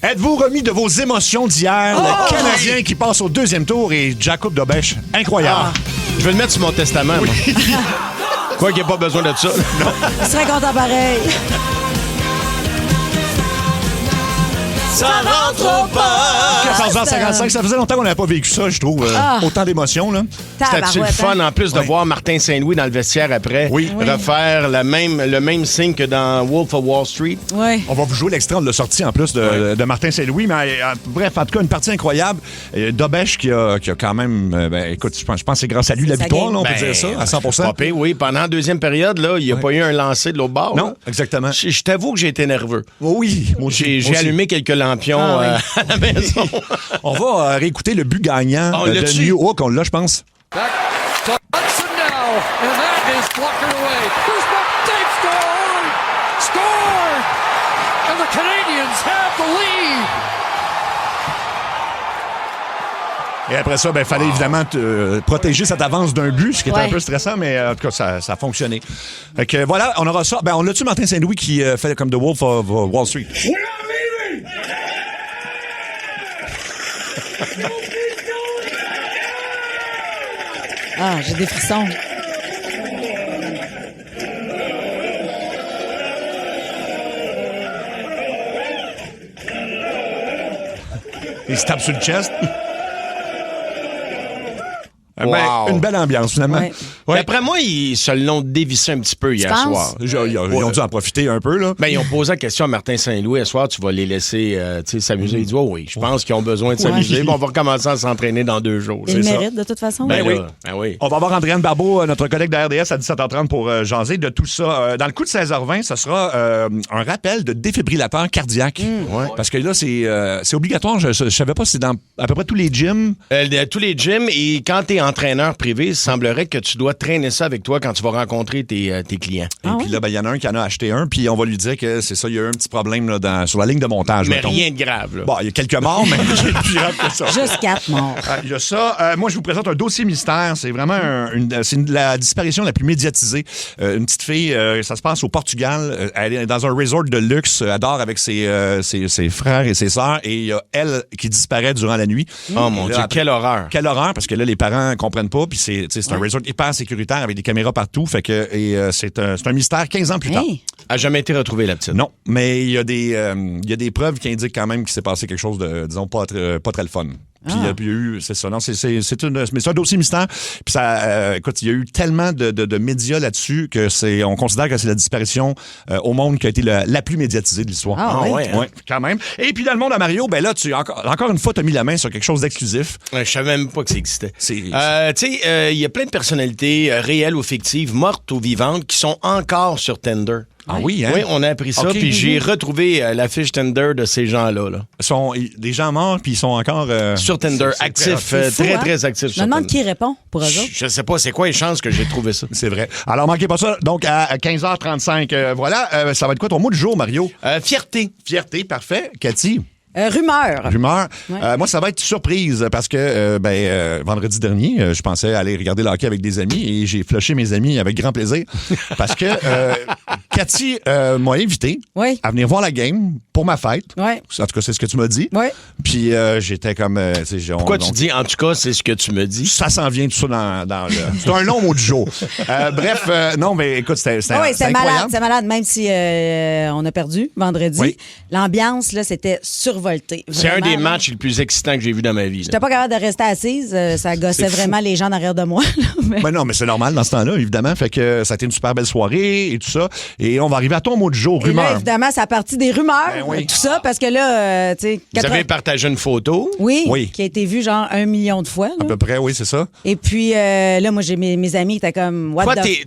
Êtes-vous remis de vos émotions d'hier? Le Canadien qui passe au deuxième tour et Jakub Dobeš, incroyable. Je vais le mettre sur mon testament. Moi. Quoi qu'il n'y ait pas besoin de ça. Non. Je serais content pareil. Ça rentre pas! 14h55, ça faisait longtemps qu'on n'avait pas vécu ça, je trouve. Autant d'émotions, là. C'était-tu le fun, en plus de voir Martin Saint-Louis dans le vestiaire après, refaire le même signe que dans Wolf of Wall Street? Oui. On va vous jouer l'extrait, on l'a sorti en plus de Martin Saint-Louis, mais bref, en tout cas, une partie incroyable. Dobeš qui a quand même, écoute, je pense que c'est grâce à lui la victoire, là, on peut dire ça, à 100%. Popé, oui, pendant la deuxième période, là, il n'y a pas eu un lancer de l'autre bord. Non, là. exactement. Je t'avoue que j'ai été nerveux. Oui, moi aussi. J'ai allumé quelques lampions à la maison. On va réécouter le but gagnant de New York, on l'a, je pense. Back to Hudson now, and that is blocked away. Here's Dave scored! And the Canadians have the lead! Et après ça, il fallait évidemment protéger cette avance d'un but, ce qui était un peu stressant, mais en tout cas, ça a fonctionné. Fait que voilà, on aura ça. On l'a-tu, Martin Saint-Louis, qui fait comme The Wolf of Wall Street? Ah, j'ai des frissons. Il se tape sur le chest. Wow. Une belle ambiance, finalement. Ouais. D'après moi, ils se l'ont dévissé un petit peu hier soir. Ils ont dû en profiter un peu, là. Ils ont posé la question à Martin Saint-Louis. Ce soir, tu vas les laisser s'amuser. Il dit, oui, je pense qu'ils ont besoin de s'amuser. On va recommencer à s'entraîner dans 2 jours. Ils le méritent, de toute façon. Oui. On va avoir Andréane Barbeau, notre collègue de RDS, à 17h30 pour jaser de tout ça. Dans le coup de 16h20, ce sera un rappel de défibrillateur cardiaque. Parce que là, c'est obligatoire. Je savais pas si c'est dans à peu près tous les gyms. Tous les gyms. Et quand tu es entraîneur privé, il semblerait que tu dois traîner ça avec toi quand tu vas rencontrer tes clients. Et puis là, il y en a un qui en a acheté un, puis on va lui dire que c'est ça, il y a eu un petit problème là, sur la ligne de montage. Mais mettons. rien de grave. Là. Bon, il y a quelques morts, mais c'est plus grave que ça. Juste 4 morts. Il y a ça. Moi, je vous présente un dossier mystère. C'est vraiment la disparition la plus médiatisée. Une petite fille, ça se passe au Portugal. Elle est dans un resort de luxe. Elle dort avec ses frères et ses sœurs. Et il y a elle qui disparaît durant la nuit. Oh mon Dieu, quelle horreur. Quelle horreur, parce que là, les parents comprennent pas. Puis c'est un resort hyper sécuritaire avec des caméras partout. Fait que c'est un mystère 15 ans plus tard. Hey. Elle n'a jamais été retrouvée, la petite. Non, mais il y a des preuves qui indiquent quand même qu'il s'est passé quelque chose de, disons, pas très le fun. Puis il y a eu, c'est ça, non, mais c'est un dossier mystère. Puis ça, écoute, il y a eu tellement de médias là-dessus que on considère que c'est la disparition au monde qui a été la plus médiatisée de l'histoire. Ah oui? Ouais, quand même. Et puis dans le monde à Mario, là, encore une fois, tu as mis la main sur quelque chose d'exclusif. Je savais même pas que ça existait. Tu sais, il y a plein de personnalités réelles ou fictives, mortes ou vivantes, qui sont encore sur Tinder. Ah oui, hein? Oui, on a appris ça, puis j'ai retrouvé la fiche Tinder de ces gens-là. Là. Sont des gens morts, puis ils sont encore... sur Tinder, actifs, très actifs. Je me demande qui répond pour eux autres. Je sais pas, c'est quoi les chances que j'ai trouvé ça? C'est vrai. Alors, manquez pas ça. Donc, à 15h35, voilà, ça va être quoi ton mot du jour, Mario? Fierté. Fierté, parfait. Cathy? Rumeur. Ouais. Moi, ça va être surprise parce que vendredi dernier, je pensais aller regarder le hockey avec des amis et j'ai flushé mes amis avec grand plaisir parce que Cathy m'a invité à venir voir la game pour ma fête. Ouais. En tout cas, c'est ce que tu m'as dit. Ouais. Puis j'étais comme... Pourquoi tu dis « en tout cas, c'est ce que tu me dis » ? Ça s'en vient tout ça dans le... C'est un long mot du jour. Bref, non, mais écoute, c'était incroyable. C'est malade, même si on a perdu vendredi. Oui. L'ambiance, là, c'était survolté. C'est un des matchs les plus excitants que j'ai vu dans ma vie. J'étais pas capable de rester assise. Ça gossait vraiment les gens derrière de moi. Ben non, mais c'est normal dans ce temps-là, évidemment. Fait que ça a été une super belle soirée et tout ça. Et on va arriver à ton mot du jour, rumeur. Là, évidemment, ça a parti des rumeurs, tout ça, parce que là, tu sais... Vous avez partagé une photo? Oui, qui a été vue genre 1 million de fois. Là. À peu près, oui, c'est ça. Et puis là, moi, j'ai mes amis étaient comme...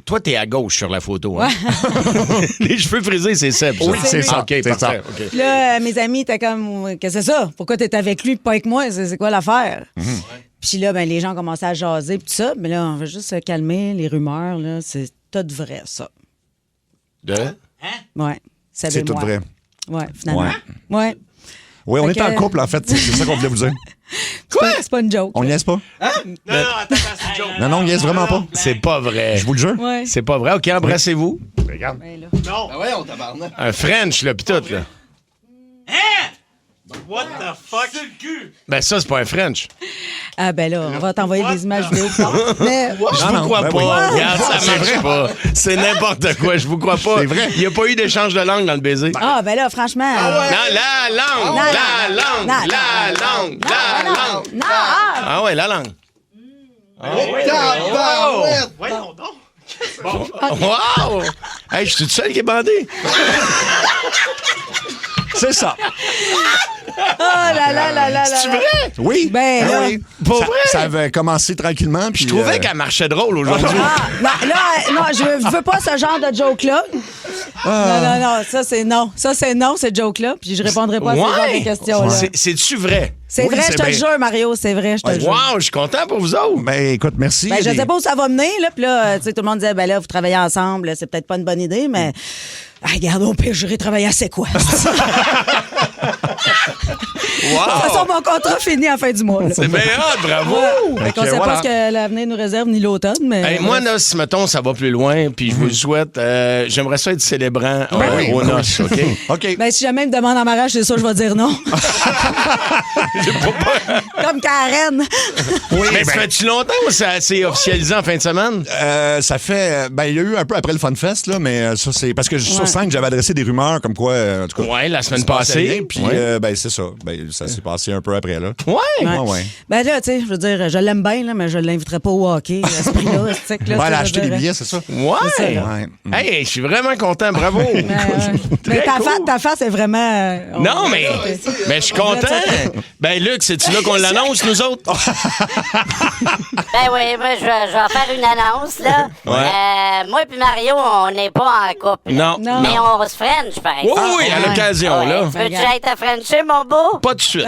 Toi, t'es à gauche sur la photo. Hein? Les cheveux frisés, c'est Seb. Oui, c'est ça. OK, c'est ça. Okay. Là, mes amis étaient comme... Qu'est-ce que c'est ça? Pourquoi t'es avec lui et pas avec moi? C'est quoi l'affaire? Puis là, les gens commençaient à jaser puis tout ça. Mais là, on va juste se calmer. Les rumeurs, là, c'est tout vrai, ça. De? Ouais. C'est tout vrai. Ouais, finalement. Ouais. Oui, on est en couple, en fait. C'est ça qu'on voulait vous dire. Quoi? C'est pas une joke. On niaise pas? Hein? Non, attends, c'est une joke. Non, on niaise vraiment pas. C'est pas vrai. Je vous le jure. Ouais. C'est pas vrai. OK, embrassez-vous. Regarde. Non. Ah ouais, on tabarnak. Un French, là, pis tout, là. Hein? What the fuck? C'est le cul. Ben ça, c'est pas un French. Ah ben là, on va t'envoyer des images vidéo. Mais Je vous crois pas. Regarde, ça marche pas. C'est n'importe quoi, je vous crois pas. C'est vrai. Il n'y a pas eu d'échange de langue dans le baiser. ah ben là, franchement. Non, la langue! La langue! Non. Ah ouais, la langue. Voyons donc. Wow! Hey, je suis tout seul qui est bandé. C'est ça. Oh là là là là là. C'est vrai? Oui. Ben là. oui. Pas ça, vrai? ça avait commencé tranquillement. Puis, Je trouvais qu'elle marchait drôle aujourd'hui. Non, je veux pas ce genre de joke-là. Non, ça c'est non. Ça c'est non, cette joke-là. Puis je répondrai pas à ce genre de questions-là. C'est-tu vrai? C'est Oui, vrai, c'est je te le bien. jure, Mario, c'est vrai, je te le jure. Wow, je suis content pour vous autres. Ben, écoute, merci. Ben, je sais pas où ça va mener, là. Puis là, tu sais, tout le monde disait, ben là, vous travaillez ensemble, là, c'est peut-être pas une bonne idée, mais. Ah, regarde, au pire, j'irai travailler à C'est quoi? De toute façon, mon contrat finit à la fin du mois. là. C'est bien hot, bravo. Fait qu'on sait pas ce que l'avenir nous réserve, ni l'automne, mais. Hey, moi, là, si, mettons, ça va plus loin, puis je vous le souhaite, j'aimerais ça être célébrant oui. aux noces, OK? OK. Ben, si jamais il me demande en mariage, c'est sûr, je vais dire non. Comme Karen. Oui, Mais ça fait-tu longtemps ou ça s'est officialisé en fin de semaine? ça fait. Ben, il y a eu un peu après le Fun Fest, là, mais ça, c'est. Parce que sur 5, j'avais adressé des rumeurs comme quoi. En tout cas. Ouais, la semaine ça se passait passée. bien, Puis, Ouais. ben, c'est ça. Ben, ça s'est passé un peu après, là. Ouais. Ouais. Ben là, tu sais, je veux dire, je l'aime bien, là, mais je l'inviterai pas au hockey à ce prix-là. C'est que là, Ben, elle a tu sais, acheté je veux des dire, billets, c'est ça? Ouais. Ouais. Hey, je suis vraiment content, bravo. Mais ta face est vraiment. Non, mais je suis content. Ben, Luc, c'est-tu là qu'on l'annonce, nous autres? Ben oui, moi, je vais faire une annonce, là. Ouais. Moi et Mario, on n'est pas en couple. Non. Non. Mais on se French, par Oui, exemple. oui, à l'occasion, là. Veux-tu être à Frencher, mon beau? Pas de suite.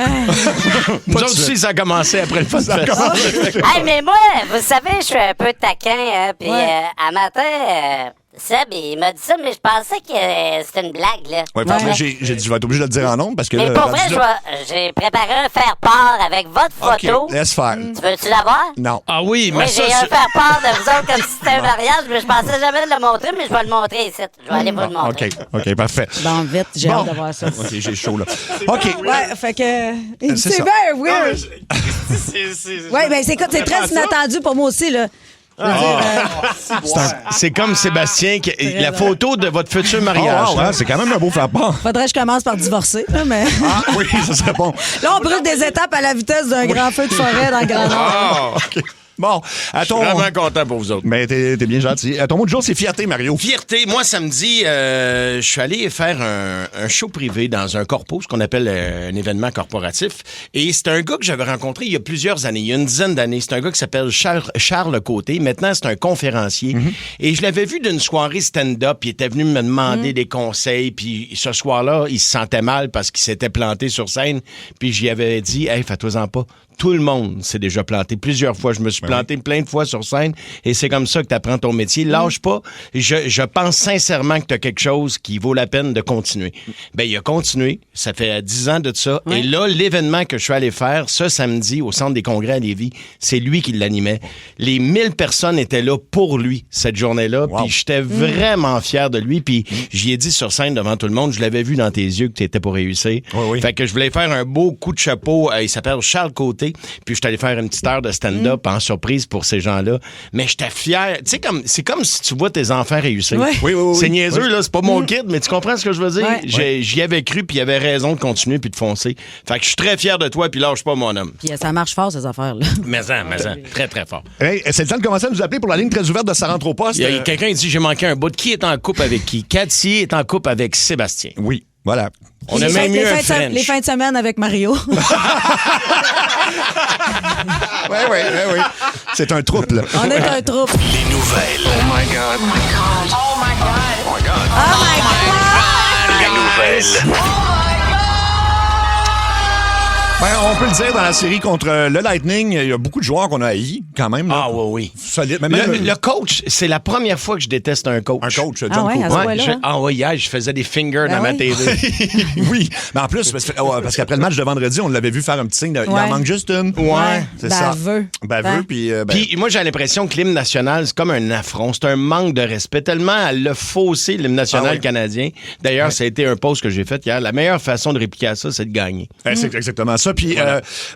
Nous autres aussi, ça a commencé après le Fun Fest. Hey, mais moi, vous savez, je suis un peu taquin, puis à matin, Seb, il m'a dit ça, mais je pensais que c'était une blague, là. Ouais, fait que là, j'ai dit, je vais être obligé de le dire en nombre parce que Mais là, pour vrai, rendu là- j'ai préparé un faire-part avec votre photo. OK, laisse faire. Tu veux-tu l'avoir? Non. Ah oui, Oui, mais j'ai ça... un faire-part de vous autres comme si c'était un mariage, mais je pensais jamais le montrer, mais je vais le montrer ici. Je vais aller vous le montrer. OK, parfait. Bon, vite, j'ai hâte de voir ça. OK, j'ai chaud, là. OK. Ouais, fait que. C'est C'est ça. bien weird. Ouais, ben c'est très inattendu pour moi aussi, là. Je veux dire, C'est comme Sébastien, la photo de votre futur mariage. Oh, wow, hein, c'est quand même un beau faire-part. faudrait que je commence par divorcer, là, mais. Ah, oui, ça serait bon. Là, on brûle des étapes à la vitesse d'un grand feu de forêt dans le Grand Nord. OK. Bon, à Je suis ton... vraiment content pour vous autres. Mais t'es bien gentil. À ton mot de jour, c'est fierté, Mario. Fierté, moi, samedi, je suis allé faire un show privé dans un corpo, ce qu'on appelle un événement corporatif. Et c'est un gars que j'avais rencontré il y a plusieurs années, il y a une dizaine d'années. C'est un gars qui s'appelle Charles Côté. Maintenant, c'est un conférencier. Et je l'avais vu d'une soirée stand-up. Il était venu me demander des conseils. Puis ce soir-là, il se sentait mal parce qu'il s'était planté sur scène. Puis j'y avais dit, hey, fais-toi-en pas. Tout le monde s'est déjà planté plusieurs fois. Je me suis planté plein de fois sur scène et c'est comme ça que tu apprends ton métier. Lâche pas. Je pense sincèrement que tu as quelque chose qui vaut la peine de continuer. Ben, il a continué. Ça fait 10 ans de ça. Et là, l'événement que je suis allé faire ce samedi au Centre des congrès à Lévis, c'est lui qui l'animait. Les 1000 personnes étaient là pour lui cette journée-là. Wow. Puis j'étais vraiment fier de lui. Puis j'y ai dit sur scène devant tout le monde, je l'avais vu dans tes yeux que tu étais pour réussir. Oui. Fait que je voulais faire un beau coup de chapeau. Il s'appelle Charles Côté. Puis je suis allé faire une petite heure de stand-up en surprise pour ces gens-là. Mais j'étais fier. Tu sais, c'est comme si tu vois tes enfants réussir. Ouais. Oui. C'est niaiseux, là. C'est pas mon kid, mais tu comprends ce que je veux dire? Ouais. J'y avais cru, puis il avait raison de continuer puis de foncer. Fait que je suis très fier de toi, puis lâche pas, mon homme. Puis ça marche fort, ces affaires-là. Mais très, très fort. Hey, c'est le temps de commencer à nous appeler pour la ligne très ouverte de Ça rentre au poste. Il y a quelqu'un qui dit, j'ai manqué un bout. Qui est en couple avec qui? Cathy est en couple avec Sébastien. Oui, voilà. On a même eu un French. Les fins de semaine avec Mario. Oui. C'est un trouble. On est un troupe. Les nouvelles. Oh my God. Oh my God. Oh my God. Oh my God. Oh my God! Les nouvelles. Ben, on peut le dire, dans la série contre le Lightning, il y a beaucoup de joueurs qu'on a haïs, quand même. Là. Ah oui. Solide. Mais même Le coach, c'est la première fois que je déteste un coach. un coach, John Ah ouais, Cooper. à ce point-là, Ouais, hier, je faisais des fingers Ben dans ma oui. TV. Oui, mais en plus, parce qu'après le match de vendredi, on l'avait vu faire un petit signe. Il en manque juste une. Ouais. C'est ça. Baveux. Baveux, puis... Puis moi, j'ai l'impression que l'hymne national, c'est comme un affront. C'est un manque de respect. Tellement elle l'a faussé, l'hymne national Ah oui. canadien. D'ailleurs, ça a été un post que j'ai fait hier. La meilleure façon de répliquer à ça, c'est de gagner. C'est exactement ça. Puis,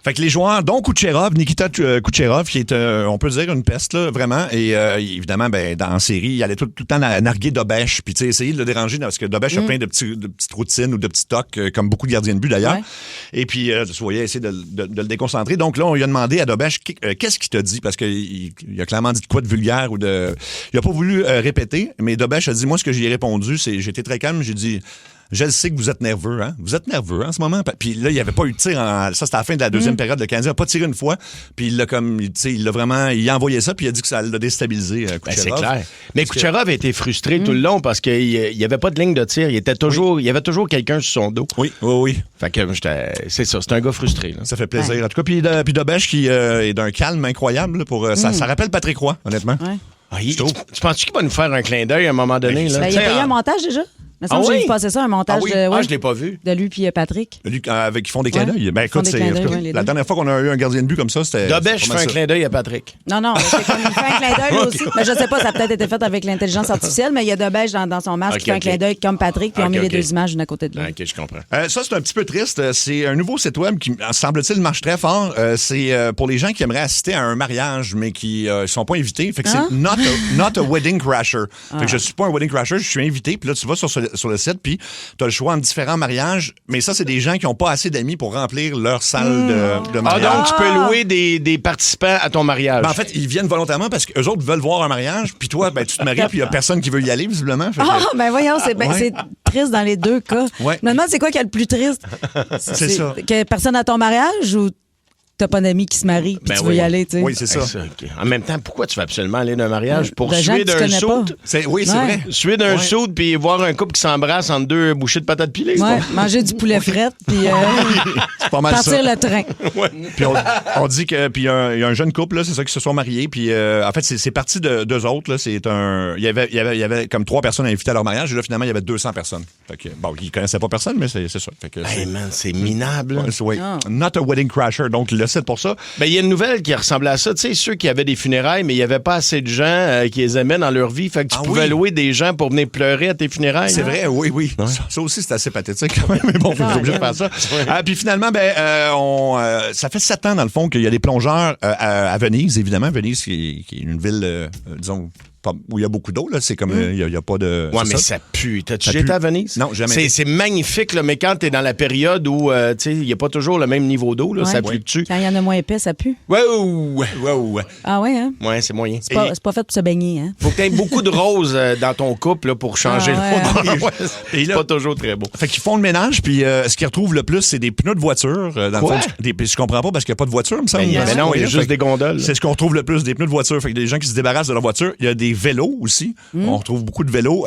fait que les joueurs, dont Kucherov, Nikita Kucherov, qui est, on peut dire, une peste, là, vraiment. Et évidemment, ben, dans la série, il allait tout le temps narguer Dobèche, puis tu sais, essayer de le déranger, parce que Dobèche a plein de petites routines ou de petits tocs, comme beaucoup de gardiens de but d'ailleurs. Ouais. Et puis, tu voyais essayer de le déconcentrer. Donc là, on lui a demandé à Dobèche, qu'est-ce qu'il t'a dit? Parce qu'il a clairement dit de quoi de vulgaire ou de... Il a pas voulu répéter, mais Dobèche a dit, moi, ce que j'ai répondu, c'est, j'étais très calme, j'ai dit... Je le sais que vous êtes nerveux, hein? Vous êtes nerveux en ce moment. Puis là, il n'y avait pas eu de tir. Ça, c'était à la fin de la deuxième période. Le Canadien n'a pas tiré une fois. Puis il a envoyé ça. Puis il a dit que ça l'a déstabilisé, Kucherov. Ben, c'est clair. Mais Kucherov a été frustré tout le long parce qu'il n'y avait pas de ligne de tir. Il y avait toujours quelqu'un sur son dos. Oui. Fait que c'est ça. C'est un gars frustré. Là. Ça fait plaisir. En tout cas, puis Dobèche qui est d'un calme incroyable. Ça rappelle Patrick Roy, honnêtement. Ouais. Tu penses-tu qu'il va nous faire un clin d'œil à un moment donné? Là? Ben, il y a payé un montage déjà. Il me semble que j'ai vu passer ça, un montage je l'ai pas vu. de lui puis Patrick. Lui, qui font des clins d'œil. Ben, Ils font écoute, des clins d'œil, les la deux. dernière fois qu'on a eu un gardien de but comme ça, c'était. Dobèche fait un clin d'œil à Patrick. Non, c'est comme il fait un clin d'œil aussi. Mais je sais pas, ça a peut-être été fait avec l'intelligence artificielle, mais il y a Dobèche dans son masque qui fait un clin d'œil comme Patrick, puis on met les deux images une à côté de l'autre. OK, je comprends. Ça, c'est un petit peu triste. C'est un nouveau site web qui, semble-t-il, marche très fort. C'est pour les gens qui aimeraient assister à un mariage, mais qui sont pas invités. Fait que c'est not a wedding crasher. Fait que je suis pas un wedding crasher, je suis invité. Puis là, tu vas sur le site, puis tu as le choix entre différents mariages. Mais ça, c'est des gens qui ont pas assez d'amis pour remplir leur salle de mariage. Ah, donc tu peux louer des participants à ton mariage. Ben, en fait, ils viennent volontairement parce qu'eux autres veulent voir un mariage. Puis toi, ben, tu te maries, puis il y a personne qui veut y aller, visiblement. Fait que- Ben voyons, c'est triste dans les deux cas. Ouais. Finalement, c'est quoi qui est le plus triste? C'est ça. Que personne à ton mariage ou t'as pas d'amis qui se marient puis tu veux y aller, tu sais? Oui, c'est ça. OK. En même temps, pourquoi tu veux absolument aller d'un mariage? Pour De gens suer que tu d'un connais saut? pas. Oui, c'est Ouais. vrai. Suer d'un saut puis voir un couple qui s'embrasse entre deux bouchées de patates pilées. c'est Ouais, pas- manger du poulet fret puis C'est pas mal partir ça. le train. Puis on dit que puis il y a un jeune couple là, c'est ça qui se sont mariés puis en fait c'est parti de deux autres là, il y avait comme 3 personnes invitées à leur mariage et là finalement il y avait 200 personnes. Fait que bon, ils connaissaient pas personne mais c'est ça. Fait que Hey man, c'est minable. oui. Not a wedding crasher donc le site pour ça. Ben, il y a une nouvelle qui ressemblait à ça. Tu sais, ceux qui avaient des funérailles, mais il n'y avait pas assez de gens qui les aimaient dans leur vie. Fait que tu pouvais oui. louer des gens pour venir pleurer à tes funérailles. C'est hein? vrai, oui. Ça aussi, c'est assez pathétique quand même, mais bon, on est obligé de faire ça. Puis finalement, ça fait 7 ans, dans le fond, qu'il y a des plongeurs à Venise, évidemment. Venise, qui est une ville, disons, où il y a beaucoup d'eau, là. C'est comme, il n'y a pas de... Ouais, c'est mais ça. ça pue. T'as-tu Ça déjà été pue. à Venise? Non, jamais. C'est magnifique, là, mais quand t'es dans la période où, tu sais, il n'y a pas toujours le même niveau d'eau, là, Ouais. ça fluctue. Quand il y en a moins épais, ça pue. Wow! Ah ouais, hein? Ouais, c'est moyen. C'est pas fait pour se baigner, hein? Faut que t'aies beaucoup de roses dans ton couple là, pour changer Ah ouais. l'eau. Ouais, Et c'est là- pas toujours très beau. Fait qu'ils font le ménage, puis ce qu'ils retrouvent le plus, c'est des pneus de voiture. Dans le Quoi? fond, je comprends pas parce qu'il n'y a pas de voiture, il me semble. Ben non, il y a Fait juste que des gondoles. C'est ce qu'on retrouve le plus, des pneus de voiture. Fait que des gens qui se débarrassent de leur voiture. Il y a des vélos aussi. On retrouve beaucoup de vélos.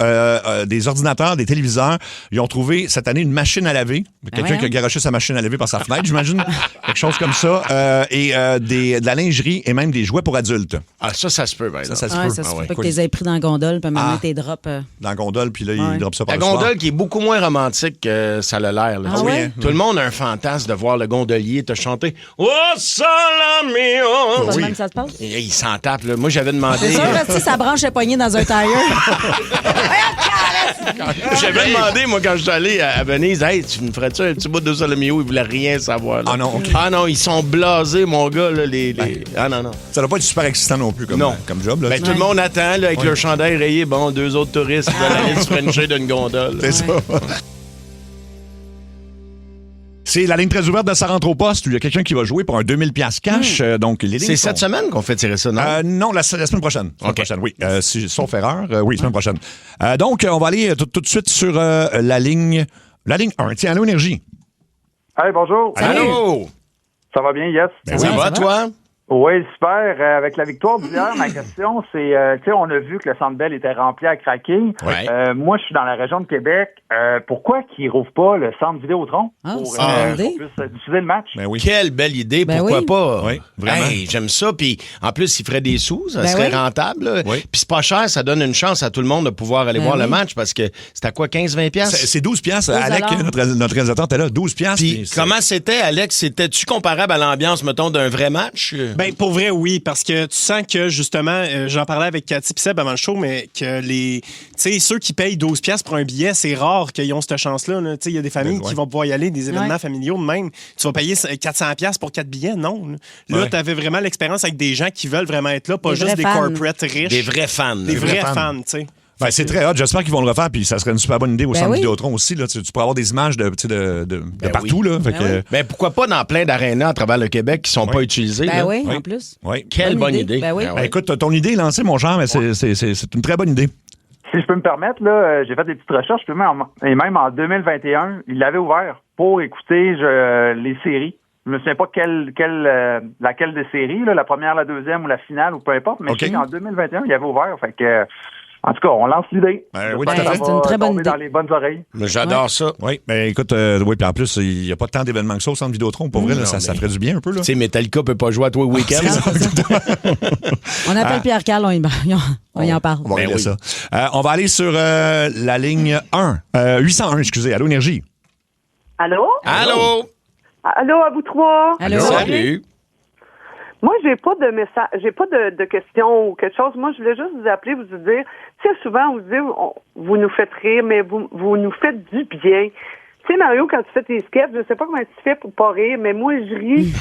Des ordinateurs, des téléviseurs. Ils ont trouvé cette année une machine à laver. Quelqu'un ouais, qui a garoché sa machine à laver par sa fenêtre, j'imagine. Quelque chose comme ça. Et de la lingerie et même des jouets pour adultes. Ah, ça se peut, ben, Ça se Ouais, peut. ça se Ah ouais. peut que tu les aies pris dans la gondole, puis maintenant tes drops. Dans la gondole, puis là, Ouais. ils droppent ça par La le soir. gondole qui est beaucoup moins romantique que ça l'a l'air. là. Ah Tu sais, ouais? Tout le monde a un fantasme de voir le gondolier te chanter « Oh, salamio! C'est de même que ça se passe? Et il s'en tape. Là. Moi, j'avais demandé... C'est sûr, là, si sa branche est poignée dans un tire. J'avais demandé, moi, quand je suis allé à Venise, « Hey, tu me ferais-tu un petit bout de salamio? » Ils voulaient rien savoir. là. Ah non, OK. Ah non, ils sont blasés, mon gars. Là, Ah non, non. Ça doit pas être super excitant non plus comme job. Là. Ben, tout le monde attend là, avec leur chandail rayé. Bon, 2 autres touristes qui veulent aller se frencher d'une gondole. C'est ça. C'est la ligne très ouverte de Ça rentre au poste où il y a quelqu'un qui va jouer pour un 2000$ cash. Donc, les lignes C'est sont- cette semaine qu'on fait tirer ça, non? Non, la semaine prochaine. OK. Oui. Sauf erreur, oui, semaine prochaine. Donc, on va aller tout de suite sur la ligne 1. Tiens, Allô Énergie. Hey, bonjour. Allô? Ça va bien, yes? Ça va, toi? Oui, super. Avec la victoire d'hier, ma question, c'est, tu sais, on a vu que le Centre Bell était rempli à craquer. Ouais. Moi, je suis dans la région de Québec. Pourquoi qu'ils rouvrent pas le Centre Vidéotron pour c'est une bonne idée. qu'on puisse diffuser le match? Ben oui. Quelle belle idée, Ben pourquoi oui. pas? Oui, vraiment. Hey, j'aime ça. Puis en plus, il ferait des sous, ça Ben serait oui. rentable. là. Oui. Puis c'est pas cher, ça donne une chance à tout le monde de pouvoir aller Ben voir le oui. match parce que c'est à quoi, 15-20$? C'est 12 piastres. Alec, $12. notre réalisateur, était là. 12 piastres. Puis comment c'était, Alex? C'était-tu comparable à l'ambiance, mettons, d'un vrai match? Ben, pour vrai, oui, parce que tu sens que, justement, j'en parlais avec Cathy et Seb avant le show, mais que tu sais, ceux qui payent 12$ pour un billet, c'est rare qu'ils ont cette chance-là. Tu sais, il y a des familles Ben, ouais. qui vont pouvoir y aller, des événements Ouais. familiaux de même. Tu vas payer 400$ pour 4 billets? Non. Là, Ouais. tu avais vraiment l'expérience avec des gens qui veulent vraiment être là, pas Des juste vrais des fans. corporates riches. Des vrais fans. Des vrais fans, tu sais. Ben, c'est très hot. J'espère qu'ils vont le refaire, puis ça serait une super bonne idée au Ben Centre oui. Vidéotron aussi. Là. Tu pourrais avoir des images de partout. oui. Là. Fait que, Ben pourquoi pas dans plein d'arénas à travers le Québec qui sont pas utilisés? Ben là? oui, Oui. en plus. oui. Quelle bonne idée. Ben oui. Ben, écoute, ton idée est lancée, mon genre, mais c'est une très bonne idée. Si je peux me permettre, là, j'ai fait des petites recherches, puis même en 2021, il l'avait ouvert pour écouter les séries. Je me souviens pas laquelle des séries, là, la première, la deuxième ou la finale, ou peu importe, mais OK. je sais qu'en 2021, il avait ouvert. Fait que, en tout cas, on lance l'idée. Ben oui, J'espère tout à que fait. ça C'est une va très bonne tomber idée. dans les bonnes oreilles. Mais j'adore ça. Oui, ben écoute, oui, puis en plus, il n'y a pas tant d'événements que ça au Centre Vidéotron. Pour vrai, là, ça ferait du bien un peu. Là. Tu sais, Metallica peut pas jouer à toi le week-end. On appelle Pierre Carl, on y en parle. On va régler oui. ça. On va aller sur la ligne 1. 801, excusez. Allô, Énergie. Allô? Allô? Allô à vous trois? Allô? Salut. Moi, j'ai pas de message, j'ai pas de questions ou quelque chose. Moi, je voulais juste vous appeler, vous dire, tu sais, souvent, vous dites, vous nous faites rire, mais vous nous faites du bien. Tu sais, Mario, quand tu fais tes sketchs, je sais pas comment tu fais pour pas rire, mais moi, je ris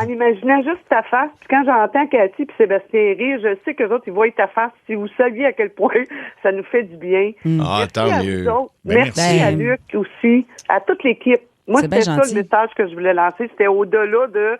en imaginant juste ta face. Puis quand j'entends Cathy et Sébastien rire, je sais que les autres, ils voient ta face. Si vous saviez à quel point ça nous fait du bien. Ah, Merci tant à mieux. vous autres. Ben, merci merci. à Luc aussi, à toute l'équipe. Moi, C'est bien c'était ça gentil. le message que je voulais lancer. C'était au-delà de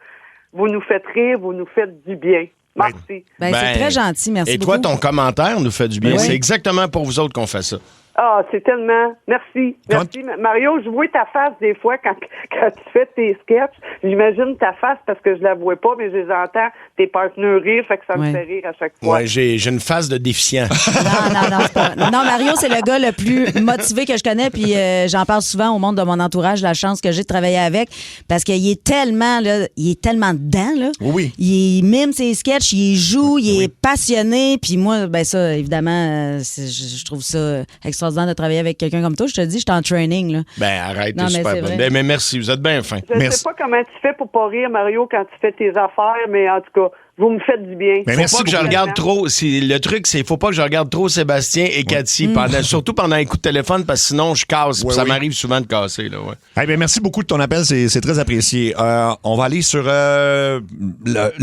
vous nous faites rire, vous nous faites du bien. Merci. Ben, c'est très gentil, merci Et beaucoup. toi, ton commentaire nous fait du bien. Oui. C'est exactement pour vous autres qu'on fait ça. Ah, c'est tellement... Merci. Merci. Mario, je vois ta face des fois quand tu fais tes sketchs. J'imagine ta face parce que je la vois pas, mais je les entends. Tes partenaires rire, fait que ça me fait rire à chaque fois. Ouais, j'ai une face de déficient. Non, c'est pas... Non, Mario, c'est le gars le plus motivé que je connais, puis j'en parle souvent au monde de mon entourage, la chance que j'ai de travailler avec, parce qu'il est tellement, là, il est tellement dedans, là. Oui. Il mime ses sketchs, il joue, il est passionné, puis moi, ben ça, évidemment, je trouve ça extraordinaire de travailler avec quelqu'un comme toi. Je te dis, je suis en training, là. Ben, arrête, Non, t'es mais super c'est bonne. vrai. Mais merci, vous êtes bien fin. Je sais pas comment tu fais pour pas rire, Mario, quand tu fais tes affaires, mais en tout cas, vous me faites du bien. Ben, merci Faut pas que je beaucoup. regarde trop. Le truc, c'est faut pas que je regarde trop Sébastien et Cathy, surtout pendant un coup de téléphone, parce que sinon, je casse. Puis Ouais, ça oui. m'arrive souvent de casser. Là, ouais. Eh bien, merci beaucoup de ton appel, c'est très apprécié. On va aller sur la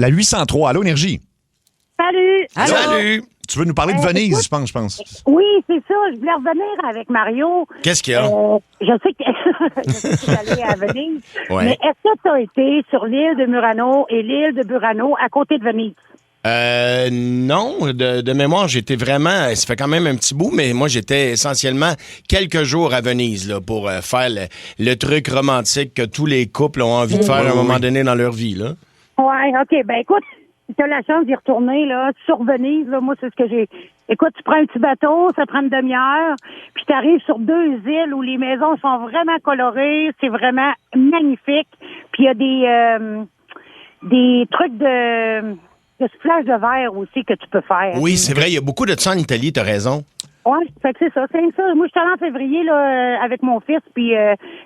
803. Allô, Énergie. Salut! Allô? Salut! Tu veux nous parler de Venise, je pense. Oui, c'est ça. Je voulais revenir avec Mario. Qu'est-ce qu'il y a? Je sais que tu es allé à Venise. Ouais. Mais est-ce que tu as été sur l'île de Murano et l'île de Burano à côté de Venise? Non, de mémoire, j'étais vraiment... Ça fait quand même un petit bout, mais moi, j'étais essentiellement quelques jours à Venise là, pour faire le truc romantique que tous les couples ont envie de faire à un moment donné dans leur vie. Là. Ouais, OK. Ben écoute, si tu as la chance d'y retourner là, sur Venise, là, moi, c'est ce que j'ai... Écoute, tu prends un petit bateau, ça prend une demi-heure, puis tu arrives sur 2 îles où les maisons sont vraiment colorées, c'est vraiment magnifique. Puis il y a des trucs de soufflage de verre aussi que tu peux faire. Oui, c'est vrai, il y a beaucoup de ça en Italie, t'as raison. Oui, fait que c'est ça. Ça. Moi, je suis allée en février là, avec mon fils, puis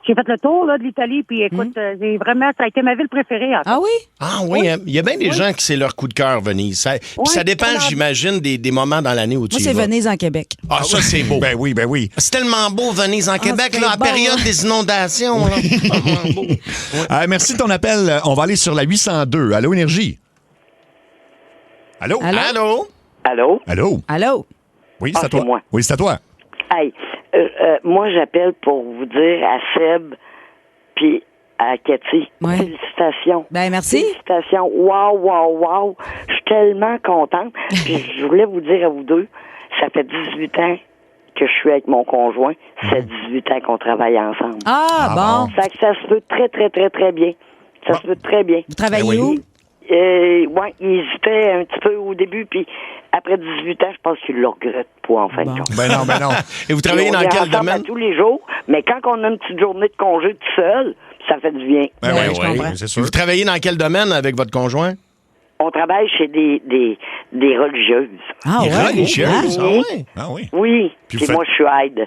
j'ai fait le tour là, de l'Italie, puis écoute, j'ai vraiment, ça a été ma ville préférée. En fait. Ah oui? Ah oui, hein? Il y a bien des gens qui c'est leur coup de cœur, Venise. Puis ça dépend, j'imagine, des moments dans l'année où tu Moi, y c'est vas. Venise en Québec. Ah, ça, c'est beau. Ben oui. C'est tellement beau, Venise en Québec, c'est là, en bon, période hein? des inondations. Là. Vraiment beau. Merci de ton appel. On va aller sur la 802. Allô, Énergie. Allô? Allô? Allô? Allô? Allô? Allô? Oui, c'est à toi. c'est moi. Oui, c'est à toi. Hey, moi, j'appelle pour vous dire à Seb puis à Cathy, Ouais. félicitations. Ben, merci. Félicitations. Wow. Je suis tellement contente. Puis je voulais vous dire à vous deux, ça fait 18 ans que je suis avec mon conjoint. Ça fait 18 ans qu'on travaille ensemble. Ah, bon. Ça se peut très, très, très, très bien. Ça se peut très bien. Vous travaillez Ben oui. où? Ouais, il hésitait un petit peu au début, puis après 18 ans, je pense qu'il le regrette pas, en fin de compte. Ben non. Et vous travaillez dans quel domaine? Tous les jours, mais quand on a une petite journée de congé tout seul, ça fait du bien. Ben je oui, comprends. c'est sûr. Vous travaillez dans quel domaine avec votre conjoint? On travaille chez des religieuses. Ah Des ouais? religieuses? Ah. Ah ouais? Ah oui. Oui, Puis puis vous moi, je suis aide.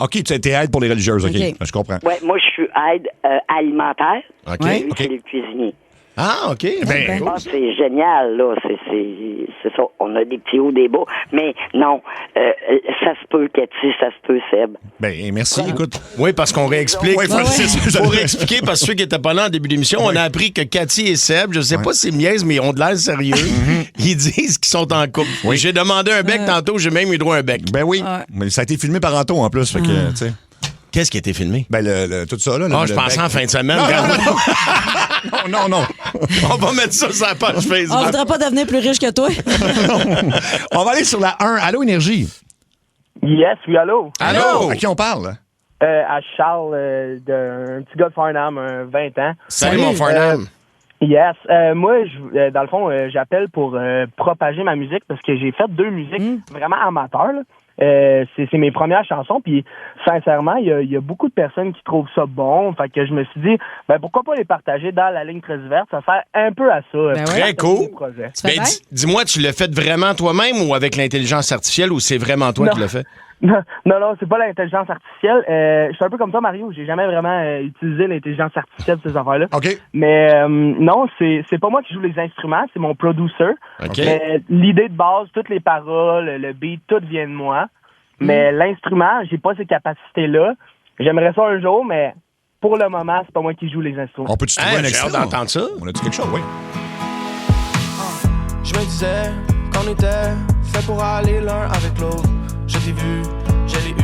OK, tu as été aide pour les religieuses, OK. OK. Je comprends. Ouais, moi, je suis aide alimentaire. OK. Ouais. Lui, c'est le cuisinier. Ah, OK. Ben, Ah, c'est génial, là. C'est ça. On a des petits hauts, des bas. Mais non, ça se peut, Cathy, ça se peut, Seb. ben merci, écoute. Oui, parce qu'on réexplique. Ouais, c'est ça, Pour réexpliquer, parce que ceux qui n'étaient pas là en début d'émission, on a appris que Cathy et Seb, je sais pas si c'est mièse, mais ils ont de l'air sérieux. Ils disent qu'ils sont en couple. Oui. J'ai demandé un bec tantôt, j'ai même eu droit à un bec. Ben oui. Mais ça a été filmé par Anto en plus, fait que, tu sais. Qu'est-ce qui a été filmé? Ben, tout ça, là. Ah, je pensais en fin de semaine. Non. On va mettre ça sur la page Facebook. On voudrait pas devenir plus riche que toi. On va aller sur la 1. Allô, Énergie. Yes, oui, allô? Allô? À qui on parle? À Charles, un petit gars de Farnham, 20 ans. Salut, mon Farnham. Yes. Moi, dans le fond, j'appelle pour propager ma musique parce que j'ai fait 2 musiques vraiment amateurs, là. C'est mes premières chansons, puis sincèrement, il y a beaucoup de personnes qui trouvent ça bon, fait que je me suis dit, ben pourquoi pas les partager dans la ligne très verte, ça sert un peu à ça. Très cool. Ben, dis-moi, tu l'as fait vraiment toi-même ou avec l'intelligence artificielle ou c'est vraiment toi qui l'as fait? Non, c'est pas l'intelligence artificielle. Je suis un peu comme toi, Mario. J'ai jamais vraiment utilisé l'intelligence artificielle pour ces affaires-là. OK. Mais non, c'est pas moi qui joue les instruments, c'est mon producer. OK. Mais l'idée de base, toutes les paroles, le beat, tout vient de moi. Mais l'instrument, j'ai pas ces capacités-là. J'aimerais ça un jour, mais pour le moment, c'est pas moi qui joue les instruments. On peut-tu trouver un J'ai extrait? hâte d'entendre ça. On a-tu quelque chose? Oui. Je me disais qu'on était fait pour aller l'un avec l'autre. Je t'ai vu, je l'ai eu.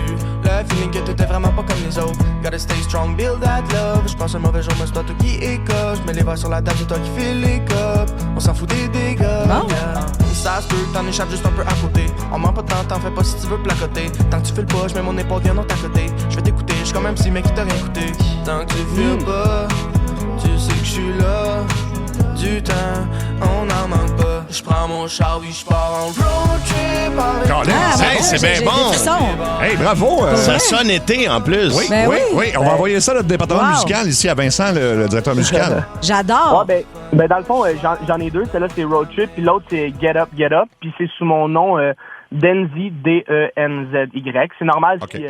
Le feeling que t'étais vraiment pas comme les autres. Gotta stay strong, build that love. Je pense un mauvais jour, mais c'est toi tout qui écoche. Je mets les verres sur la table, c'est toi qui fais les cups. On s'en fout des dégâts. Yeah. Ça se peut, t'en échappes juste un peu à côté. On ment pas de temps, t'en fais pas si tu veux placoter. Tant que tu fais le pas, je mets mon épaule bien autre à côté. Je vais t'écouter, je suis comme un psy mec qui t'a rien coûté. Tant que tu fais pas, tu sais que je suis là. Du temps, on n'en manque pas. Je prends mon char, oui, je pars en road trip avec Hey, c'est bien bon. Hey, bravo. Ça sonne été en plus. Oui, Ben oui. On va envoyer ça à notre département Wow. musical ici à Vincent, le directeur musical. J'adore. Ouais, ben dans le fond, j'en ai 2. Celle-là, c'est Road Trip, puis l'autre, c'est Get Up, Get Up. Puis c'est sous mon nom, Denzy, D-E-N-Z-Y. C'est normal. OK.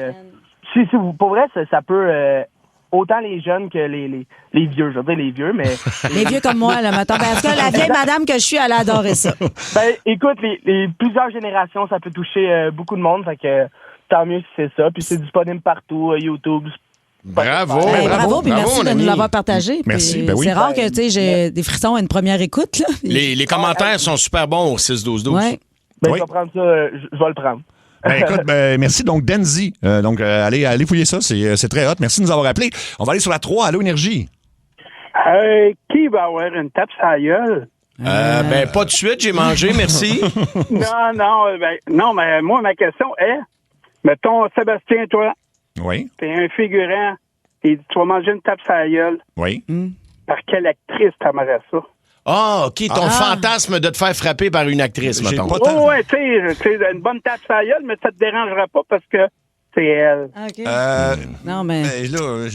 Si pour vrai, ça peut... autant les jeunes que les vieux. Je veux dire les vieux, mais... Les vieux comme moi, là, mettons. Parce que la vieille madame que je suis, elle a adoré ça. Ben, écoute, les plusieurs générations, ça peut toucher beaucoup de monde, fait que tant mieux si c'est ça. Puis c'est disponible partout, YouTube. Bravo. Ben, bravo, puis merci mon de ami. nous l'avoir partagé. Merci, Puis ben oui. C'est rare que, tu sais, j'ai des frissons à une première écoute, là. Les commentaires sont super bons au 6-12-12. Ouais. Ben, Oui. je vais prendre ça, je vais le prendre. Ben, écoute, merci. Donc, Denzy. Allez fouiller ça. C'est très hot. Merci de nous avoir appelés. On va aller sur la 3. Allô, Énergie. Qui va avoir une tape sur la gueule? Ben, pas de suite, j'ai mangé, merci. Non, mais moi, ma question est, mettons, Sébastien, toi, Oui. t'es un figurant, et tu vas manger une tape sur la gueule. Oui. Par quelle actrice t'aimerais ça? Ah, OK, ton fantasme de te faire frapper par une actrice, mettons. Oh, ouais, tu sais, une bonne tape sur la gueule, mais ça te dérangera pas parce que c'est elle. OK. Non, mais. Là,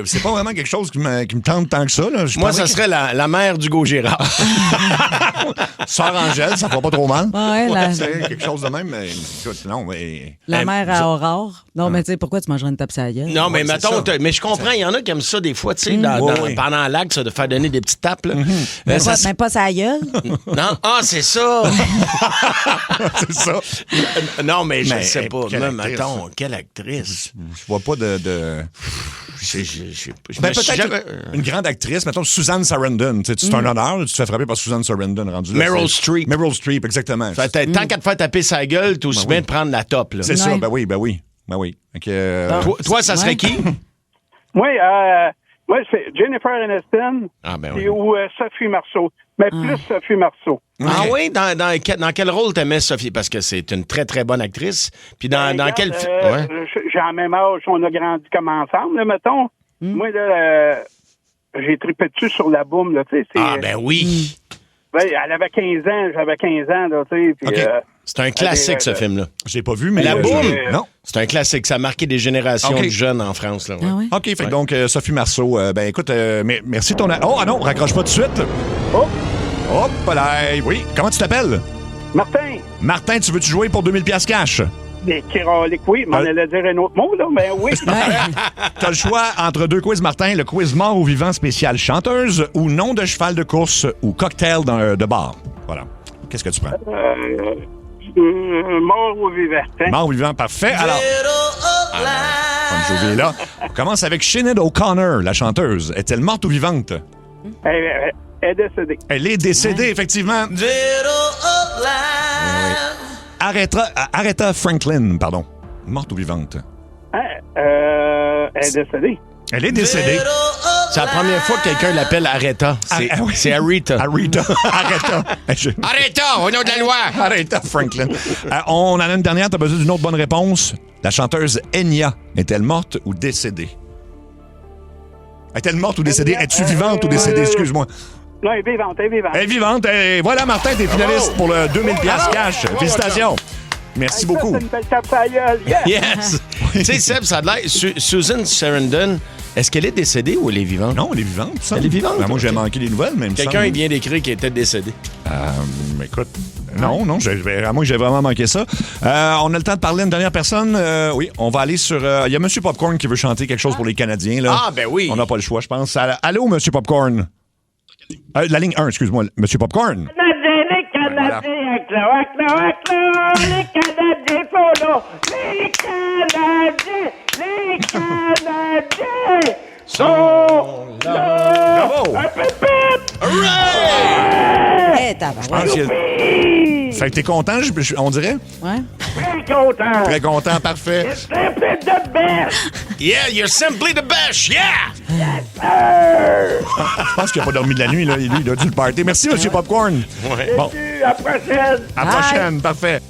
c'est pas vraiment quelque chose qui me tente tant que ça. Là. Moi, ça serait la mère d'Hugo Gérard. Sœur Angèle, ça fera pas trop mal. Ouais, c'est quelque chose de même, mais écoute, non, mais. La mère à Aurore. Non, mais tu sais, pourquoi tu mangerais une tape sur la gueule? Non, mais mettons, mais je comprends, il y en a qui aiment ça des fois, tu sais, pendant l'acte, ça, de faire donner des petites tapes. Là. Mais pas sa gueule? Non, c'est ça! C'est ça. Non, mais je Mais sais pas. quelle Même, actrice? mettons, quelle actrice? Je vois pas de... peut-être une grande actrice, mettons Susan Sarandon. Tu sais, c'est un honneur, tu te fais frapper par Susan Sarandon rendu là. Meryl Streep. Meryl Streep, exactement. Tant qu'à te faire taper sa gueule, t'es aussi bien de prendre la top. Là. C'est ça, ben oui. Toi, ça serait qui? Moi, c'est Jennifer Aniston ou Sophie Marceau. Mais plus Sophie Marceau. Ah oui? Dans quel rôle t'aimais Sophie? Parce que c'est une très, très bonne actrice. Puis dans quel... J'ai le même âge, on a grandi comme ensemble, là, mettons. Moi, là, j'ai trippé dessus sur la boum, là, tu sais. Ah, ben oui! Ben, elle avait 15 ans, j'avais 15 ans, là, tu sais. Puis, OK. C'est un classique, ce film-là. Je l'ai pas vu, mais... La Boum! Non. C'est un classique. Ça a marqué des générations OK. de jeunes en France. Là, ouais. OK, fait que donc, Sophie Marceau, ben écoute, merci de ton... Oh, ah non, raccroche pas tout de suite. Oh! Hop là, oui. Comment tu t'appelles? Martin! Martin, tu veux-tu jouer pour 2000$ cash? Des kéroliques, oui. Mais on allait dire un autre mot, là, mais oui. T'as le choix entre deux quiz, Martin. Le quiz mort ou vivant spécial chanteuse ou nom de cheval de course ou cocktail de bar. Voilà. Qu'est-ce que tu prends? Mort ou vivant. Hein? Mort ou vivant, parfait. Alors, comme je là, on commence avec Sinead O'Connor, la chanteuse. Est-elle morte ou vivante? Elle est décédée. Elle est décédée, effectivement. Aretha Franklin, pardon. Morte ou vivante? Elle est décédée. Elle est décédée. C'est la première fois que quelqu'un l'appelle Aretha. C'est Aretha. Aretha. Aretha. Aretha, au nom de la loi. Aretha Franklin. On en a une dernière. T'as besoin d'une autre bonne réponse. La chanteuse Enya, est-elle morte ou décédée? Est-elle morte ou décédée? Es-tu vivante ou décédée? Excuse-moi. Non, elle est vivante, elle est vivante. Elle est vivante. Et voilà, Martin, t'es finaliste pour le 2000$ cash. Félicitations. Merci beaucoup. C'est une belle tape à la gueule. Yes! Tu sais, Seb, ça a l'air... Susan Sarandon, est-ce qu'elle est décédée ou elle est vivante? Non, elle est vivante, ça. Elle est vivante? Ben, moi, j'ai manqué les nouvelles, mais quelqu'un vient d'écrire qu'elle était décédée. Écoute, non, à moi, j'ai vraiment manqué ça. On a le temps de parler à une dernière personne. Oui, on va aller sur... Il y a M. Popcorn qui veut chanter quelque chose pour les Canadiens. Là. Ah, ben oui. On n'a pas le choix, je pense. Allô, M. Popcorn? La ligne 1, excuse-moi. M. Popcorn? Les Canadiens, les Canadiens sont là. Les Canadiens sont là. Bravo! Un pépite! Hey, Je pense que... Fait que t'es content, on dirait? Ouais. Très content. Très content, parfait. Simply the best. Yeah, you're simply the best, yeah! Je pense qu'il n'a pas dormi de la nuit, là. Lui, il a dû le party. Merci, M. Popcorn. Ouais. Bon. À la prochaine. À la prochaine, parfait.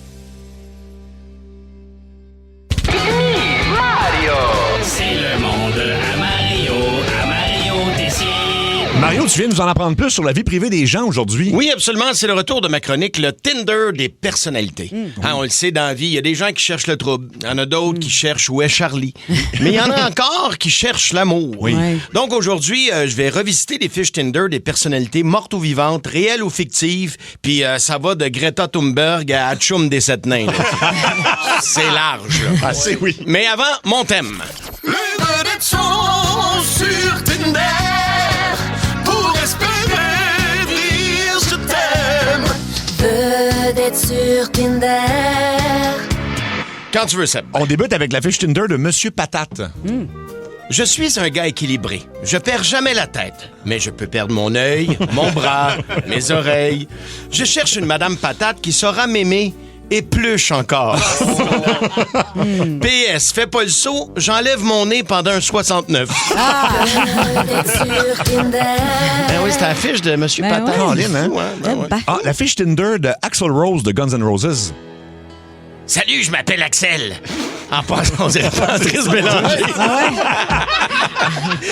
Mario! C'est le monde à Mario Tessier. Mario, tu viens nous en apprendre plus sur la vie privée des gens aujourd'hui. Oui, absolument. C'est le retour de ma chronique, le Tinder des personnalités. Hein, on le sait dans la vie, il y a des gens qui cherchent le trouble. Il y en a d'autres qui cherchent où est Charlie. Mais il y en a encore qui cherchent l'amour. Oui. Ouais. Donc aujourd'hui, je vais revisiter les fiches Tinder des personnalités mortes ou vivantes, réelles ou fictives. Puis ça va de Greta Thunberg à Hatchoum des Sept Nains. là. C'est large. Là. Ah, c'est oui. Mais avant, mon thème. Les vedettes sont sur Tinder pour espérer dire je t'aime. Vedette sur Tinder. Quand tu veux, Seb. On débute avec la fiche Tinder de Monsieur Patate. Je suis un gars équilibré. Je perds jamais la tête. Mais je peux perdre mon œil, mon bras, mes oreilles. Je cherche une Madame Patate qui saura m'aimer et plus encore. PS, fais pas le saut, j'enlève mon nez pendant un 69. Vedette sur Tinder. Ben oui, c'est la fiche de Monsieur Ben Patate. ouais. Colin, hein? Ouais, ben ouais. Ah, la fiche Tinder de Axl Rose de Guns N' Roses. Salut, je m'appelle Axel. En passant, on dirait Patrice Bélanger.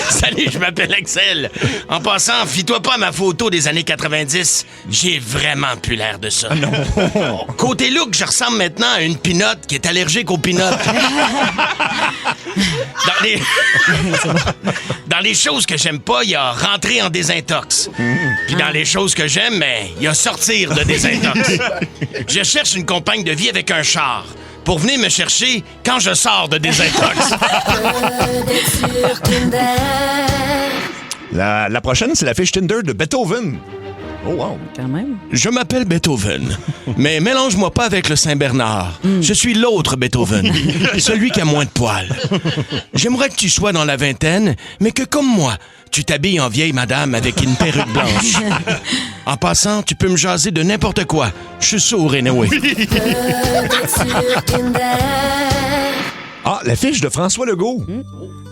Salut, je m'appelle Axel. En passant, fie-toi pas à ma photo des années 90. J'ai vraiment plus l'air de ça. Non. Côté look, je ressemble maintenant à une pinotte qui est allergique aux pinottes. Dans les choses que j'aime pas, il y a rentrer en désintox. Puis dans les choses que j'aime, il y a sortir de désintox. Je cherche une compagne de vie avec un char pour venir me chercher quand je sors de désintox. Vedette sur Tinder. La prochaine, c'est la fiche Tinder de Beethoven. Oh, wow. Quand même. Je m'appelle Beethoven, mais mélange-moi pas avec le Saint-Bernard. Je suis l'autre Beethoven, celui qui a moins de poils. J'aimerais que tu sois dans la vingtaine, mais que comme moi, tu t'habilles en vieille madame avec une perruque blanche. En passant, tu peux me jaser de n'importe quoi. Je suis sourd, anyway. Vedette sur Tinder. Ah, la fiche de François Legault.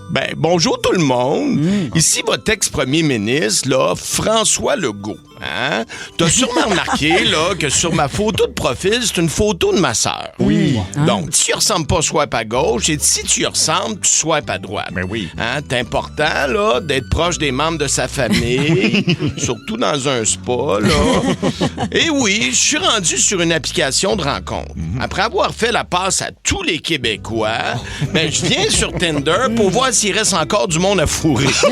Ben, bonjour tout le monde. Ici votre ex-premier ministre, là, François Legault. Hein? T'as sûrement remarqué, là, que sur ma photo de profil, c'est une photo de ma sœur. Oui. Donc, si tu ressembles pas, swipe à gauche, et si tu ressembles, tu swipes à droite. Ben oui. Hein? C'est important, là, d'être proche des membres de sa famille, surtout dans un spa, là. Et oui, je suis rendu sur une application de rencontre. Après avoir fait la passe à tous les Québécois, ben, je viens sur Tinder pour voir s'il reste encore du monde à fourrer. C'est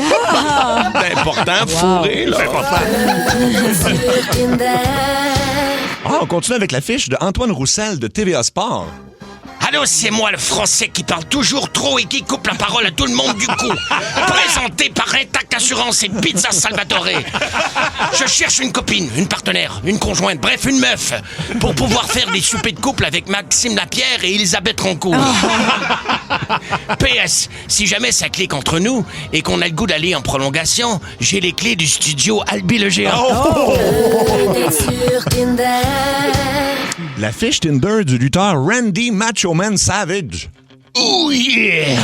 important, fourrer, là. C'est important. On continue avec la fiche de Antoine Roussel de TVA Sport. Allô, c'est moi le français qui parle toujours trop et qui coupe la parole à tout le monde du coup. Présenté par Intact Assurance et Pizza Salvatore. Je cherche une copine, une partenaire, une conjointe, bref, une meuf, pour pouvoir faire des soupers de couple avec Maxime Lapierre et Elisabeth Roncourt. PS, si jamais ça clique entre nous et qu'on a le goût d'aller en prolongation, j'ai les clés du studio Albi le Géant. La fiche Tinder du lutteur Randy Macho Man Savage. Oh yeah!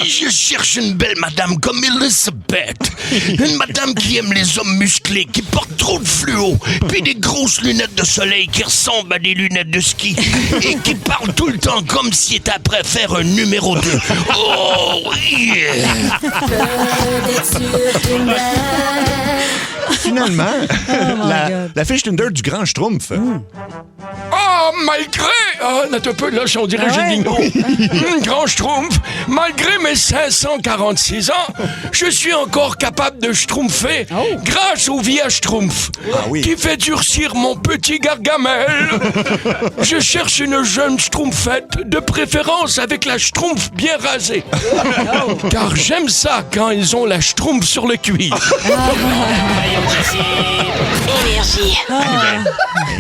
Je cherche une belle madame comme Elizabeth. Une madame qui aime les hommes musclés, qui porte trop de fluo, puis des grosses lunettes de soleil qui ressemblent à des lunettes de ski, et qui parle tout le temps comme s'il était après faire un numéro 2. Oh yeah! Finalement, la fiche Tinder du Grand Schtroumpf. Ah, malgré... Ah, un peu, là, on dirait Gilles Grand Schtroumpf, malgré mes 546 ans, je suis encore capable de schtroumpfer grâce au Via Schtroumpf, qui fait durcir mon petit gargamel. Je cherche une jeune schtroumpfette, de préférence avec la schtroumpf bien rasée. Car j'aime ça quand ils ont la schtroumpf sur le cuir. Énergie.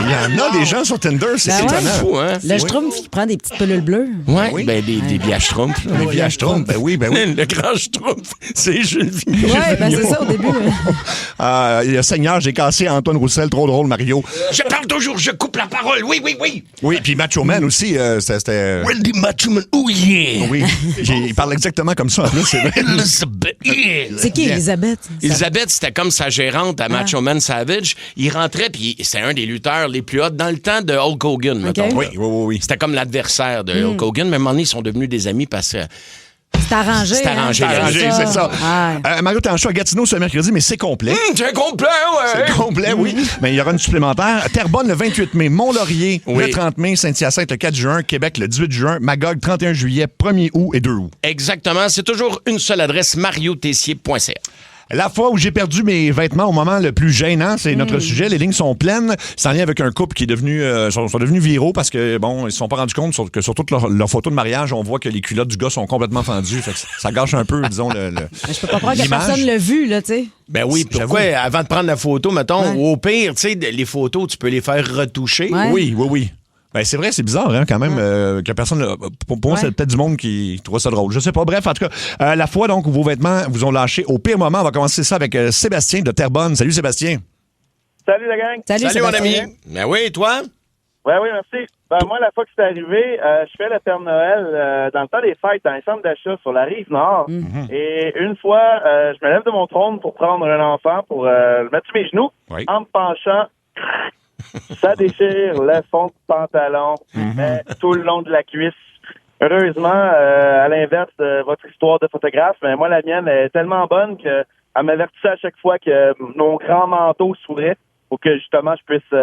Il y en a des gens sur Tinder, c'est étonnant. Fou, hein? Le Schtroumpf, il prend des petites pilules bleues. Ouais, ben des Via Schtroumpf. Des Via Schtroumpf, ben oui. Le Grand Schtroumpf, c'est Jules Vigneault. Ouais, ben c'est ça au début. Il y a Seigneur, j'ai cassé Antoine Roussel, trop drôle, Mario. Je parle toujours, je coupe la parole, oui. Oui, puis Macho Man aussi, c'était... Randy Macho Man, oh yeah! Oui, il parle exactement comme ça. Là, c'est vrai. Elizabeth, yeah. C'est qui, Elisabeth? Elisabeth, c'était comme sa gérante à Macho Man Savage. Il rentrait, puis c'était un des lutteurs les plus hauts dans le temps de Hulk Hogan, mettons. Oui. C'était comme l'adversaire de Hulk Hogan, mais à un moment donné, ils sont devenus des amis parce que... C'est arrangé. C'est arrangé, c'est ça. Mario, t'es en show à Gatineau ce mercredi, mais c'est complet. C'est complet, ouais. C'est complet, oui. Mais il y aura une supplémentaire. Terrebonne le 28 mai, Mont-Laurier le 30 mai, Saint-Hyacinthe le 4 juin, Québec le 18 juin, Magog 31 juillet, 1er août et 2 août. Exactement. C'est toujours une seule adresse, mariotessier.ca. La fois où j'ai perdu mes vêtements au moment le plus gênant, c'est notre sujet. Les lignes sont pleines. C'est en lien avec un couple qui est devenu, sont devenus viraux parce que, bon, ils se sont pas rendus compte que sur toutes leurs photos de mariage, on voit que les culottes du gars sont complètement fendues. Fait que ça gâche un peu, disons, Je peux pas croire que personne l'a vu, là, tu sais. Ben oui, pourquoi, avant de prendre la photo, mettons, au pire, tu sais, les photos, tu peux les faire retoucher. Ouais. Oui. Ben, c'est vrai, c'est bizarre, hein, quand même, que personne... Pour moi, c'est peut-être du monde qui trouve ça drôle. Je sais pas. Bref, en tout cas, la fois, donc, où vos vêtements vous ont lâché au pire moment, on va commencer ça avec Sébastien de Terrebonne. Salut, Sébastien. Salut, la gang. Salut mon ami. Ben oui, toi? Oui, merci. Ben, moi, la fois que c'est arrivé, je fais le Père Noël dans le temps des fêtes dans un centre d'achat sur la Rive-Nord. Et une fois, je me lève de mon trône pour prendre un enfant, pour le mettre sur mes genoux, en me penchant... Ça déchire le fond du pantalon, tout le long de la cuisse. Heureusement, à l'inverse de votre histoire de photographe, mais moi, la mienne est tellement bonne qu'elle m'avertissait à chaque fois que mon grand manteau s'ouvrait pour que, justement, je puisse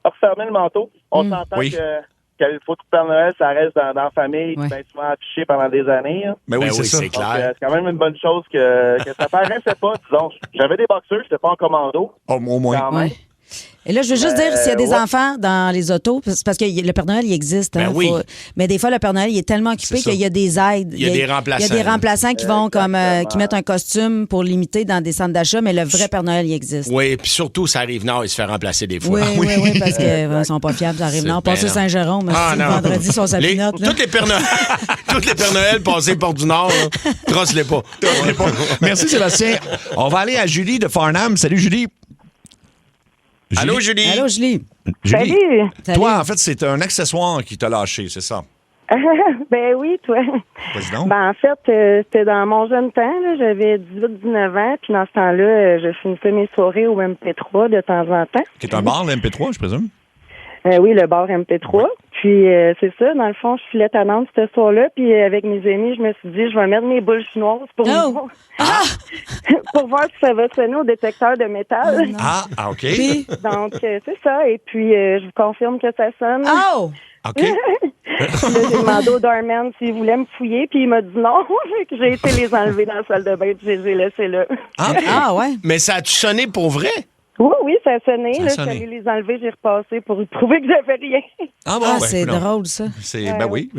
refermer le manteau. On s'entend que le photo de Père Noël, ça reste dans la famille, bien souvent affiché pendant des années. Hein. Ben oui, c'est Donc, clair. c'est quand même une bonne chose que ça paraissait pas, disons. J'avais des boxeurs, j'étais pas en commando. Au moins. Quand même. Et là, je veux juste dire, s'il y a des enfants dans les autos, c'est parce que le Père Noël, il existe. Hein, mais des fois, le Père Noël, il est tellement occupé qu'il y a des aides. Il y a des remplaçants. Il y a des remplaçants qui vont qui mettent un costume pour l'imiter dans des centres d'achat, mais le vrai Père Noël, il existe. Oui, puis surtout, ça arrive nord, il se fait remplacer des fois. Oui, parce qu'ils ne sont pas fiables, ça arrive nord. Passez Saint-Jérôme, vendredi, sur sa pinotte. Toutes les Pères Noël passés Port du Nord, trosse-les pas. Merci, Sébastien. On va aller à Julie de Farnham. Salut, Julie. Allô, Julie. Allô, Julie. Julie. Salut. Toi, en fait, c'est un accessoire qui t'a lâché, c'est ça? Ben oui, toi. Vas-y donc. Ben en fait, c'était dans mon jeune temps, là, j'avais 18-19 ans, puis dans ce temps-là, je finissais mes soirées au MP3 de temps en temps. Qui est un bar, le MP3, je présume? Oui, le bar MP3. Puis c'est ça, dans le fond, je filais à Nantes ce soir-là, puis avec mes amis, je me suis dit, je vais mettre mes boules chinoises pour pour voir si ça va sonner au détecteur de métal. OK. Puis, donc, c'est ça. Et puis, je vous confirme que ça sonne. Oh! OK. Là, j'ai demandé au doorman s'il voulait me fouiller, puis il m'a dit non. Que j'ai été les enlever dans la salle de bain, puis je les ai laissés là. Ouais. Mais ça a-tu sonné pour vrai? Oui, ça a sonné. Ça a Là, sonné. je suis allée les enlever, j'ai repassé pour prouver que j'avais rien. C'est drôle, ça. Ben oui.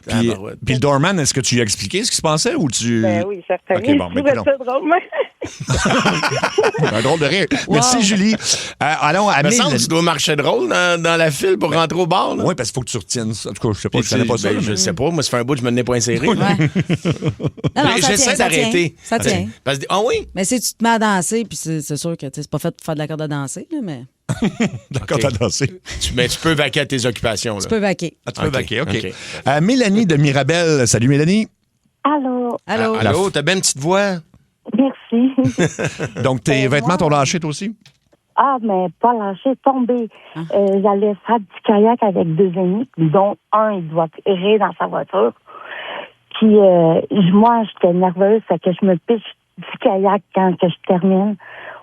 Puis le doorman, est-ce que tu lui as expliqué ce qui se passait ou tu... Ben oui, certainement. OK, bon, Je trouvais ça drôle, mais... Un drôle de rire. Merci, Julie. Allons à Me semble que tu dois marcher drôle dans la file pour rentrer au bar. Oui, parce qu'il faut que tu retiennes ça. En tout cas, je sais pas, je connais pas ça. Je sais pas. Moi, ça fait un bout que je me n'ai pas inséré. Non, J'essaie d'arrêter. Ça tient. Ah oui? Mais si tu te mets à danser, puis c'est sûr que c'est pas fait pour faire de la corde à danser, là, mais D'accord, t'as dansé. Mais tu peux vaquer à tes occupations. Là. tu peux vaquer. Tu peux vaquer, OK. Mélanie de Mirabel. Salut, Mélanie. Allô? Allô, t'as bien une petite voix? Merci. Donc, tes vêtements t'ont lâché, toi aussi? Ah, mais pas lâché, tombé. J'allais faire du kayak avec 2 amis, dont un, il doit errer dans sa voiture. Puis, moi, j'étais nerveuse, fait que je me piche du kayak quand que je termine.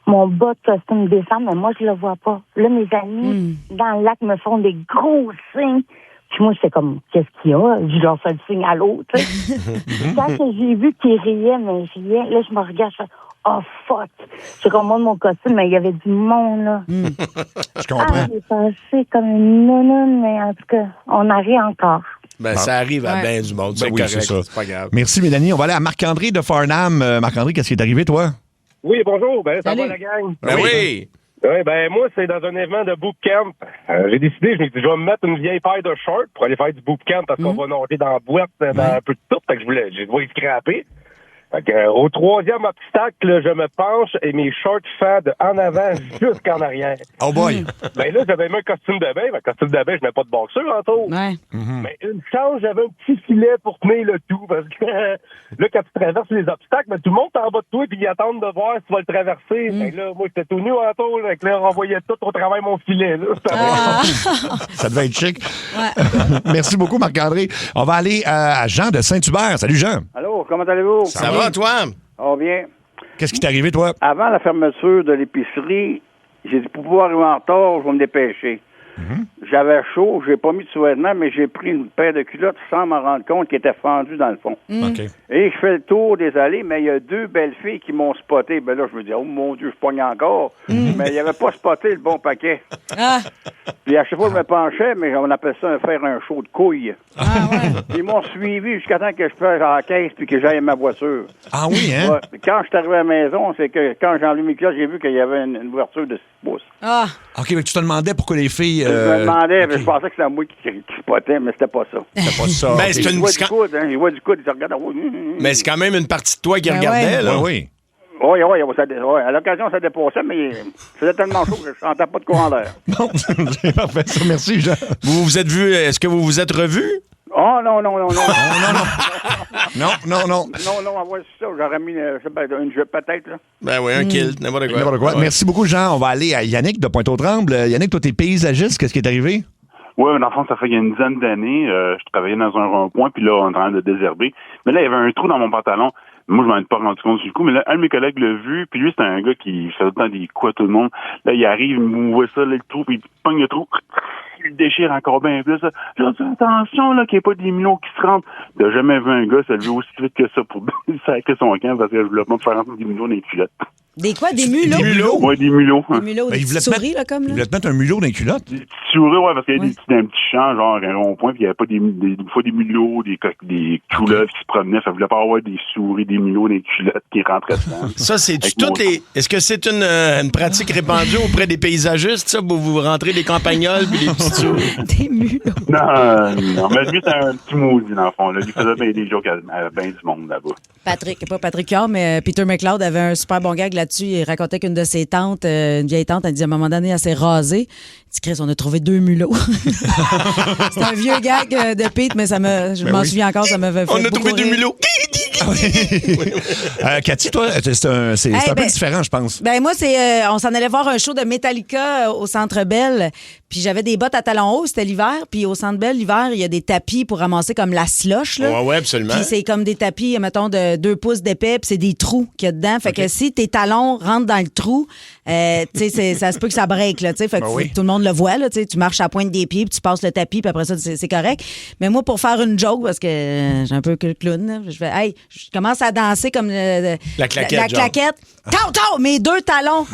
Mon bas de costume descend, mais moi, je le vois pas. Là, mes amis, dans le lac, me font des gros signes. Puis moi, j'étais comme, qu'est-ce qu'il y a? Je leur fais le signe à l'autre. Quand j'ai vu qu'ils riaient, mais je riais, là, je me regarde, je fais, oh, fuck. C'est comme moi, mon costume, mais il y avait du monde, là. Je comprends. Ah, j'ai passé comme une nounoune, mais en tout cas, on a ri encore. Ben, ça arrive à bien du monde. C'est oui, correct, c'est ça. c'est pas grave. Merci, Mélanie. On va aller à Marc-André de Farnham. Marc-André, qu'est-ce qui est arrivé, toi? Oui, bonjour. Ben, ça va, la gang? Ben oui. Oui, ben moi, c'est dans un événement de bootcamp. J'ai décidé, je me suis dit, je vais me mettre une vieille paire de shorts pour aller faire du bootcamp parce qu'on va nager dans la boîte, dans un peu de tout. Fait que je dois y scraper. Fait que, au 3e obstacle, là, je me penche et mes shorts font de en avant jusqu'en arrière. Oh boy! Ben là, j'avais mis un costume de bain. Ben, costume de bain, je mets pas de boxeur en tout. Ouais. Mais une chance, j'avais un petit filet pour tenir le tout. Parce que là, quand tu traverses les obstacles, ben, tout le monde est en bas de toi et ils attendent de voir si tu vas le traverser. Ben là, moi, j'étais tout nu en tout. Là, on renvoyait tout au travail mon filet. Là. Ça devait être chic. Merci beaucoup, Marc-André. On va aller à Jean de Saint-Hubert. Salut, Jean. Allô, comment allez-vous? Ça va, toi? Oh, bien. Qu'est-ce qui t'est arrivé, toi? Avant la fermeture de l'épicerie, j'ai dit, pour pouvoir arriver en retard, je vais me dépêcher. J'avais chaud, j'ai pas mis de sous-vêtements, mais j'ai pris une paire de culottes sans m'en rendre compte qui était fendue dans le fond. OK. Et je fais le tour des allées, mais il y a 2 belles filles qui m'ont spoté. Ben là, je me dis, oh mon Dieu, je pogne encore. Mais il n'y avait pas spoté le bon paquet. Puis à chaque fois, je me penchais, mais on appelle ça faire un show de couilles. Ils m'ont suivi jusqu'à temps que je fasse la caisse puis que j'aille ma voiture. Ah oui, hein? Ouais. Quand je suis arrivé à la maison, c'est que quand j'ai enlevé mes culottes, j'ai vu qu'il y avait une ouverture de 6 pouces. OK, mais tu te demandais pourquoi les filles... Je me demandais, mais je pensais que c'était moi qui spotais, mais c'était pas ça. C'était pas ça. Ben, c'est Il une voit du coude, hein, il voit du coude, il se regarde. Mais c'est quand même une partie de toi qui regardait, là. Oui. Oui, à l'occasion, ça dépassait, mais c'était tellement chaud que je sentais pas de courant d'air. Bon, c'est parfait, ça. Merci, Jean. Vous vous êtes vu, est-ce que vous vous êtes revus? Oh, non. Non, envoie ça, j'aurais mis une jupe peut-être, là. Ben oui, un kill, n'importe quoi. N'importe quoi. Merci beaucoup, Jean. On va aller à Yannick de Pointe-aux-Trembles. Yannick, toi, t'es paysagiste. Qu'est-ce qui est arrivé? Oui, dans le fond, ça fait il y a une dizaine d'années, je travaillais dans un rond-point, puis là, on est en train de désherber. Mais là, il y avait un trou dans mon pantalon. Moi, je m'en ai pas rendu compte du coup, mais là, un de mes collègues l'a vu, puis lui, c'était un gars qui faisait tout le temps des coups à tout le monde. Là, il arrive, il voit ça, là, le trou, puis il pogne le trou, il le déchire encore bien plus. J'ai dit, attention, là, qu'il n'y ait pas des minots qui se rentrent. T'as jamais vu un gars se lever aussi vite que ça pour sacrer son camp, parce que je voulais pas me faire rentrer des minots dans les culottes. Des quoi? Des mulots? Des mulots? Oui, des mulots. Des mulots, des petites souris, là, comme là? Il voulait te mettre un mulot dans les culottes? Des petites souris, ouais, parce qu'il y avait un petit champ, genre un rond-point, puis il n'y avait pas des fois des mulots, des couleuvres qui se promenaient. Ça voulait pas avoir des souris, des mulots dans les culottes qui rentraient dedans. Ça, c'est-tu toutes les... Est-ce que c'est une pratique répandue auprès des paysagistes, ça, où vous rentrez des campagnols puis des petites souris? Des mulots. Non, mais lui, c'est un petit maudit, dans le fond. Là. Il faisait bien des jokes à bien du monde là-bas. Pas Patrick Huard, mais Peter McLeod avait un super bon gag là-dessus. Il racontait qu'une de ses tantes, une vieille tante, elle dit à un moment donné, elle s'est rasée. Il dit, Chris, on a trouvé 2 mulots. C'est un vieux gag de Pete, mais je m'en souviens encore, ça m'avait fait. On a trouvé 2 mulots. Cathy, toi, c'est un peu différent, je pense. Ben moi, on s'en allait voir un show de Metallica au Centre Bell, puis j'avais des bottes à talons hauts, c'était l'hiver, puis au Centre Bell, l'hiver, il y a des tapis pour ramasser comme la slush, là. Ouais, absolument. Puis c'est comme des tapis, mettons, de 2 pouces d'épais, puis c'est des trous qu'il y a dedans. Fait que si tes talons rentrent dans le trou, tu sais, ça se peut que ça break, là, tu sais. Fait que tout le monde le voit, là, tu sais. Tu marches à la pointe des pieds, puis tu passes le tapis, puis après ça, c'est correct. Mais moi, pour faire une joke, parce que j'ai un peu que le clown, là, je fais, hey, je commence à danser comme la claquette. La claquette. Tau, mes 2 talons,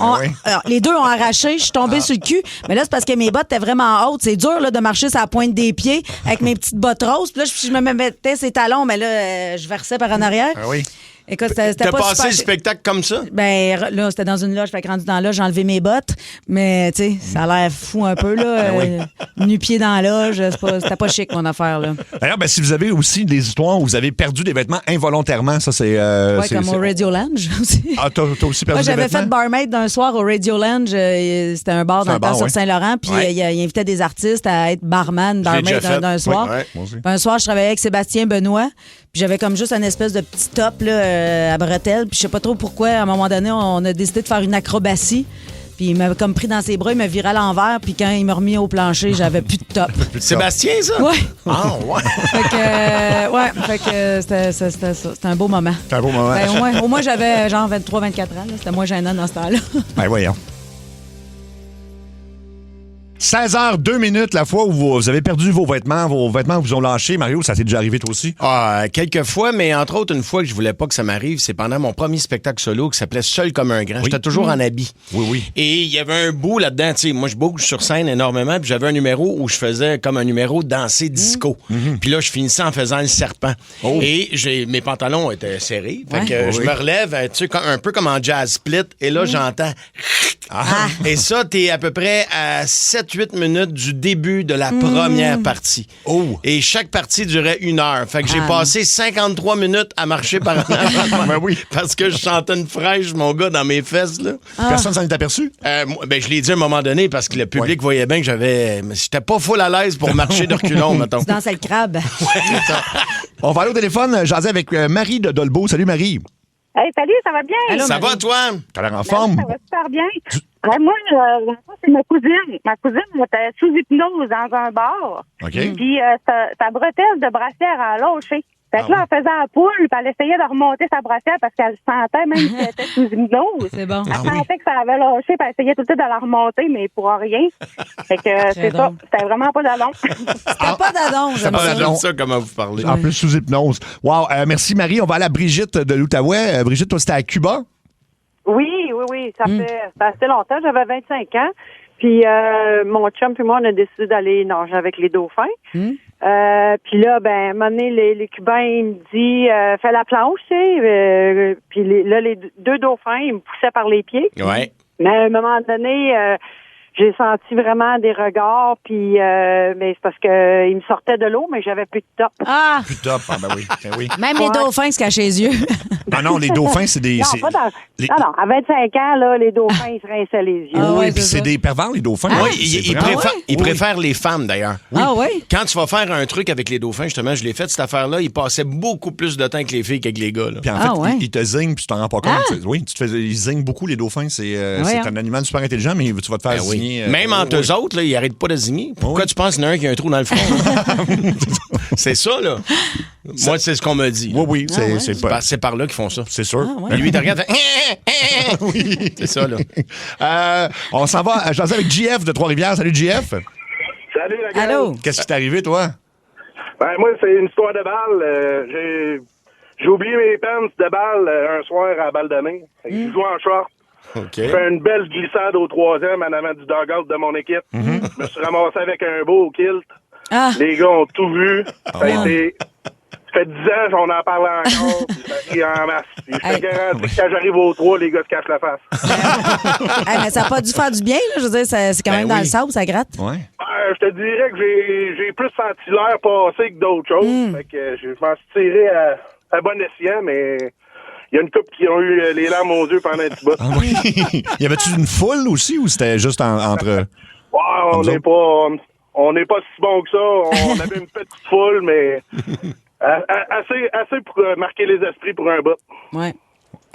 les 2 ont arraché, je suis tombée sur le cul. Mais là, c'est parce que mes bottes étaient vraiment hautes. C'est dur là, de marcher sur la pointe des pieds avec mes petites bottes roses. Puis là, je me mettais ces talons, mais là, je versais par en arrière. Ah oui. Écoute, c'était T'as pas passé super... le spectacle comme ça? Ben là, c'était dans une loge. Fait que rendu dans la loge, j'ai enlevé mes bottes. Mais, tu sais, ça a l'air fou un peu, là. Nu-pied dans la loge, c'était pas chic, mon affaire, là. D'ailleurs, si vous avez aussi des histoires où vous avez perdu des vêtements involontairement, ça, c'est... comme au Radio Lounge aussi. Ah, t'as aussi perdu des j'avais vêtements? fait barmaid d'un soir au Radio Lounge. C'était un bar dans le temps sur Saint-Laurent. Puis il invitait des artistes à être barmaid d'un soir. Puis un soir, je travaillais avec Sébastien Benoît. Puis j'avais comme juste une espèce de petit top là, à bretelles. Puis je sais pas trop pourquoi, à un moment donné, on a décidé de faire une acrobatie. Puis il m'a comme pris dans ses bras, il m'a viré à l'envers. Puis quand il m'a remis au plancher, j'avais plus de top. Sébastien, ça? Ouais. Ah, ouais. Fait que c'était ça. C'était un beau moment. C'était un beau moment. Ben, au moins, j'avais genre 23-24 ans. Là. C'était moins gênant dans ce temps-là. Ben voyons. 16h02, la fois où vous avez perdu vos vêtements vous ont lâché. Mario, ça t'est déjà arrivé toi aussi? Quelques fois, mais entre autres, une fois que je voulais pas que ça m'arrive, c'est pendant mon premier spectacle solo qui s'appelait Seul comme un grand. J'étais toujours en habit. Oui. Et il y avait un bout là-dedans, tu sais, moi je bouge sur scène énormément, puis j'avais un numéro où je faisais comme un numéro danser disco. Puis là, je finissais en faisant le serpent. Et mes pantalons étaient serrés. Fait que je me relève, tu sais, un peu comme en jazz split, et là, j'entends... Et ça, t'es à peu près à 7-8 minutes du début de la première partie. Et chaque partie durait 1 heure. Fait que j'ai passé 53 minutes à marcher par en avant. Parce que je chantais une fraîche, mon gars, dans mes fesses. Là. Personne s'en est aperçu? Je l'ai dit à un moment donné parce que le public voyait bien que j'étais pas full à l'aise pour marcher de reculons, mettons. Tu dansais le crabe. On va aller au téléphone, jaser avec Marie de Dolbeau. Salut, Marie. Hey, salut, ça va bien? Allô, ça va, toi? T'as l'air en forme? Ça va super bien. Moi, c'est ma cousine. Ma cousine était sous hypnose dans un bar. OK. Puis sa bretelle de brassière a lâché. Fait que là, elle faisait la poule, puis elle essayait de remonter sa brassière parce qu'elle sentait, même si elle était sous hypnose. C'est bon. Elle sentait que ça avait lâché, puis elle essayait tout le temps de la remonter, mais pour rien. Fait que c'est ça. C'était vraiment pas d'allon. C'était pas d'adon, J'aime ça, comment vous parlez. En plus, sous hypnose. Wow. Merci, Marie. On va aller à Brigitte de l'Outaouais. Brigitte, toi, c'était à Cuba? Oui. Ça fait assez longtemps. J'avais 25 ans. Puis mon chum et moi, on a décidé d'aller nager avec les dauphins. Puis là, ben, à un moment donné, les Cubains, ils me disent, fais la planche, tu sais. Puis les 2 dauphins, ils me poussaient par les pieds. Ouais. Mais à un moment donné, j'ai senti vraiment des regards, puis mais c'est parce que ils me sortaient de l'eau, mais j'avais plus de top. Ah! Plus de top, ben oui. Même les dauphins se cachaient les yeux. Non, les dauphins, c'est des... Non, à 25 ans, là, les dauphins, ils se rinçaient les yeux. Oui, puis c'est des pervers, les dauphins. Oui, ils préfèrent les femmes, d'ailleurs. Ah oui? Quand tu vas faire un truc avec les dauphins, justement, je l'ai fait, cette affaire-là, ils passaient beaucoup plus de temps avec les filles qu'avec les gars. Là. Puis en fait, ils te zignent, puis tu t'en rends pas compte. Oui, ils zignent beaucoup, les dauphins. C'est un animal super intelligent, mais tu vas te faire zigner. Même entre eux autres, là, ils n'arrêtent pas de zigner. Pourquoi tu penses qu'il y en a un qui a un trou dans le front? C'est ça, là. Moi, c'est ce qu'on me dit. Oui, c'est par là qu'ils font ça. C'est sûr. Et lui, il te regarde, oui. C'est ça, là. On s'en va jaser avec JF de Trois-Rivières. Salut, JF. Salut, la gang. Allô? Qu'est-ce qui t'est arrivé, toi? Ben, moi, c'est une histoire de balle. J'ai oublié mes pants de balle un soir à balle de main. Je joue en short. Okay. J'ai fait une belle glissade au 3e en avant du dugout de mon équipe. Je me suis ramassé avec un beau kilt. Les gars ont tout vu. Ça fait 10 ans qu'on en parle encore. Ça rit en masse. Je te garantis que quand j'arrive au 3, les gars se cachent la face. Mais ça n'a pas dû faire du bien, là. Je veux dire, c'est quand même dans le sable, ça gratte. Ouais. Je te dirais que j'ai plus senti l'air passer que d'autres choses. Fait que je m'en suis tiré à bon escient, mais y a une couple qui ont eu les larmes aux yeux pendant un petit bout. Ah oui. Y avait-tu une foule aussi ou c'était juste entre... Ouais, on n'est pas si bon que ça. On avait une petite foule, mais assez pour marquer les esprits pour un bout. Ouais.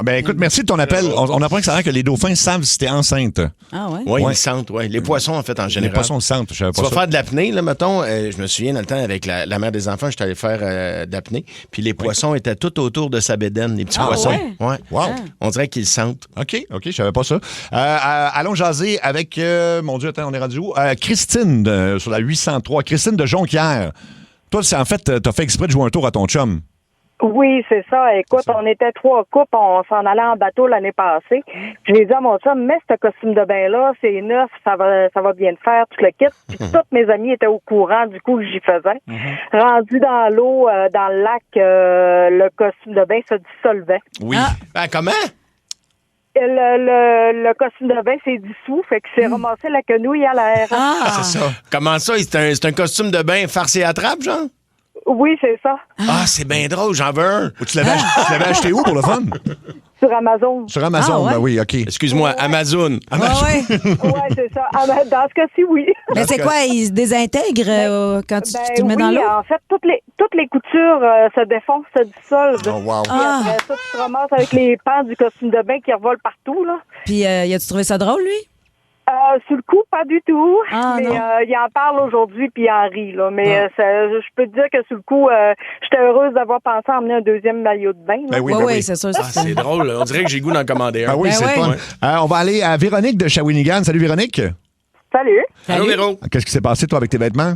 Ben écoute, merci de ton appel. On apprend que ça a l'air que les dauphins savent si t'es enceinte. Ah ouais? Oui, ils sentent, oui. Les poissons, en fait, en général. Les poissons sentent, je savais pas Tu vas ça. faire de l'apnée, là, mettons. Je me souviens, dans le temps, avec la mère des enfants, j'étais allé faire de l'apnée. Puis les poissons étaient tout autour de sa bédaine, les petits poissons. Ouais? Wow. On dirait qu'ils sentent. OK, je savais pas ça. Allons jaser avec, mon Dieu, attends, on est rendu où? Christine, sur la 803. Christine de Jonquière. Toi, en fait, t'as fait exprès de jouer un tour à ton chum. Oui, c'est ça. Écoute, on était 3 couples, on s'en allait en bateau l'année passée. Puis j'ai dit à mon chum, mets ce costume de bain-là, c'est neuf, ça va bien te faire, tu le quittes. Puis toutes mes amies étaient au courant du coup que j'y faisais. Rendu dans l'eau, dans le lac, le costume de bain se dissolvait. Oui. Ben, comment? Le costume de bain s'est dissous, fait que c'est ramassé la quenouille à l'air. C'est ça. Comment ça? C'est un costume de bain farce et attrape, genre? Oui, c'est ça. Ah, c'est bien drôle, j'en veux un. Tu l'avais acheté où pour le fun? Sur Amazon. Sur Amazon, ouais? Ben oui, OK. Excuse-moi, Amazon. Ouais, c'est ça. Dans ce cas-ci, oui. Mais c'est quoi, il se désintègre quand tu le mets dans l'eau? En fait, toutes les coutures se défoncent, se dissolvent. Oh, wow. Puis après ça, tu te ramasses avec les pans du costume de bain qui revolent partout, là. Puis, as-tu trouvé ça drôle, lui? Sur le coup, pas du tout. Ah, mais non. il en parle aujourd'hui puis il en rit, là. Mais je peux te dire que sur le coup, j'étais heureuse d'avoir pensé à emmener un deuxième maillot de bain. Là. Ben oui, c'est sûr. C'est drôle, là. On dirait que j'ai le goût d'en commander un. Ah oui, c'est fun. On va aller à Véronique de Shawinigan. Salut, Véronique. Salut. Allô, Véro. Qu'est-ce qui s'est passé, toi, avec tes vêtements?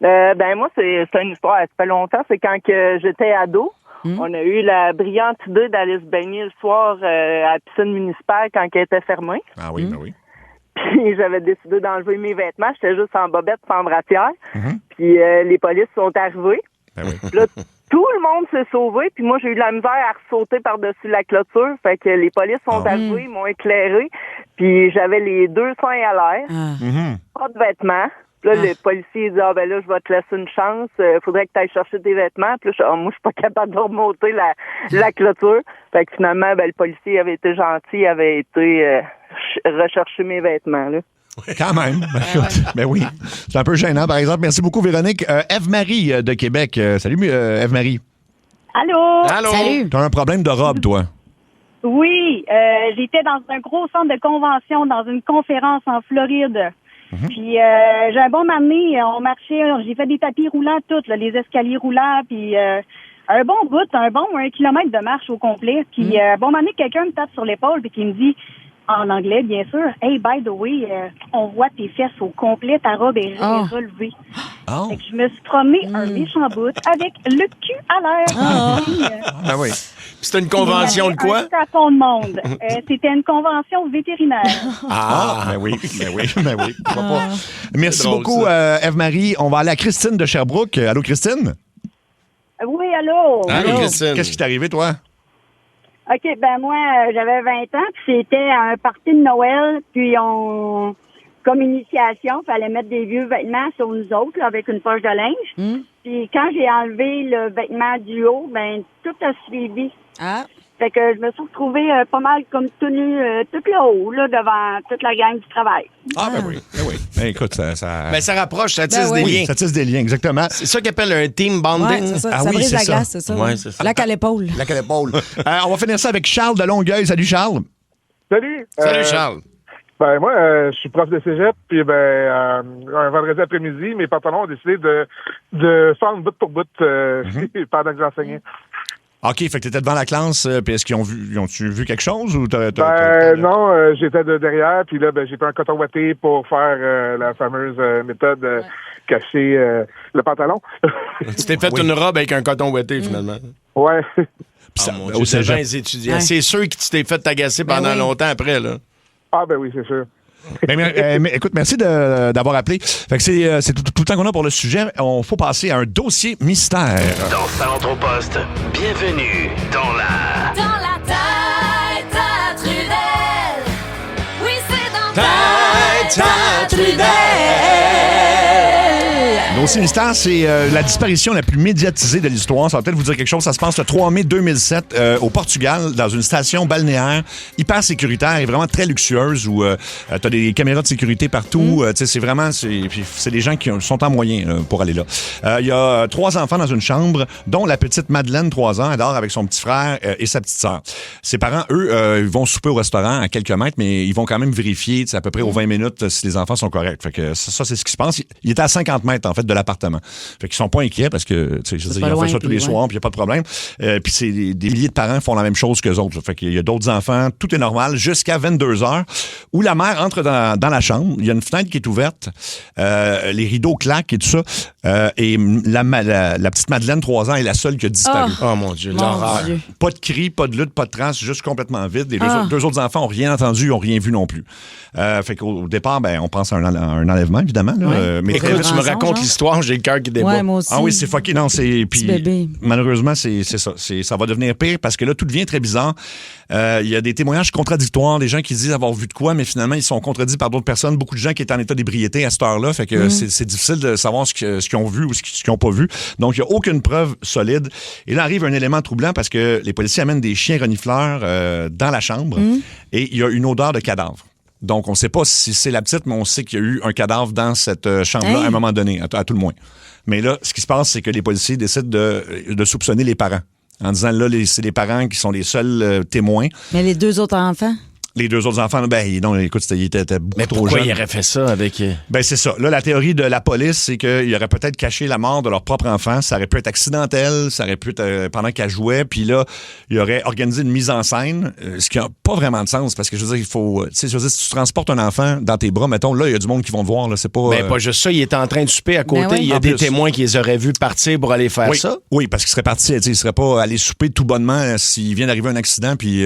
Moi, c'est une histoire, ça fait longtemps. C'est quand que j'étais ado. On a eu la brillante idée d'aller se baigner le soir à la piscine municipale quand elle était fermée. Ah oui, ben oui. Puis j'avais décidé d'enlever mes vêtements. J'étais juste en bobette, sans brassière. Puis les polices sont arrivés. Ben oui. Là, tout le monde s'est sauvé. Puis moi, j'ai eu de la misère à ressauter par-dessus la clôture. Fait que les polices sont arrivés, ils m'ont éclairé. Puis j'avais les 2 seins à l'air. Pas de vêtements. Puis là, le policier dit, là, je vais te laisser une chance. Faudrait que tu ailles chercher tes vêtements. Puis là, moi, je suis pas capable de remonter la clôture. Fait que finalement, le policier avait été gentil, il avait été rechercher mes vêtements, là. Quand même. Ben oui. C'est un peu gênant, par exemple. Merci beaucoup, Véronique. Eve-Marie de Québec. Salut, Eve-Marie. Allô? Salut. T'as un problème de robe, toi? Oui, j'étais dans un gros centre de convention, dans une conférence en Floride. Puis j'ai un bon moment donné, on marchait, j'ai fait des tapis roulants toutes, là, les escaliers roulants, puis un bon bout, un bon 1 kilomètre de marche au complet. Puis un bon moment donné, quelqu'un me tape sur l'épaule puis qui me dit, en anglais bien sûr, « Hey, by the way, on voit tes fesses au complet, ta robe est relevée. » Fait que je me suis promené un méchant bout avec le cul à l'air. Ah oui. C'était une convention de quoi? Un tapon de monde. C'était une convention vétérinaire. Ben oui. Pourquoi pas? Merci beaucoup, Eve-Marie. On va aller à Christine de Sherbrooke. Allô, Christine? Oui, allô? Allô, Christine. Qu'est-ce qui t'est arrivé, toi? OK, moi, j'avais 20 ans, puis c'était un party de Noël, puis comme initiation, il fallait mettre des vieux vêtements sur nous autres, là, avec une poche de linge. Puis quand j'ai enlevé le vêtement du haut, tout a suivi. Fait que je me suis retrouvée pas mal comme tenue tout le haut, là, devant toute la gang du travail. Ben oui. Ben écoute, ça... Ben, ça rapproche, ça tisse des liens. Ça tisse des liens, exactement. C'est ça qu'ils appellent un team bonding. Ouais, c'est ça. Ça brise la glace, c'est ça. Ouais, c'est ça. Lac à l'épaule. Lac à l'épaule. On va finir ça avec Charles de Longueuil. Salut, Charles. Salut. Salut, Charles. Moi, je suis prof de cégep, puis un vendredi après-midi, mes patrons ont décidé de fendre bout pour bout pendant que j'enseignais. OK, fait que t'étais devant la classe, puis est-ce qu'ils ont-tu vu quelque chose ou non, j'étais de derrière, puis là, j'ai pris un coton ouaté pour faire la fameuse méthode cacher le pantalon. Tu t'es fait une robe avec un coton ouaté, finalement. Ouais. Mon Dieu, c'est bien les étudiants. Ouais. C'est sûr que tu t'es fait t'agacer pendant longtemps après, là. Ah, ben oui, c'est sûr. Mais écoute, merci d'avoir appelé. Fait que c'est tout le temps qu'on a pour le sujet. On faut passer à un dossier mystère. Dans Saint-Anthropost, bienvenue dans la tête à Trudel. Oui, c'est dans tête à Trudel. Dossier mystère, c'est la disparition la plus médiatisée de l'histoire. Ça va peut-être vous dire quelque chose. Ça se passe le 3 mai 2007 au Portugal, dans une station balnéaire hyper sécuritaire et vraiment très luxueuse où tu as des caméras de sécurité partout. C'est des gens qui sont en moyen pour aller là. Il y a 3 enfants dans une chambre, dont la petite Madeleine, 3 ans. Elle dort avec son petit frère et sa petite sœur. Ses parents, eux, ils vont souper au restaurant à quelques mètres, mais ils vont quand même vérifier à peu près aux 20 minutes si les enfants sont corrects. Fait que ça c'est ce qui se passe. Il était à 50 mètres, en fait, de l'appartement. Fait qu'ils sont pas inquiets parce que, ils ont fait ça tous les soirs, puis il n'y a pas de problème. Puis c'est des milliers de parents font la même chose qu'eux autres. Fait qu'il y a d'autres enfants, tout est normal, jusqu'à 22h, où la mère entre dans la chambre. Il y a une fenêtre qui est ouverte, les rideaux claquent et tout ça. Et la petite Madeleine, 3 ans, est la seule qui a disparu. Oh mon Dieu, l'horreur. Pas de cris, pas de lutte, pas de traces, juste complètement vide. Les deux autres enfants n'ont rien entendu, n'ont rien vu non plus. Fait qu'au départ, on pense à un enlèvement, évidemment. Là. Ouais. Mais écoute, tu me racontes l'histoire, j'ai le cœur qui débat. Ouais, moi aussi. Ah oui, c'est fucké. Non, c'est... Puis, malheureusement, c'est ça. Ça va devenir pire parce que là, tout devient très bizarre. Il y a des témoignages contradictoires, des gens qui disent avoir vu de quoi, mais finalement, ils sont contredits par d'autres personnes. Beaucoup de gens qui étaient en état d'ébriété à cette heure-là. Fait que c'est difficile de savoir ce qu'ils ont vu ou ce qu'ils n'ont pas vu. Donc, il n'y a aucune preuve solide. Et là arrive un élément troublant parce que les policiers amènent des chiens renifleurs dans la chambre et il y a une odeur de cadavre. Donc, on ne sait pas si c'est la petite, mais on sait qu'il y a eu un cadavre dans cette chambre-là à un moment donné, à tout le moins. Mais là, ce qui se passe, c'est que les policiers décident de soupçonner les parents. En disant, là, c'est les parents qui sont les seuls témoins. Mais les 2 autres enfants? Les 2 autres enfants, non, écoute, il était beaucoup trop jeune. Mais pourquoi il aurait fait ça avec... C'est ça. Là, la théorie de la police, c'est qu'il aurait peut-être caché la mort de leur propre enfant. Ça aurait pu être accidentel, ça aurait pu être pendant qu'elle jouait. Puis là, il aurait organisé une mise en scène, ce qui n'a pas vraiment de sens. Parce que, je veux dire, il faut... si tu transportes un enfant dans tes bras, mettons, là, il y a du monde qui vont te voir. Là, c'est pas... pas juste ça, il était en train de souper à côté. Il y a des témoins qui les auraient vus partir pour aller faire ça. Oui, parce qu'il serait parti, il serait pas allé souper tout bonnement s'il vient d'arriver un accident, puis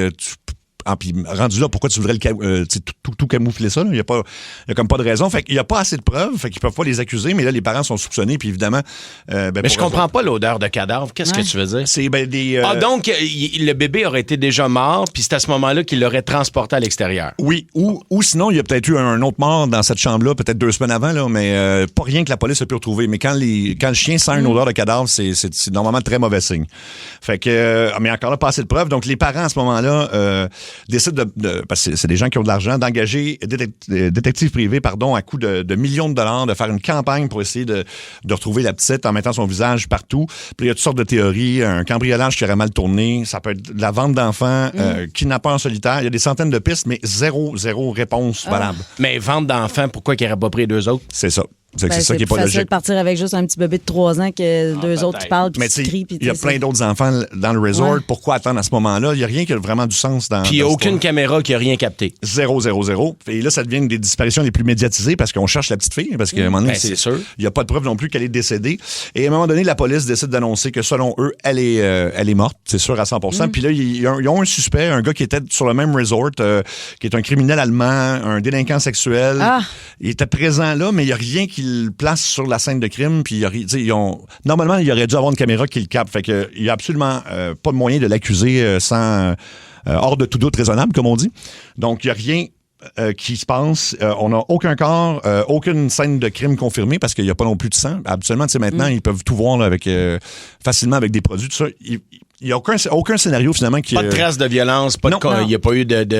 puis rendu là, pourquoi tu voudrais tout camoufler ça? Il y a comme pas de raison. Fait qu'il y a pas assez de preuves, fait qu'ils peuvent pas les accuser, mais là, les parents sont soupçonnés, puis évidemment... mais je comprends pas l'odeur de cadavre. Qu'est-ce que tu veux dire? C'est des... donc, le bébé aurait été déjà mort, puis c'est à ce moment-là qu'il l'aurait transporté à l'extérieur. Oui, ou sinon, il y a peut-être eu un autre mort dans cette chambre-là, peut-être 2 semaines avant, là, mais pas rien que la police a pu retrouver. Mais quand le chien sent une odeur de cadavre, c'est normalement très mauvais signe. Fait que... mais encore là, pas assez de preuves. Donc, les parents, à ce moment-là... décident parce que c'est des gens qui ont de l'argent, d'engager détectives privés, à coût de millions de dollars, de faire une campagne pour essayer de retrouver la petite en mettant son visage partout. Puis il y a toutes sortes de théories, un cambriolage qui aurait mal tourné, ça peut être de la vente d'enfants, kidnappeur en solitaire. Il y a des centaines de pistes, mais zéro réponse valable. Mais vente d'enfants, pourquoi qu'il n'aurait pas pris 2 autres? C'est ça. C'est ça qui est pas logique. C'est facile de partir avec juste un petit bébé de 3 ans que 2 autres qui parlent puis qui crient. Il y a plein d'autres enfants dans le resort. Ouais. Pourquoi attendre à ce moment-là? Il n'y a rien qui a vraiment du sens dans... Puis il n'y a aucune caméra qui a rien capté. 0. Et là, ça devient une des disparitions les plus médiatisées parce qu'on cherche la petite fille. Parce qu'à un moment donné, c'est sûr. Il n'y a pas de preuve non plus qu'elle est décédée. Et à un moment donné, la police décide d'annoncer que selon eux, elle est morte. C'est sûr à 100%. Puis là, ils ont un suspect, un gars qui était sur le même resort, qui est un criminel allemand, un délinquant sexuel. Il était présent là, mais il n'y a rien qui le place sur la scène de crime, puis normalement, il aurait dû avoir une caméra qui le capte. Fait que il n'y a absolument pas de moyen de l'accuser hors de tout doute raisonnable, comme on dit. Donc, il n'y a rien qui se passe. On n'a aucun corps, aucune scène de crime confirmée parce qu'il n'y a pas non plus de sang. Habituellement, maintenant, ils peuvent tout voir là, facilement avec des produits, tout ça. Il n'y a aucun scénario, finalement, qui... Pas de traces de violence, il n'y a pas eu de tu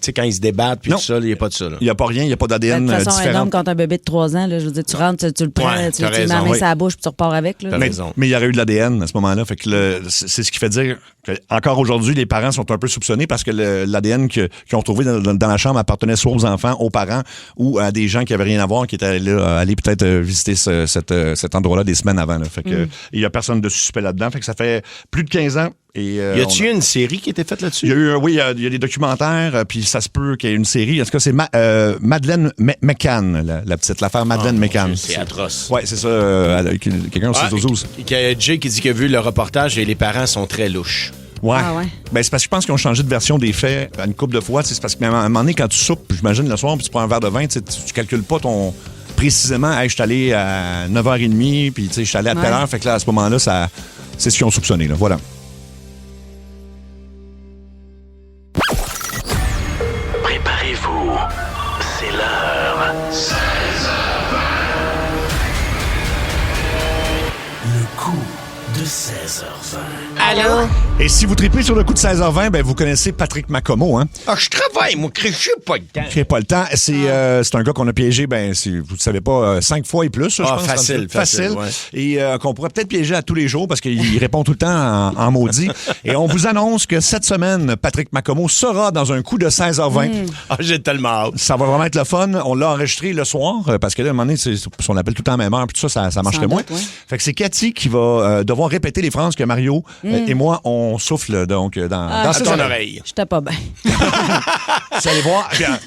sais, quand ils se débattent, puis tout ça, il n'y a pas de ça. Il n'y a pas rien, il n'y a pas d'ADN différent. De toute façon, un homme contre un bébé de 3 ans, là, je veux dire, tu rentres, tu le prends, tu mets la main sur la bouche, puis tu repars avec. Là. Mais il y aurait eu de l'ADN à ce moment-là. Fait que c'est ce qui fait dire qu'encore aujourd'hui, les parents sont un peu soupçonnés parce que l'ADN qu'ils ont trouvé dans la chambre appartenait soit aux enfants, aux parents ou à des gens qui n'avaient rien à voir, qui étaient allés peut-être visiter cet endroit-là des semaines avant. Là. Fait que il n'y a personne de suspect là-dedans. Fait que ça fait plus de 15 ans. Y a-t-il eu une série qui a été faite là-dessus? Il y a eu, il y a des documentaires, puis ça se peut qu'il y ait une série. En tout cas, c'est Madeleine McCann, la petite, l'affaire Madeleine McCann. C'est atroce. Oui, c'est ça. Quelqu'un aussi Zouzous. Il y a Jay qui dit qu'il a vu le reportage et les parents sont très louches. Ouais. Ben, c'est parce que je pense qu'ils ont changé de version des faits une couple de fois. C'est parce qu'à un moment donné, quand tu soupes, j'imagine le soir, puis tu prends un verre de vin, tu calcules pas précisément, je suis allé à 9h30, puis je suis allé à telle heure. Fait que là, à ce moment-là, c'est ce qu'ils ont soupçonné. Là. Voilà. Préparez-vous, c'est l'heure. 16h20. coup de 16h20. Allô? Et si vous tripez sur le coup de 16h20, ben vous connaissez Patrick Macomo, hein? Ah, je travaille, moi, je n'ai pas le temps. J'ai pas le temps. C'est un gars qu'on a piégé, ben, si vous ne savez pas, 5 fois et plus, je pense. Facile. Ouais. Et qu'on pourrait peut-être piéger à tous les jours parce qu'il répond tout le temps en maudit. Et on vous annonce que cette semaine, Patrick Macomo sera dans un coup de 16h20. Ah, j'ai tellement hâte. Ça va vraiment être le fun. On l'a enregistré le soir parce que là, à un moment donné, on appelle tout le temps à la même heure, puis tout ça marche le moins. Ouais. Fait que c'est Cathy qui va devoir répéter les phrases que Mario et moi, on souffle donc dans ton oreille. J'étais pas bien. Vous allez voir. Bien,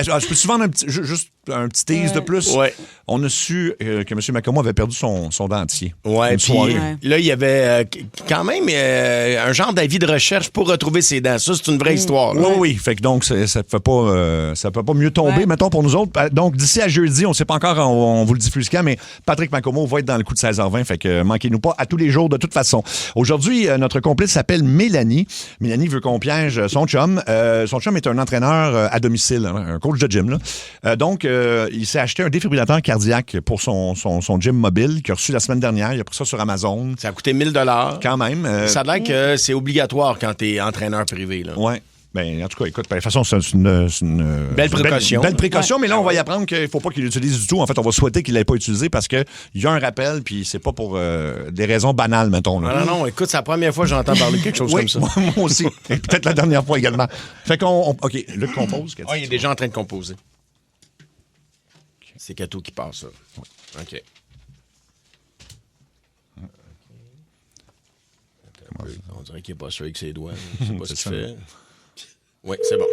je peux souvent juste un petit tease de plus. Ouais. On a su que M. Macomo avait perdu son dentier. Ouais, puis là, il y avait quand même un genre d'avis de recherche pour retrouver ses dents. Ça, c'est une vraie histoire. Là. Oui. Fait que donc, ça peut pas mieux tomber, mettons, pour nous autres. Donc, d'ici à jeudi, on ne sait pas encore, on vous le diffuse quand, mais Patrick Macomo va être dans le coup de 16h20. Fait que manquez-nous pas à tous les jours, de toute façon. Aujourd'hui, notre complice s'appelle Mélanie. Mélanie veut qu'on piège son chum. Son chum est un entraîneur à domicile, un coach de gym. Là. Donc, il s'est acheté un défibrillateur cardiaque pour son gym mobile qu'il a reçu la semaine dernière. Il a pris ça sur Amazon. Ça a coûté 1 000 $. Quand même. Ça a l'air que c'est obligatoire quand tu es entraîneur privé. Oui. Ben, en tout cas, écoute, de toute façon, c'est une belle précaution. Belle précaution, mais là, on va y apprendre qu'il ne faut pas qu'il l'utilise du tout. En fait, on va souhaiter qu'il ne l'ait pas utilisé parce qu'il y a un rappel, puis c'est pas pour des raisons banales, mettons. Là. Non, écoute, c'est la première fois que j'entends parler de quelque chose comme ça. Moi aussi. Et peut-être la dernière fois également. Fait qu'on... OK, Luc compose. Il est déjà en train de composer. C'est Cato qui passe ça. OK. On dirait qu'il n'est pas sûr avec ses doigts. Je sais pas ce qu'il fait. Oui, c'est bon.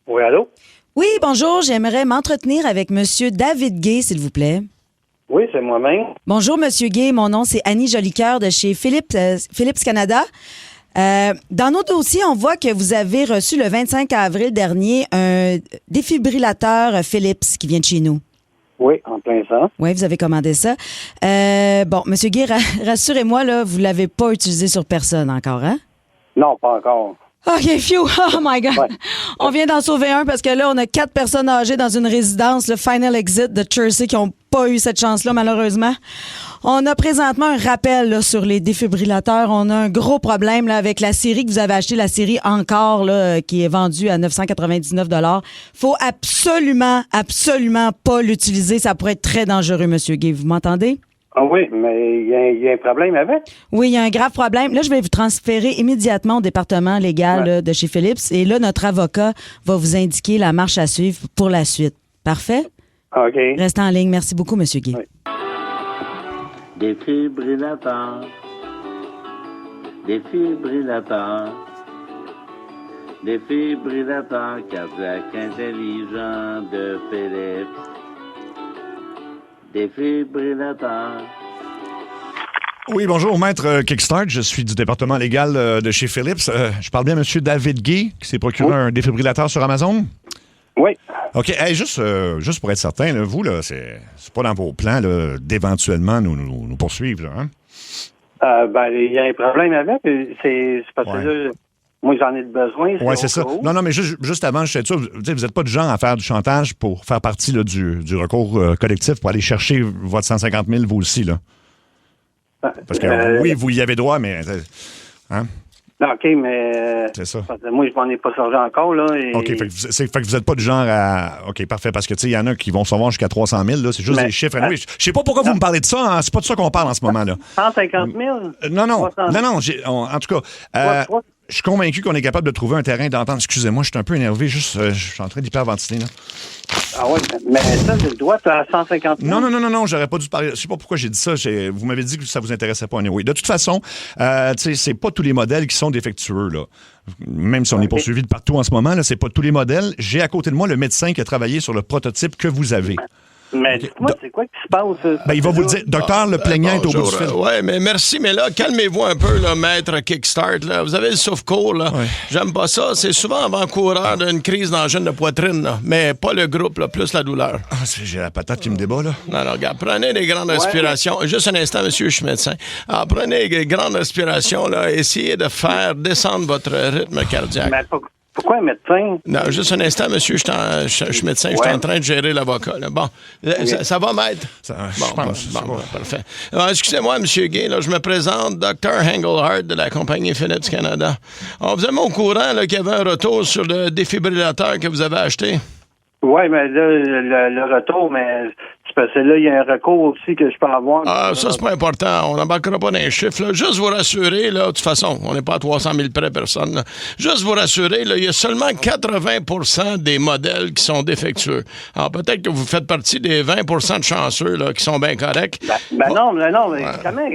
Oui, allô? Oui, bonjour. J'aimerais m'entretenir avec Monsieur David Gay, s'il vous plaît. Oui, c'est moi-même. Bonjour, Monsieur Gay. Mon nom, c'est Annie Jolicoeur de chez Philips Canada. Dans nos dossiers, on voit que vous avez reçu le 25 avril dernier un défibrillateur Philips qui vient de chez nous. Oui, en plein ça. Oui, vous avez commandé ça. Bon, M. Guy, rassurez-moi, là, vous ne l'avez pas utilisé sur personne encore, hein? Non, pas encore. OK, phew! Oh my God! Ouais. On vient d'en sauver un parce que là, on a 4 personnes âgées dans une résidence, le Final Exit de Chelsea, qui n'ont pas eu cette chance-là, malheureusement. On a présentement un rappel là, sur les défibrillateurs. On a un gros problème là, avec la série que vous avez achetée, la série Encore, là, qui est vendue à 999 $. Faut absolument pas l'utiliser. Ça pourrait être très dangereux, M. Gay. Vous m'entendez? Ah oui, mais il y a un problème avec? Oui, il y a un grave problème. Là, je vais vous transférer immédiatement au département légal là, de chez Philips. Et là, notre avocat va vous indiquer la marche à suivre pour la suite. Parfait? OK. Restez en ligne. Merci beaucoup, M. Guy. Oui. Défibrillateur. Défibrillateur. Défibrillateur cardiaque intelligent de Philips. Défibrillateur. Oui, bonjour, maître Kickstart. Je suis du département légal de chez Philips. Je parle bien à M. David Gay, qui s'est procuré un défibrillateur sur Amazon? Oui. OK. Hey, juste pour être certain, là, vous, là, c'est pas dans vos plans là, d'éventuellement nous poursuivre, là, hein? Il y a un problème avec. C'est parce que là, moi, j'en ai besoin. Oui, c'est ça. Non, mais juste avant, je sais ça, vous n'êtes pas du genre à faire du chantage pour faire partie là, du recours collectif pour aller chercher votre 150 000, vous aussi, là. Parce que oui, vous y avez droit, mais... Hein? Non, OK, mais... c'est ça. Moi, je m'en ai pas sorti encore, là. Et... OK, fait que vous n'êtes pas du genre à... OK, parfait, parce que, tu sais, il y en a qui vont se vendre jusqu'à 300 000, là. C'est juste des chiffres. Oui, je sais pas pourquoi vous me parlez de ça. Hein, c'est pas de ça qu'on parle en ce moment, là. 150 000? Non. En tout cas... je suis convaincu qu'on est capable de trouver un terrain d'entente. Excusez-moi, je suis un peu énervé. Juste, je suis en train d'hyperventiler, là. Ah oui, mais ça, je dois à 150 000. Non, j'aurais pas dû parler. Je sais pas pourquoi j'ai dit ça. Vous m'avez dit que ça vous intéressait pas. Anyway. De toute façon, c'est pas tous les modèles qui sont défectueux, là. Même si on est poursuivi de partout en ce moment, là, c'est pas tous les modèles. J'ai à côté de moi le médecin qui a travaillé sur le prototype que vous avez. Mais dites-moi, c'est quoi qui se passe? Il va vous le dire. Docteur, le plaignant est au bout du fil. Oui, mais merci, mais là, calmez-vous un peu, là, maître Kickstart. Là. Vous avez le souffle-court, là. Ouais. J'aime pas ça. C'est souvent avant-coureur d'une crise d'angine de poitrine, là. Mais pas le groupe, là, plus la douleur. J'ai la patate qui me débat, là. Non, regarde, prenez des grandes respirations. Juste un instant, monsieur, je suis médecin. Alors, prenez des grandes respirations, là. Essayez de faire descendre votre rythme cardiaque. Pourquoi un médecin? Non, juste un instant, monsieur, je suis médecin, je suis en train de gérer l'avocat. Là. Bon, ça va, maître? Bon, parfait. Alors, excusez-moi, monsieur Gay, là, je me présente, Dr. Engelhardt de la compagnie Philips Canada. Alors, vous êtes au courant qu'il y avait un retour sur le défibrillateur que vous avez acheté? Oui, mais là, le retour, mais c'est parce que là, il y a un recours aussi que je peux avoir. Ah, ça, c'est pas important. On n'embarquera pas dans les chiffres. Là. Juste vous rassurer, là, de toute façon, on n'est pas à 300 000 près personne. Là. Juste vous rassurer, là, il y a seulement 80 des modèles qui sont défectueux. Alors, peut-être que vous faites partie des 20 de chanceux là, qui sont bien corrects. Non, mais quand même,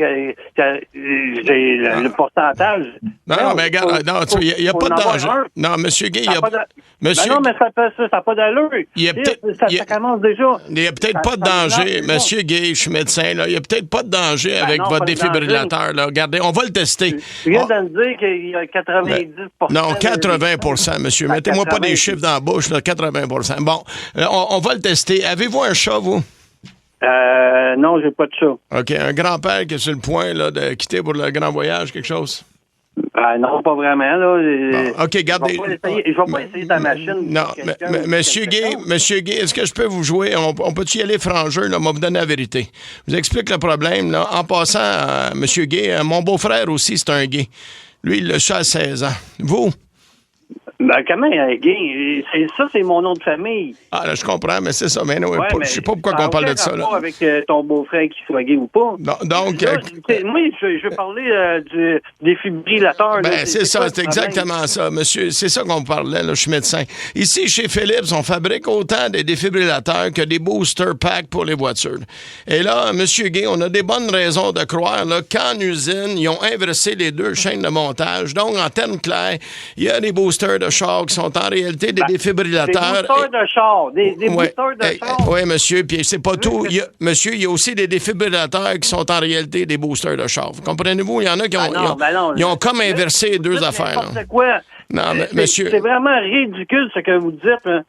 le pourcentage... Non, mais regarde, il n'y a pas de danger. Non, M. Gay, il y a... Non, mais ça n'a pas d'allure. Ça commence déjà. Il n'y a peut-être pas de danger. Monsieur Gay, je suis médecin, là. Il n'y a peut-être pas de danger avec votre défibrillateur. Là. Regardez, on va le tester. Tu viens de me dire qu'il y a 90 Non, 80 monsieur. Mettez-moi pas des chiffres dans la bouche, là. 80 Bon, on va le tester. Avez-vous un chat, vous? Non, j'ai pas de chat. OK. Un grand-père qui est sur le point là, de quitter pour le grand voyage, quelque chose? Non, pas vraiment. Là. Bon, OK, gardez. Je vais pas essayer ta machine. Non, Monsieur Gay, est-ce que je peux vous jouer? On peut-tu y aller frangeux? Là, on va vous donner la vérité. Je vous explique le problème. Là. En passant, Monsieur Gay, mon beau-frère aussi, c'est un gay. Lui, il l'a su à 16 ans. Vous? Ben, comment gay? C'est mon nom de famille. Ah, là, je comprends, mais c'est ça. Mais non, je sais pas pourquoi on parle de ça. Là. Avec ton beau-frère qui soit gay ou pas. Non, donc... Là, moi, je veux parler du défibrillateur. Ben, c'est ça, c'est exactement ça, monsieur. C'est ça qu'on parlait, là. Je suis médecin. Ici, chez Philips, on fabrique autant des défibrillateurs que des booster packs pour les voitures. Et là, monsieur Gay, on a des bonnes raisons de croire là, qu'en usine, ils ont inversé les deux chaînes de montage. Donc, en termes clairs, il y a des boosters de char qui sont en réalité des défibrillateurs. Des boosters de char. Des boosters de char. Oui, monsieur, puis c'est pas tout. Monsieur, il y a aussi des défibrillateurs qui sont en réalité des boosters de char. Comprenez-vous? Il y en a qui ont comme inversé les deux affaires. C'est quoi? Non, mais monsieur... C'est vraiment ridicule ce que vous dites. Hein.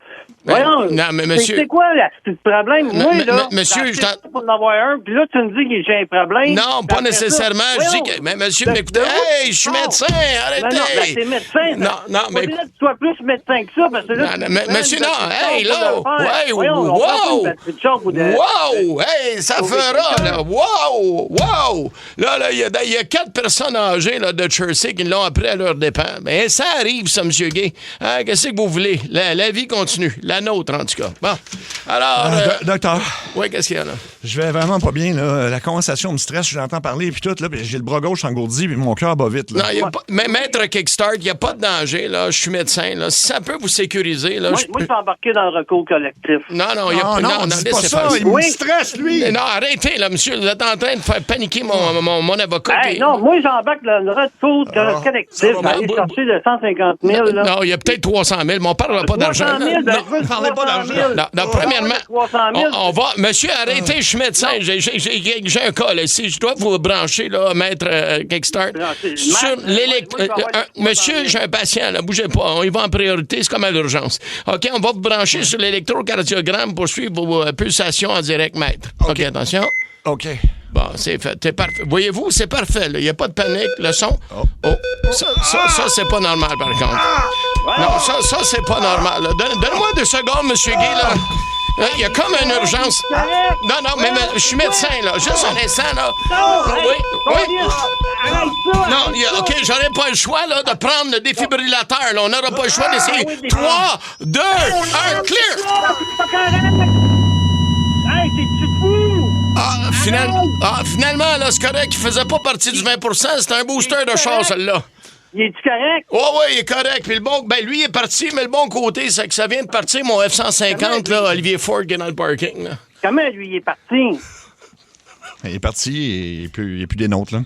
Voyons, non, mais monsieur... C'est quoi le problème? Moi, là, monsieur, pour en avoir un, puis là, tu me dis que j'ai un problème. Non, pas nécessairement. Je dis que... Mais monsieur, écoutez, hey, je suis médecin, arrêtez! Non, t'es médecin. Non, mais... Il faudrait que tu sois plus médecin que ça, parce que là... Monsieur, non, hey, là! Ouais, wow! Wow! Hey, ça fera, là! Wow! Là, il y a 4 personnes âgées là, de Jersey qui l'ont appris à leur dépens. Ben, ça arrive, ça, monsieur Gay. Hein, qu'est-ce que vous voulez? La vie continue. La nôtre, en tout cas. Bon. Alors... Docteur. Oui, qu'est-ce qu'il y a, là? Je vais vraiment pas bien, là. La conversation me stresse, j'entends parler, puis tout, là, puis j'ai le bras gauche engourdi, puis mon cœur bat vite, là. Non, mais maître Kickstart, il n'y a pas de danger, là. Je suis médecin, là. Si ça peut vous sécuriser, là... Moi, je peux embarquer dans le recours collectif. Non, il n'y a pas... Non, dis pas ça, il me stresse, lui! Non, arrêtez, là, monsieur. Vous êtes en train de faire paniquer mon avocat. Hey, non, moi, j'embarque dans le recours collectif. Je vais aller chercher le 150 000, là. Non, il y a peut-être 300 000, mais on ne parlera pas d'argent. 300 000, non, on ne parlera pas d'argent. Non, premièrement, 300 000. on va... Monsieur, arrêtez, je suis médecin. J'ai un cas, là. Si je dois vous brancher, là, maître Kickstart, sur monsieur, j'ai un patient, là. Bougez pas. On y va en priorité. C'est comme à l'urgence. OK, on va vous brancher sur l'électrocardiogramme pour suivre vos pulsations en direct, maître. OK, attention. OK. Bon, c'est fait. C'est parfait. Voyez-vous, c'est parfait. Il n'y a pas de panique. Le son. Oh. Ça c'est pas normal, par contre. Non, ça c'est pas normal. Donne-moi 2 secondes, monsieur Gay, là. Il y a comme une urgence. Non, mais je suis médecin, là. Juste un instant, là. Oui. Non, OK, j'aurais pas le choix, là, de prendre le défibrillateur, là. On n'aura pas le choix d'essayer. 3, 2, 1, clear! Hey, t'es-tu fou? Finalement, là, c'est correct. Il faisait pas partie du 20 c'était un booster de char, celle-là. Il est-tu correct? Oui, il est correct. Puis lui, il est parti, mais le bon côté, c'est que ça vient de partir, mon F-150, là, Olivier Ford, qui est dans le parking, là. Comment, lui, il est parti? Il est parti et il n'est plus des nôtres, là.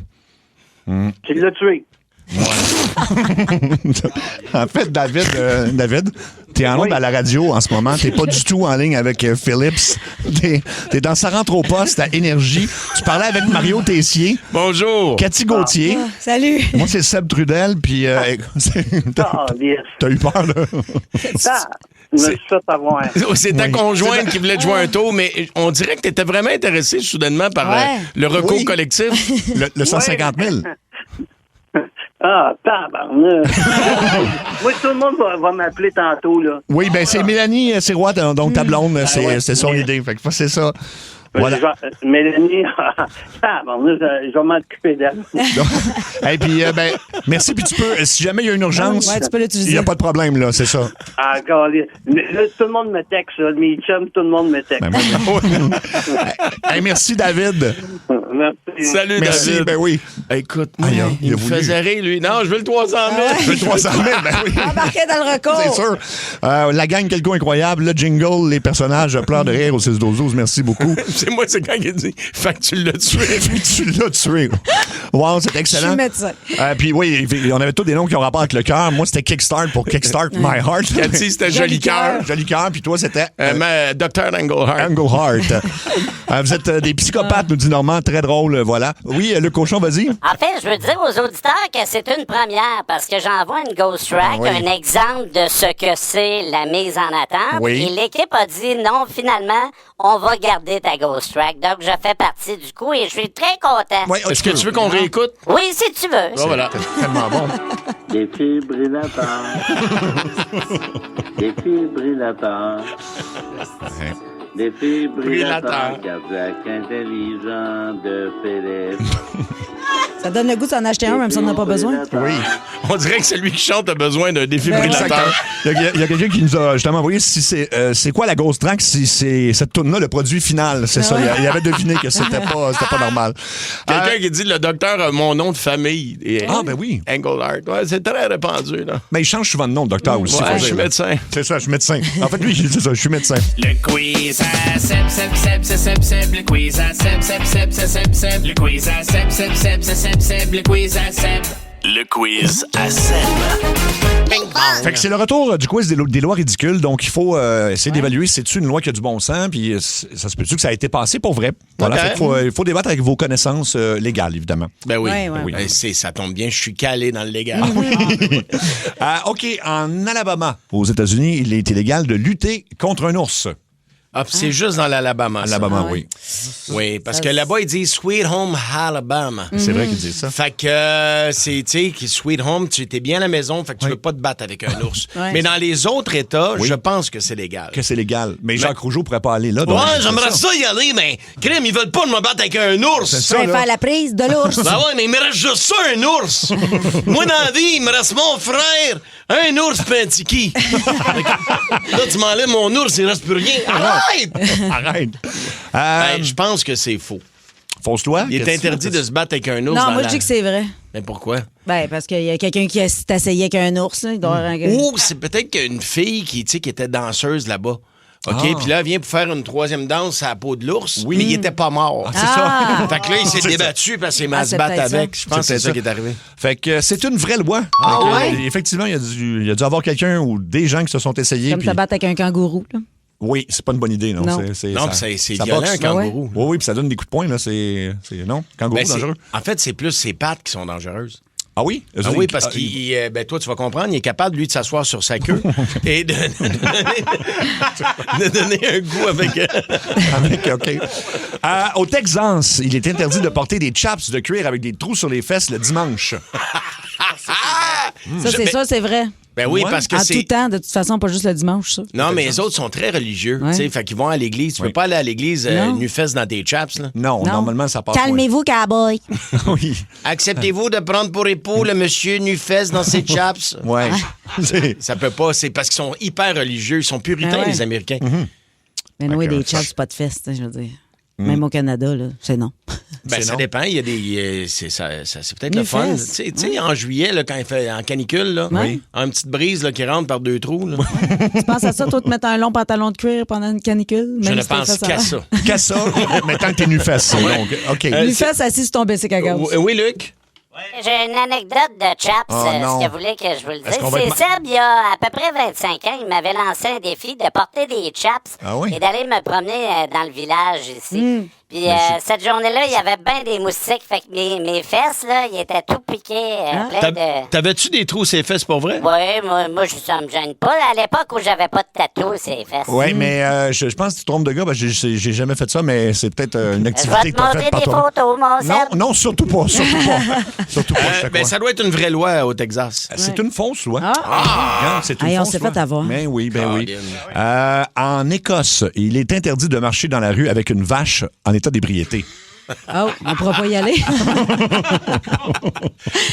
Tu l'as tué. En fait, David, t'es en ligne à la radio en ce moment. T'es pas du tout en ligne avec Philips. T'es dans sa rentre au poste à Énergie. Tu parlais avec Mario Tessier. Bonjour. Cathy Gauthier. Salut. Moi, c'est Seb Trudel. Puis t'as eu peur, là? C'est ta conjointe qui voulait te jouer un tour, mais on dirait que t'étais vraiment intéressé soudainement par le recours collectif. Le 150 000. Ah, tabarnak! Moi, tout le monde va m'appeler tantôt, là. Oui, ben c'est Mélanie Sirois, donc ta blonde, c'est son idée. Fait que c'est ça. Voilà. Mélanie, je vais m'occuper d'elle. Et puis, merci. Puis tu peux, si jamais il y a une urgence, tu peux l'utiliser. Il n'y a pas de problème, là, c'est ça. Ah, là, tout le monde me texte, là. Mes chums, tout le monde me texte. Hey, merci, David. Merci. Salut, merci, David. Ben oui. Écoute, moi, il me faisait rire, lui. Non, je veux le 300 000. Je veux le 300 000, ben oui. Embarqué dans le record. C'est sûr. La gang, quel coup incroyable. Le jingle, les personnages, pleurent de rire au 6-12-12. Merci beaucoup. C'est moi, c'est quand il dit « Fait que tu l'as tué. » Tu l'as tué. Wow, c'est excellent. Je suis médecin. Puis oui, on avait tous des noms qui ont rapport avec le cœur. Moi, c'était Kickstart pour Kickstart My Heart. Cathy, c'était Joli Cœur. Joli Cœur. Puis toi, c'était... Dr. Englehart. Englehart. Vous êtes des psychopathes, nous dit Normand. Très drôle, voilà. Oui, le cochon, vas-y. En fait, je veux dire aux auditeurs que c'est une première parce que j'envoie une ghost track, un exemple de ce que c'est la mise en attente. Oui. Et l'équipe a dit non, finalement, on va garder ta ghost track. Donc, je fais partie du coup et je suis très content. Oui, est-ce que tu veux qu'on réécoute? Oui, si tu veux. Oh, voilà. C'est tellement bon. Défibrillateur. Défibrillateur. Défibrillateur cardiaque intelligent de Philippe. Ça donne le goût de s'en acheter un, même si on n'en a pas besoin. Oui. On dirait que celui qui chante a besoin d'un défibrillateur. Il y a quelqu'un qui nous a justement envoyé si c'est quoi la Ghost Track, si c'est cette tourne-là le produit final. C'est ça. Il avait deviné que c'était pas normal. Quelqu'un qui dit le docteur a mon nom de famille. Ben oui. Englehart. Ouais, c'est très répandu, là. Mais il change souvent de nom, le docteur aussi. Ouais, je suis médecin. C'est ça, je suis médecin. En fait, lui, c'est ça, je suis médecin. Le quiz à Seb, Seb, Seb, Seb, Seb, le quiz à Seb, Seb, Seb, Seb, Seb, le quiz à Seb, Seb, Seb, Seb, Seb, le quiz à Seb. Le quiz à Seb. Fait que c'est le retour du quiz des lois ridicules. Donc, il faut essayer d'évaluer si c'est une loi qui a du bon sens, puis ça se peut-tu que ça a été passé pour vrai. Voilà, Okay. fait qu'il faut débattre avec vos connaissances légales, évidemment. Ben oui. Ouais, ouais. Oui. Ben, ça tombe bien, je suis calé dans le légal. OK, en Alabama, aux États-Unis, il est illégal de lutter contre un ours. Ah, puis c'est juste dans l'Alabama. ça. Alabama, oui. Oui, parce que là-bas, ils disent Sweet Home Alabama. C'est vrai qu'ils disent ça. Fait que c'est, tu sais, Sweet Home, tu étais bien à la maison, fait que tu veux pas te battre avec un ours. Ouais. Mais dans les autres États, je pense que c'est légal. Que c'est légal. Mais Jacques Rougeau pourrait pas aller là. donc, Ouais, c'est j'aimerais ça y aller, mais crème, ils veulent pas me battre avec un ours. C'est Je ça, vais là. faire la prise de l'ours. Ben ouais, mais il me reste juste ça, un ours. Moi, dans la vie, il me reste mon frère, un ours pis un tiki. Là, tu m'enlèves mon ours, il reste plus rien. Arrête! Arrête. Ben, je pense que c'est faux. Fausse loi. Il est interdit de se battre avec un ours. Non, dans moi, la- je dis que c'est vrai. Mais pourquoi? Ben, parce qu'il y a quelqu'un qui s'est essayé avec un ours. Là. Il doit avoir un... Ou c'est peut-être qu'une fille qui, tu sais, qui était danseuse là-bas. OK, Ah. puis là, elle vient pour faire une troisième danse à la peau de l'ours, mais il était pas mort. C'est ça. Fait que là, il s'est C'est débattu parce qu'il m'a c'est se battre peut-être avec. ça. Je pense que c'est ça qui est arrivé. Fait que c'est une vraie loi. Ah Fait que, ouais? effectivement, il y a dû avoir quelqu'un ou des gens qui se sont essayés. Comme puis- te battre avec un kangourou. Là. Oui, c'est pas une bonne idée, non. Non. Non, puis c'est ça violent, boxe. un kangourou. Oui, oui, puis ça donne des coups de poing, là. Non, kangourou, Ben, c'est- dangereux. En fait, c'est plus ses pattes qui sont dangereuses. Ah oui? Ah oui, parce que toi, tu vas comprendre, il est capable, lui, de s'asseoir sur sa queue et de donner un goût avec... OK. Au Texas, il est interdit de porter des chaps de cuir avec des trous sur les fesses le dimanche. Ça, c'est ça, c'est vrai. Ben oui, Ouais. parce que En c'est... tout temps, de toute façon, pas juste le dimanche, ça. Non, mais les autres sont très religieux. Ouais. Tu sais, fait qu'ils vont à l'église. Tu peux pas aller à l'église Non. nu-fesse dans tes chaps, là. Non, Non. normalement, ça passe. Calmez-vous, cowboy. moins. Oui. Acceptez-vous de prendre pour époux le monsieur nu-fesse dans ses chaps? Ouais. C'est- Ça peut pas. C'est parce qu'ils sont hyper religieux. Ils sont puritains, Ah ouais. les Américains. Mais oui, Fait que- des chaps, c'est pas de feste, je veux dire. Même au Canada, là, c'est non. Ben, C'est ça non. dépend. Il y a des. C'est peut-être le Nu fun. fesse. Tu sais, en juillet, là, quand il fait en canicule, là, Ouais. une petite brise là, qui rentre par deux trous. Là. Tu penses à ça, toi, de mettre un long pantalon de cuir pendant une canicule? Je même ne si t'as pense fait qu'à ça. Qu'à ça, mais tant que t'es nu fesse. Donc, OK. Lui fesse assis sur ton bicycle à gaz. Oui, Luc? J'ai une anecdote de Chaps, Oh, non. si vous voulez que je vous le Est-ce qu'on dise. va C'est être Seb, il y a à peu près 25 ans, il m'avait lancé un défi de porter des Chaps Ah oui? et d'aller me promener dans le village ici. Puis cette journée-là, il y avait bien des moustiques. Fait que mes fesses, là, ils étaient tout piqués. Plein de... T'avais-tu des trous sur les fesses pour vrai? Oui, moi ça me gêne pas. À l'époque où j'avais pas de tatou sur les fesses. Oui, mais je pense que tu te trompes de gars. J'ai jamais fait ça, mais c'est peut-être une activité que tu as faite par des toi. photos, mon Seb. Non, surtout pas. Surtout pas. Ben, ça doit être une vraie loi au Texas. C'est une fausse loi. C'est une on fausse s'est loi. fait avoir. Ben oui. En Écosse, il est interdit de marcher dans la rue avec une vache en état d'ébriété. Oh, on ne pourra pas y aller.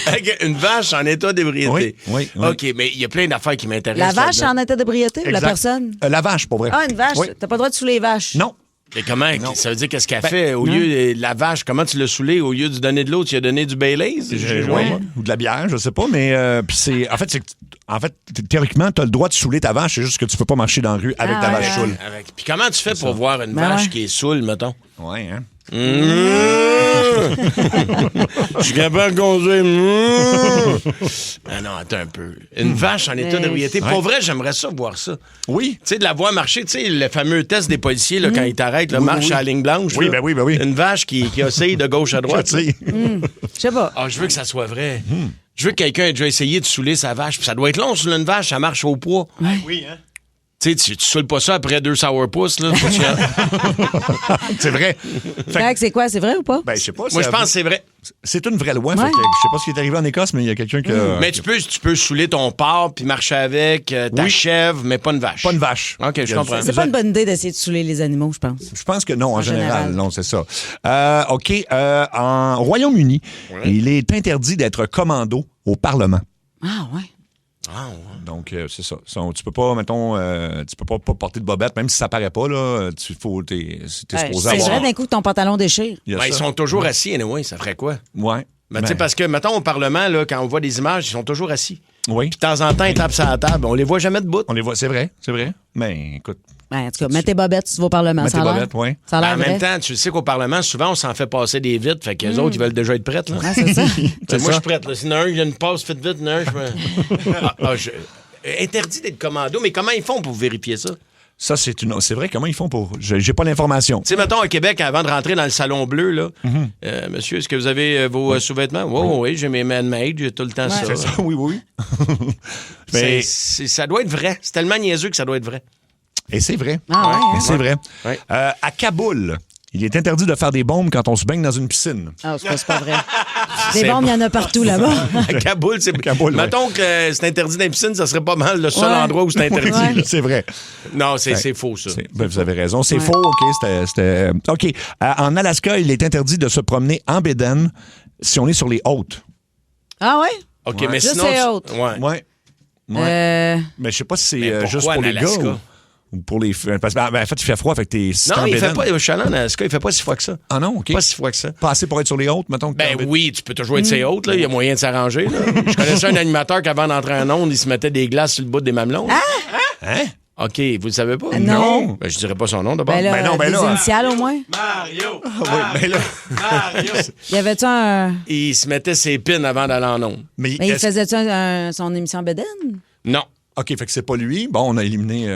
Avec une vache en état d'ébriété. Oui. OK, mais il y a plein d'affaires qui m'intéressent. La vache en état d'ébriété ou la personne? La vache, pour vrai. Ah, une vache. Oui. T'as pas le droit de saouler les vaches. Non. Mais comment? Ça veut dire qu'est-ce qu'elle fait? Au lieu de la vache, comment tu l'as saoulée? Au lieu de donner de l'eau, tu lui as donné du Baileys? Ou de la bière, je sais pas, mais puis c'est... En fait, théoriquement, tu as le droit de saouler ta vache, c'est juste que tu peux pas marcher dans la rue avec ta vache saoule. Puis comment tu fais pour voir une vache qui est saoule, mettons? Oui, hein? Je suis capable de conduire. Ah non, attends un peu. Une vache en état d'ébriété. Pour vrai, j'aimerais ça voir ça. Oui. Tu sais, de la voir marcher, tu sais, le fameux test des policiers, là, quand ils t'arrêtent, marche à la ligne blanche. Oui, là. ben oui. Une vache qui oscille de gauche à droite. Je sais pas. Ah, je veux que ça soit vrai. Je veux que quelqu'un ait déjà essayé de saouler sa vache. Puis ça doit être long, sur une vache, ça marche au poids. Oui, hein? Tu sais, tu saoules pas ça après 2 sourpuss, là. C'est vrai. C'est quoi? C'est vrai ou pas? Ben, je sais pas. Moi, je pense que c'est vrai. C'est une vraie loi. Ouais. Fait que, je sais pas ce qui est arrivé en Écosse, mais il y a quelqu'un qui a... Mais tu peux saouler ton porc puis marcher avec ta chèvre, mais pas une vache. Pas une vache. OK, je comprends. C'est pas une bonne idée d'essayer de saouler les animaux, je pense. Je pense que non, en général. Non, c'est ça. OK. En Royaume-Uni, il est interdit d'être commando au Parlement. Ah, ouais. Donc, c'est ça. Tu peux pas, mettons, tu peux pas porter de bobette, même si ça paraît pas, là. T'es supposé C'est avoir... vrai, d'un coup, ton pantalon déchire. Ils sont toujours assis, anyway, ça ferait quoi? Ouais. Ben, tu sais, parce que, mettons, au Parlement, là, quand on voit des images, ils sont toujours assis. Oui. Puis de temps en temps, ils tapent sur la table. On les voit jamais debout. On les voit, c'est vrai. Mais écoute... Ben, en tout cas, mets tes bobettes si tu vas au Parlement. Mets tes bobettes, oui. Ça a l'air En vrai. même temps, tu sais qu'au Parlement, souvent, on s'en fait passer des vitres. Fait que les autres, ils veulent déjà être prêts. Là. Ouais, c'est ça. Moi, je suis prête. Là. S'il y en a un, il y a une passe vite, il y en a un, je me... Interdit d'être commando, mais comment ils font pour vérifier ça? Ça, c'est vrai. Comment ils font pour... J'ai pas l'information. Tu sais, mettons, au Québec, avant de rentrer dans le salon bleu, là, monsieur, est-ce que vous avez vos sous-vêtements? Oui, j'ai mes man-made, j'ai tout le temps ça. C'est ça, oui. Mais ça doit être vrai. C'est tellement niaiseux que ça doit être vrai. Et c'est vrai. Ah, ouais, C'est vrai. Ouais. À Kaboul, il est interdit de faire des bombes quand on se baigne dans une piscine. Ah, c'est pas vrai. Des bombes, il y en a partout là-bas. À Kaboul, c'est... Kaboul, mettons que c'est interdit dans les piscines, ça serait pas mal le seul endroit où c'est interdit. Ouais. Là. C'est vrai. Non, c'est faux, ça. Vous avez raison. C'est faux, OK. C'était... OK. En Alaska, il est interdit de se promener en bédaine si on est sur les hautes. Ah, ouais? OK, Ouais. mais Juste sinon... les hautes. Ouais. Mais je sais pas si c'est juste pour les gars ou pour les... Parce que, en fait, il fait froid, fait que t'es... Non, il fait pas... Je suis allé en Alaska, il fait pas si froid que ça. Ah non, OK. Pas si froid que ça. Pas assez pour être sur les hautes, mettons. Ben oui, tu peux toujours être sur les hautes, là. Il y a moyen de s'arranger, là. Je connaissais un animateur qui, avant d'entrer en onde, il se mettait des glaces sur le bout des mamelons. Hein? OK, vous le savez pas? Non. Ben, je dirais pas son nom, d'abord. Ben là, des initiales, au moins. Mario! Oui, ben là... Mario! Y avait-tu un... Il se mettait ses pins avant d'aller en onde. Mais il faisait-tu son émission Bédaine? Non. OK, fait que c'est pas lui. Bon, on a éliminé...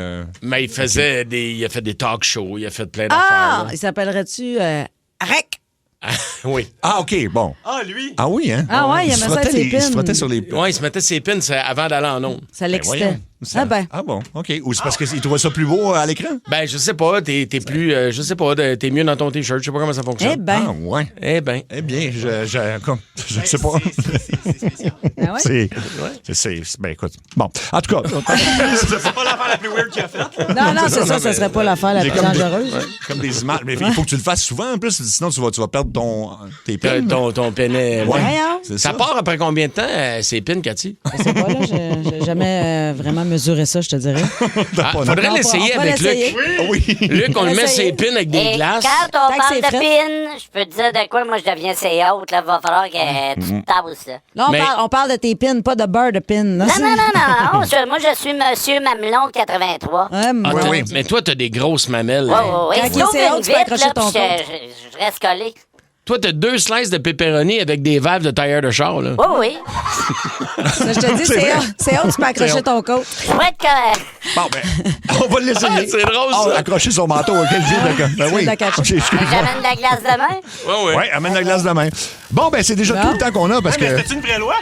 Mais il faisait il a fait des talk shows, il a fait plein Ah! d'affaires. Il s'appellerait-tu Arec? Oui. Ah, OK, bon. Ah, lui! Ah oui, hein? Ah ouais, il aimait ça avec ses Il se frottait pins. sur les... Oui, il se mettait ses pins avant d'aller en onde. Ça l'excitait. voyons. Ah ben. Ah bon, OK. Ou c'est parce qu'il trouvait ça plus beau à l'écran? Ben, je sais pas, t'es plus... je sais pas, t'es mieux dans ton T-shirt, je sais pas comment ça fonctionne. Eh ben. Ah, ouais. Eh ben. Eh bien, je sais pas. C'est spécial. Ah ouais? Ben, écoute. Bon, en tout cas. C'est pas l'affaire la plus weird qu'il a faite. Non, c'est ça, ça serait pas l'affaire la plus dangereuse. Comme des images. Mais il faut que tu le fasses souvent, en plus, sinon tu vas perdre tes pins. Ton peinet. Ouais. Ouais. Ça part après combien de temps, ces pins, Cathy? Je sais pas, là. J'ai jamais vraiment mesuré ça, je te dirais. Faudrait l'essayer avec Luc. Oui. Luc, on le met ses pins avec des Et glaces. quand on Tant que parle c'est de frais. pin, je peux te dire de quoi moi je deviens c'est haute. Là, va falloir que tu te tasses. Là. Là, on parle de tes pins, pas de beurre de pin. Non. Moi, je suis Monsieur Mamelon 83. Mais toi, t'as des grosses mamelles. Oui. Quand Si il est t'ouvres haut, une tu peux accrocher vitre, ton là, puis je reste collé. Toi, t'as 2 slices de pepperoni avec des valves de tailleur de char, là. Oh oui. Ça, je te dis, c'est où tu peux accrocher ton coat. Je vais être correct. Bon, ben, on va l'essayer. C'est drôle, ça. Accrocher son manteau. OK, d'accord. Ben oui. J'amène de la glace demain. Oui, amène la glace demain. Bon, ben, c'est déjà tout le temps qu'on a parce que. C'était une vraie loi?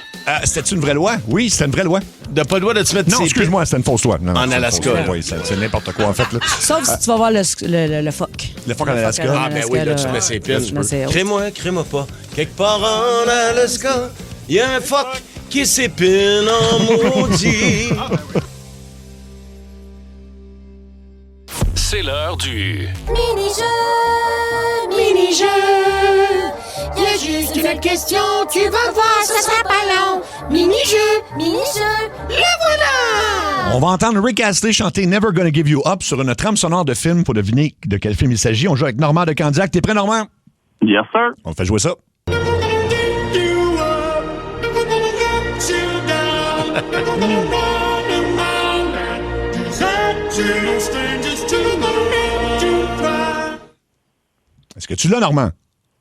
C'était une vraie loi? Oui, c'était une vraie loi. T'as pas le droit de te mettre Non, excuse-moi, c'était une fausse loi. Non, en Alaska. Oui, c'est n'importe quoi, en fait. Là. Sauf si tu vas voir le phoque. Le phoque en Alaska. Ah, ben oui, là, tu mets ses pins. Crée-moi pas. Quelque part en Alaska, il y a un phoque qui s'épine en maudit. C'est l'heure du... Mini-jeu. Il y a juste une question, tu vas voir, ça sera pas long. Mini-jeu. Le voilà. On va entendre Rick Astley chanter Never Gonna Give You Up sur une trame sonore de film pour deviner de quel film il s'agit. On joue avec Normand de Candiac. T'es prêt, Normand? Yes, sir. On fait jouer ça. Est-ce que tu l'as, Normand?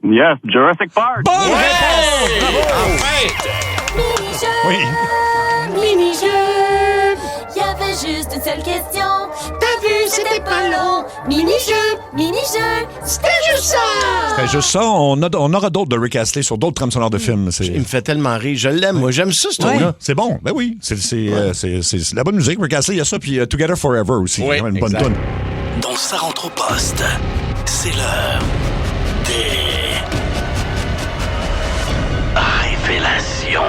Yes, Jurassic Park. Bonne réponse! Oui. Mini-jeu. Il y avait juste une seule question. T'as vu, c'était pas long. Mini-jeu. C'était juste ça. C'était juste ça. On aura d'autres de Rick Astley sur d'autres trames sonores de films. Il me fait tellement rire. Je l'aime. Moi, j'aime ça, ce truc-là. C'est bon. Ben oui. C'est la bonne musique. Rick Astley, il y a ça. Puis Together Forever aussi. Oui, une bonne tune. Dans Ça rentre au poste, c'est l'heure des révélations.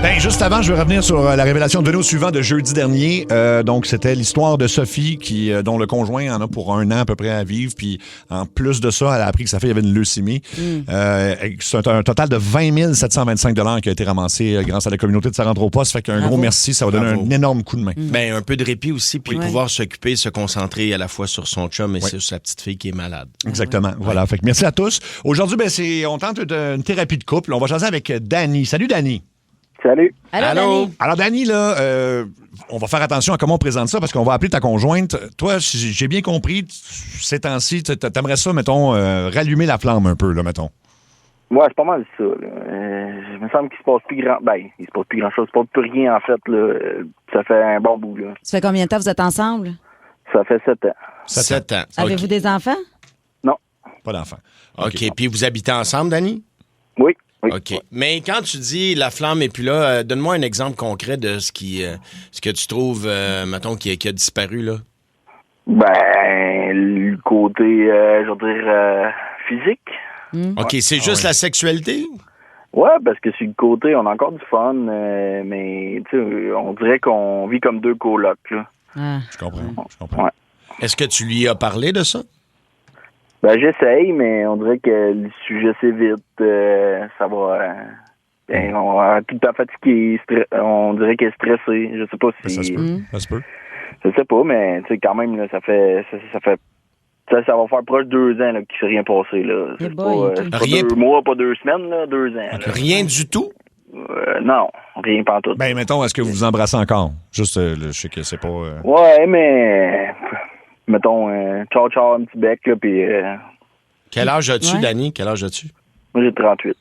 Ben, juste avant, je vais revenir sur la révélation de nos suivants de jeudi dernier. Donc, c'était l'histoire de Sophie dont le conjoint en a pour 1 an à peu près à vivre. Puis, en plus de ça, elle a appris que sa fille avait une leucémie. C'est un total de 20 725 $ qui a été ramassé grâce à la communauté de Ça rentre au poste. Fait qu'un gros merci. Ça va donner un énorme coup de main. Ben, un peu de répit aussi, puis pouvoir s'occuper, se concentrer à la fois sur son chum et sur sa petite fille qui est malade. Exactement. Voilà. Fait que merci à tous. Aujourd'hui, ben, on tente une thérapie de couple. On va jaser avec Danny. Salut, Danny. Salut. Allô. Alors, Danny, là, on va faire attention à comment on présente ça parce qu'on va appeler ta conjointe. Toi, si j'ai bien compris, ces temps-ci, t'aimerais ça, mettons, rallumer la flamme un peu, là, mettons. Ouais, c'est pas mal ça. Il me semble qu'il se passe plus grand... Ben, il se passe plus grand-chose. Il se passe plus rien, en fait. Là. Ça fait un bon bout, là. Ça fait combien de temps vous êtes ensemble? Ça fait 7 ans. 7 ans. Avez-vous des enfants? Non. Pas d'enfants. OK. Puis vous habitez ensemble, Danny? Oui. OK. Mais quand tu dis la flamme est plus là, donne-moi un exemple concret de ce que tu trouves, mettons, qui a disparu, là. Ben, le côté, je veux dire, physique. OK, c'est juste la sexualité? Ouais, parce que sur le côté, on a encore du fun, mais tu sais, on dirait qu'on vit comme 2 colocs, là. Je comprends. Ouais. Est-ce que tu lui as parlé de ça? Ben, j'essaye, mais on dirait que le sujet s'évite. Ça va... on est tout le temps fatigué. On dirait qu'elle est stressée. Je sais pas si... Ça se peut. Je sais pas, mais tu sais, quand même, là, ça va faire proche de 2 ans là, qu'il s'est rien passé. Là. C'est pas 2 mois, pas 2 semaines, là, 2 ans. Là. Rien du tout? Non, rien pantoute. Ben, mettons, est-ce que vous vous embrassez encore? Juste, je sais que c'est pas... Ouais, mais... Mettons, ciao, un petit bec, là, puis... Quel âge as-tu, Danny? Quel âge as-tu? Moi, j'ai 38.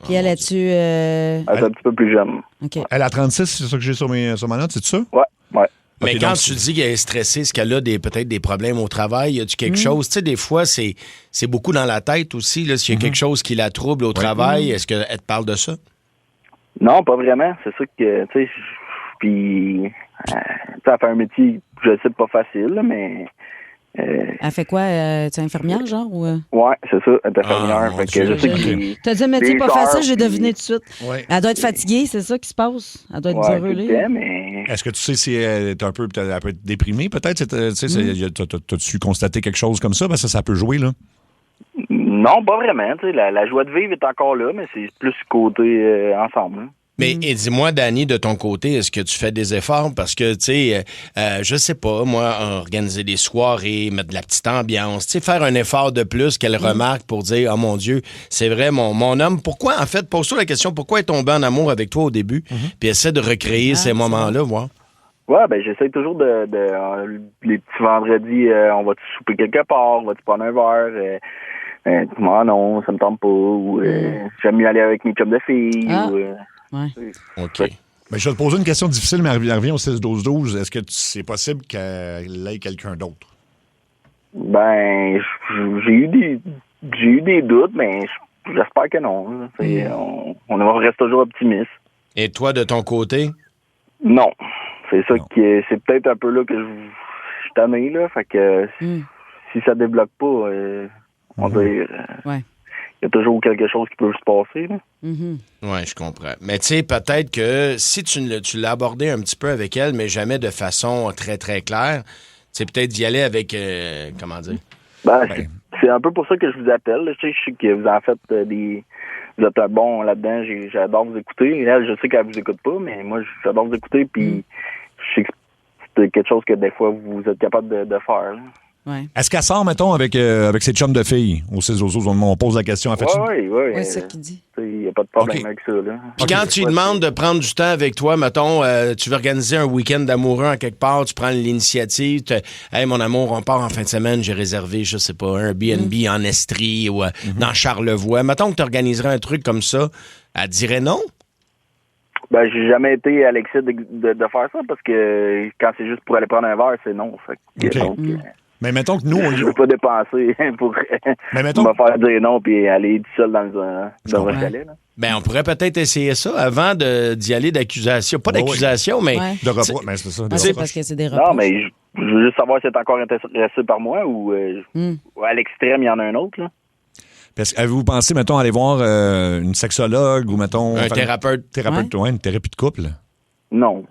Puis elle a-tu... Elle est un petit peu plus jeune. OK. Elle a 36, c'est ça que j'ai sur ma note, c'est ça? Ouais. Mais okay, quand donc, tu dis qu'elle est stressée, est-ce qu'elle a peut-être des problèmes au travail? Y a-tu quelque chose? Tu sais, des fois, c'est beaucoup dans la tête aussi. Là, s'il y a quelque chose qui la trouble au travail, est-ce qu'elle te parle de ça? Non, pas vraiment. C'est ça que, tu sais, puis... elle fait un métier, je sais, pas facile, là, mais... Elle fait quoi? Tu es infirmière, genre? Ou... Ouais, c'est ça, elle est infirmière. Fait que je sais qu'il... T'as dit un métier pas facile, j'ai deviné tout de suite. Ouais. Elle doit être fatiguée, c'est ça qui se passe? Elle doit être brûlée. Mais... Est-ce que tu sais si elle est elle peut être déprimée, peut-être? T'as-tu constaté quelque chose comme ça? Parce que ça peut jouer, là. Non, pas vraiment. La joie de vivre est encore là, mais c'est plus côté ensemble. Hein. Mais et dis-moi, Danny, de ton côté, est-ce que tu fais des efforts? Parce que, tu sais, je sais pas, moi, organiser des soirées, mettre de la petite ambiance, tu sais, faire un effort de plus qu'elle remarque pour dire, oh mon Dieu, c'est vrai, mon homme, pourquoi, en fait, pose-toi la question, pourquoi est tombé en amour avec toi au début? Puis essaie de recréer ces moments-là, voir. Ouais, ben j'essaie toujours de les petits vendredis, on va-tu souper quelque part, on va-tu prendre un verre, Moi, non, ça me tente pas. Ou j'aime mieux aller avec mes chums de filles. OK. Ben, je vais te poser une question difficile, mais elle revient au 6-12-12. Est-ce que c'est possible qu'elle ait quelqu'un d'autre? Ben, j'ai eu des doutes, mais j'espère que non. On reste toujours optimiste. Et toi, de ton côté? Non. C'est ça c'est peut-être un peu là que je suis tanné, là. Fait que si ça débloque pas, on va dire... Il y a toujours quelque chose qui peut se passer. Oui, je comprends. Mais tu sais, peut-être que si tu l'as abordé un petit peu avec elle, mais jamais de façon très, très claire, c'est peut-être d'y aller avec, comment dire? C'est un peu pour ça que je vous appelle. Là. Je sais que vous en faites vous êtes un bon là-dedans. J'adore vous écouter. Elle, je sais qu'elle vous écoute pas, mais moi, j'adore vous écouter. Puis je sais que c'est quelque chose que des fois, vous êtes capable de faire. Là. Ouais. Est-ce qu'elle sort, mettons, avec ses chums de filles au 6-12-12? On pose la question. Oui. C'est ça qu'il dit. Il n'y a pas de problème avec ça. Là. Puis quand tu lui demandes de prendre du temps avec toi, mettons, tu veux organiser un week-end d'amoureux en quelque part, tu prends l'initiative, hey, mon amour, on part en fin de semaine, j'ai réservé, je sais pas, un Airbnb en Estrie ou dans Charlevoix. Mettons que tu organiserais un truc comme ça, elle dirait non? Ben, j'ai jamais été à l'excès de faire ça parce que quand c'est juste pour aller prendre un verre, c'est non. Fait que, donc, mais mettons que nous, on ne veux pas dépenser pour me faire dire non puis aller tout seul dans un chalet. Là. Ben, on pourrait peut-être essayer ça avant d'y aller d'accusation. Pas d'accusation, mais... De reproche, mais c'est ça. C'est parce que c'est des reproches. Non, mais je veux juste savoir si elle est encore intéressée par moi ou à l'extrême, il y en a un autre. Là. Avez-vous pensé, mettons, aller voir une sexologue ou, mettons... Un thérapeute. Une thérapie de couple? Non.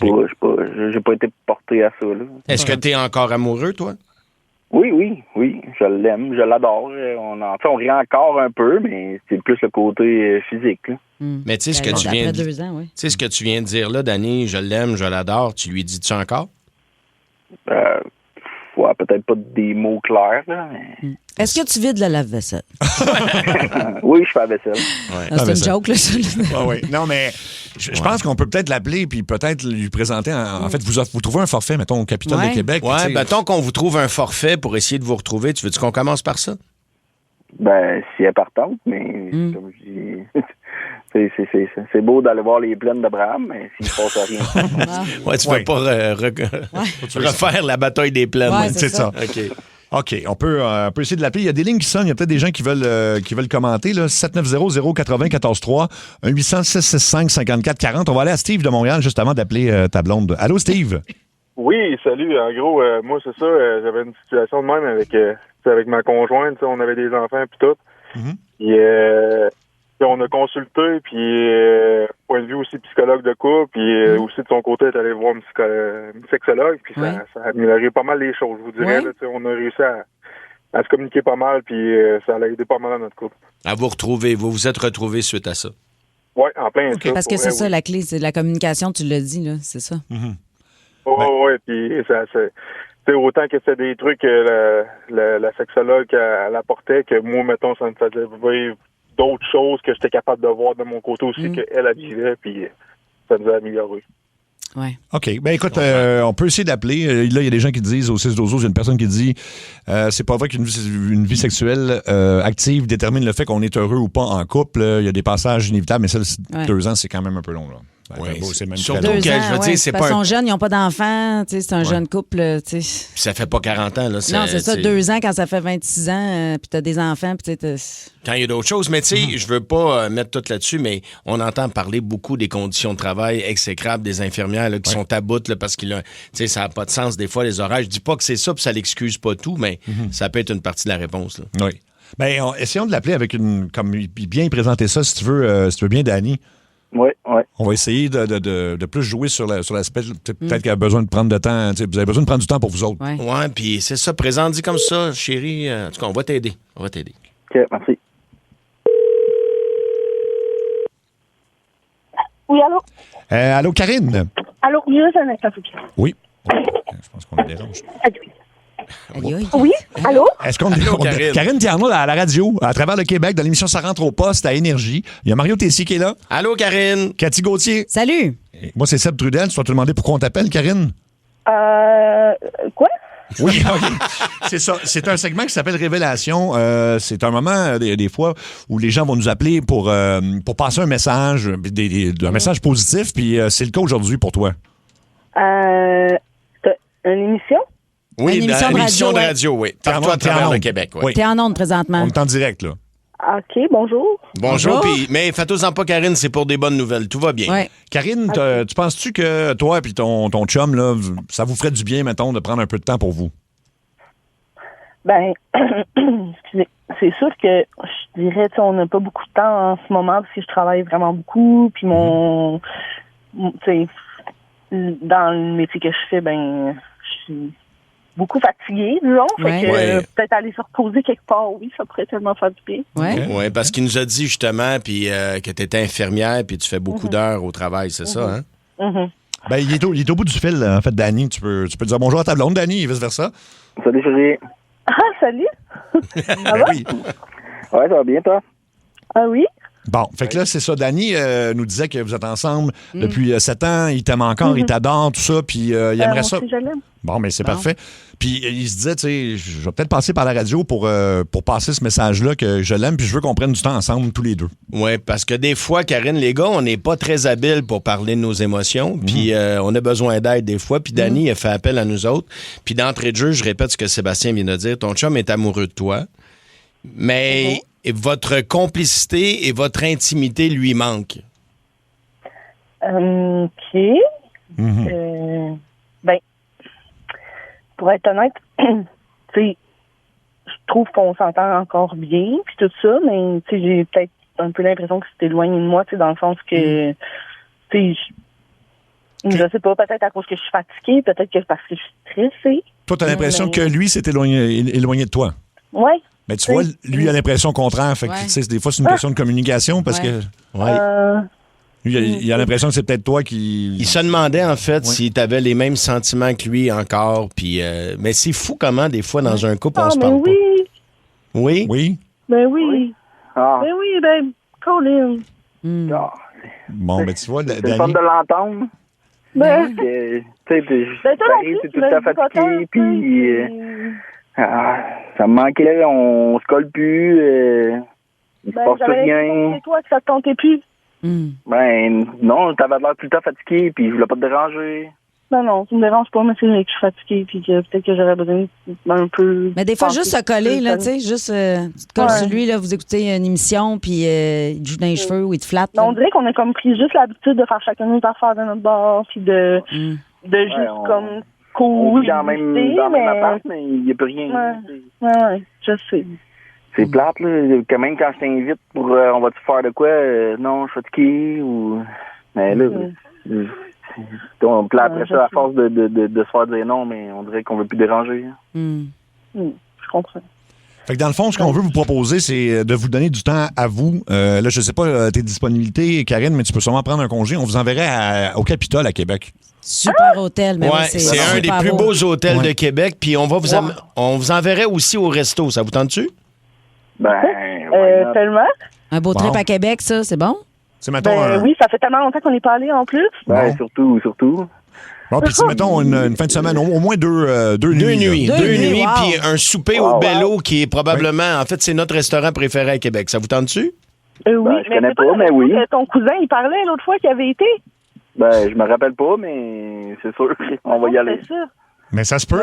J'ai pas été porté à ça. Là. Est-ce que tu es encore amoureux, toi? Oui. Je l'aime, je l'adore. On rit encore un peu, mais c'est plus le côté physique. Là. Mais tu sais ce que tu viens de... Tu sais ce que tu viens de dire là, Danny, je l'aime, je l'adore, tu lui dis-tu encore? Peut-être pas des mots clairs, là. Mais... Est-ce que tu vides le lave-vaisselle? Oui, je fais la vaisselle. C'est une joke, là, ça. Oui. Non, mais je pense qu'on peut peut-être l'appeler puis peut-être lui présenter. En fait, vous trouvez un forfait, mettons, au Capitole de Québec. Oui, mettons qu'on vous trouve un forfait pour essayer de vous retrouver. Tu veux-tu qu'on commence par ça? Ben, si elle est partante, mais comme je dis... C'est beau d'aller voir les plaines d'Abraham, mais s'il ne se passe rien. Tu ne veux pas refaire la bataille des plaines. C'est ça. OK, on peut essayer de l'appeler. Il y a des lignes qui sonnent. Il y a peut-être des gens qui veulent commenter. 790-080-14-3, 1-800-665-5440. On va aller à Steve de Montréal juste avant d'appeler ta blonde. Allô, Steve? Oui, salut. En gros, moi, c'est ça. J'avais une situation de même avec ma conjointe. On avait des enfants puis tout. Puis on a consulté, puis point de vue aussi psychologue de couple, puis aussi de son côté, est allé voir une sexologue, puis ça a amélioré pas mal les choses, je vous dirais. Là, on a réussi à se communiquer pas mal, puis ça a aidé pas mal à notre couple. À vous retrouver, vous vous êtes retrouvés suite à ça? Oui, en plein ça. Parce que c'est ça, la clé, c'est la communication, tu l'as dit, là, c'est ça. Oui, puis ça c'est autant que c'est des trucs que la sexologue elle apportait, que moi, mettons, ça me faisait vivre d'autres choses que j'étais capable de voir de mon côté aussi qu'elle vivait, puis ça nous a amélioré. Ouais. OK. Ben écoute, on peut essayer d'appeler. Là, il y a des gens qui disent au 6-12-12, il y a une personne qui dit c'est pas vrai qu'une vie sexuelle active détermine le fait qu'on est heureux ou pas en couple. Il y a des passages inévitables, mais ça, 2 ans, c'est quand même un peu long, là. C'est même surtout très long. que, je veux dire, c'est pas... Ils sont jeunes, ils n'ont pas d'enfants, c'est un jeune couple. Puis ça fait pas 40 ans. Là, non, c'est ça, 2 ans quand ça fait 26 ans, puis t'as des enfants, puis quand il y a d'autres choses, mais tu sais, je veux pas mettre tout là-dessus, mais on entend parler beaucoup des conditions de travail exécrables des infirmières là, qui sont à bout là, parce que ça n'a pas de sens des fois, les horaires. Je dis pas que c'est ça, puis ça l'excuse pas tout, mais ça peut être une partie de la réponse. Là. Oui. Bien, essayons de l'appeler avec comme bien présenter ça, si tu veux bien, Danny. Oui. On va essayer de plus jouer sur l'aspect. Peut-être qu'elle a besoin de prendre de temps. Vous avez besoin de prendre du temps pour vous autres. Oui, puis c'est ça. Présente-y comme ça, chérie. En tout cas, on va t'aider. OK, merci. Oui, allô? Allô, Karine? Allô, oui, c'est un instant, s'il vous plaît. Oui. Je pense qu'on la dérange. Oui, allô? Est-ce qu'on Karine Tiarno à la radio, à travers le Québec, dans l'émission Ça rentre au poste à Énergie. Il y a Mario Tessier qui est là. Allô, Karine? Cathy Gauthier. Salut. Moi, c'est Seb Trudel. Tu vas te demander pourquoi on t'appelle, Karine? Quoi? Oui, OK. C'est ça. C'est un segment qui s'appelle Révélation. C'est un moment, des fois, où les gens vont nous appeler pour passer un message, un message positif, puis c'est le cas aujourd'hui pour toi. Une émission? Oui, Une émission de radio, oui. Partout à travers le Québec, oui. T'es en onde présentement. On est en direct, là. OK, bonjour. Bonjour, mais faites-en pas, Karine, c'est pour des bonnes nouvelles. Tout va bien. Ouais. Karine, tu penses-tu que toi et ton chum, là, ça vous ferait du bien, mettons, de prendre un peu de temps pour vous? Ben, excusez, c'est sûr que je dirais, tu sais, on n'a pas beaucoup de temps en ce moment parce que je travaille vraiment beaucoup, puis tu sais, dans le métier que je fais, ben, je suis beaucoup fatiguée, disons. Fait que peut-être aller se reposer quelque part, oui, ça pourrait tellement faire du bien. Oui, parce qu'il nous a dit justement puis que tu étais infirmière puis tu fais beaucoup d'heures au travail, c'est ça, hein? Ben, il est au bout du fil, en fait, Danny. Tu peux dire bonjour à ta blonde, Danny, et vice-versa. Salut, chérie. Ah, salut! Ça va? Oui. Ouais, ça va bien, toi? Ah oui? Bon, fait que là, c'est ça. Danny nous disait que vous êtes ensemble depuis 7 ans. Il t'aime encore, il t'adore, tout ça, puis il aimerait ça. Je l'aime. Bon, mais c'est parfait. Puis il se disait, tu sais, je vais peut-être passer par la radio pour passer ce message-là que je l'aime, puis je veux qu'on prenne du temps ensemble, tous les deux. Oui, parce que des fois, Karine, les gars, on n'est pas très habiles pour parler de nos émotions, puis on a besoin d'aide des fois, puis Danny a fait appel à nous autres. Puis d'entrée de jeu, je répète ce que Sébastien vient de dire, ton chum est amoureux de toi, mais votre complicité et votre intimité lui manquent. OK. Ben, pour être honnête, tu sais, je trouve qu'on s'entend encore bien, puis tout ça, mais tu sais, j'ai peut-être un peu l'impression que c'est éloigné de moi, tu sais, dans le sens que, tu sais, je sais pas, peut-être à cause que je suis fatiguée, peut-être que parce que je suis stressée. Toi, t'as l'impression que lui s'est éloigné de toi? Oui. Mais tu vois, lui a l'impression contraire. Fait que, tu sais, des fois, c'est une question de communication parce que. Lui, il a l'impression que c'est peut-être toi qui. Il se demandait, en fait, si tu avais les mêmes sentiments que lui encore. Puis, mais c'est fou comment, des fois, dans un couple, on se parle pas. Oui? Oui? Ben oui. Ben oui, ben, Colin. Bon, ben tu vois, c'est le fun de l'entendre. Ben, tu sais, c'est tout le temps fatigué, puis ça me manquait, là, on se colle plus, il se passe plus rien. C'est toi que ça te tentait plus. Ben, non, t'avais l'air tout le temps fatigué, puis je voulais pas te déranger. Non, tu me déranges pas, mais c'est vrai que je suis fatiguée, puis que peut-être que j'aurais besoin un peu... Mais des fois, juste se coller, là, tu sais, juste, tu te colles sur lui, là, vous écoutez une émission, puis il te joue dans les cheveux ou il te flatte. On dirait qu'on a comme pris juste l'habitude de faire chacun nos affaires de notre bord, puis de juste comme on vit dans le même appart, mais il n'y a plus rien. Ouais, je sais. C'est plate, là. Quand même, quand je t'invite pour on va-tu faire de quoi? Non, je suis fatigué ou. Mais là, on plaît après ça à force de se faire dire non, mais on dirait qu'on veut plus déranger. Je comprends. Fait que dans le fond, ce qu'on veut vous proposer, c'est de vous donner du temps à vous. Là, je sais pas tes disponibilités, Karine, mais tu peux sûrement prendre un congé. On vous enverrait au Capitole à Québec. Super hôtel, mais c'est un des plus beaux hôtels de Québec. Puis on va on vous enverrait aussi au resto. Ça vous tente-tu? Ben, tellement. Un beau trip à Québec, ça, c'est bon? C'est mettons oui, ça fait tellement longtemps qu'on n'est pas allé en plus. Ben, surtout. Bon, puis mettons une fin de semaine, au moins deux nuits. Deux nuits, puis un souper au Bello qui est probablement, en fait, c'est notre restaurant préféré à Québec. Ça vous tente-tu? Oui, ben, je connais pas, mais oui. Ton cousin, il parlait l'autre fois qu'il avait été. Ben, je me rappelle pas, mais c'est sûr qu'on va y aller. C'est sûr. Mais ça se peut.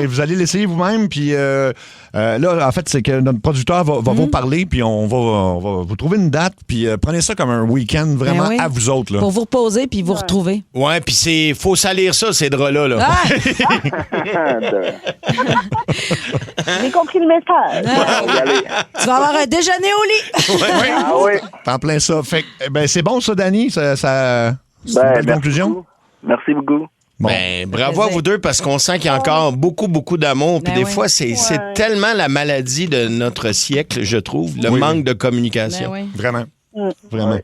Vous allez l'essayer vous-même. Puis là, en fait, c'est que notre producteur va vous parler, puis on va vous trouver une date, puis prenez ça comme un week-end vraiment à vous autres. Là. Pour vous reposer, puis vous retrouver. Ouais, puis faut salir ça, ces draps-là. Là. J'ai compris le message. Tu vas avoir un déjeuner au lit. Oui. En plein ça. Fait c'est bon, ça, Danny? C'est une belle conclusion? Merci beaucoup. Bon. Ben, bravo à vous deux parce qu'on sent qu'il y a encore beaucoup, beaucoup d'amour. Puis des fois, c'est tellement la maladie de notre siècle, je trouve, le manque de communication. Vraiment. Vraiment.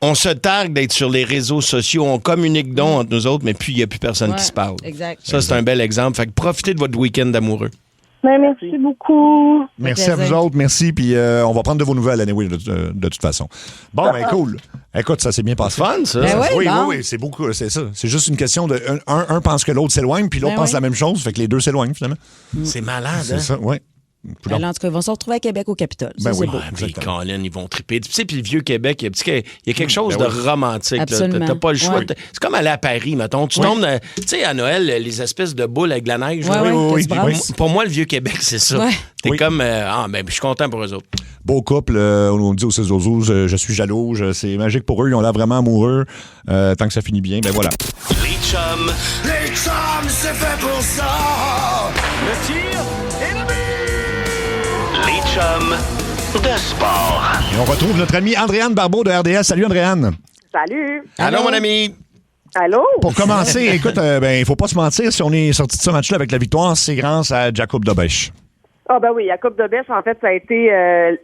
On se targue d'être sur les réseaux sociaux, on communique donc entre nous autres, mais puis il n'y a plus personne qui se parle. Exact. Ça, c'est un bel exemple. Fait que profitez de votre week-end d'amoureux. Ben, merci beaucoup. Merci à vous autres, merci. Puis on va prendre de vos nouvelles, anyway, de toute façon. Bon, ben cool. Écoute, ça s'est bien passé. Fun, ça. Ben oui, bon. oui, c'est beaucoup, c'est ça. C'est juste une question de un pense que l'autre s'éloigne, puis l'autre pense la même chose, fait que les deux s'éloignent finalement. C'est malade, C'est hein? ça, oui. En tout cas, ils vont se retrouver à Québec au Capitole. Ça, Ben oui. c'est beau. Puis Colin, ils vont triper. Tu sais, puis le vieux Québec, il y a quelque chose de romantique. Absolument. T'as pas le choix. Ouais. C'est comme aller à Paris, mettons. Tu tombes, tu sais, à Noël, les espèces de boules avec de la neige. Ouais, là. oui. Pour moi, le vieux Québec, c'est ça. Ouais. T'es comme, je suis content pour eux autres. Beau couple, on dit aux 6 je suis jaloux, c'est magique pour eux, ils ont l'air vraiment amoureux. Tant que ça finit bien, ben voilà. Les chums, c'est fait pour ça. Le tir et le but. Les chums de sport. Et on retrouve notre amie Andréane Barbeau de RDS. Salut Andréane. Salut. Allô, mon ami. Allô? Pour commencer, écoute, il faut pas se mentir, si on est sorti de ce match-là avec la victoire, c'est grâce à Jacob Dobèche. Ah ben oui, Jacob Dobèche, en fait, ça a été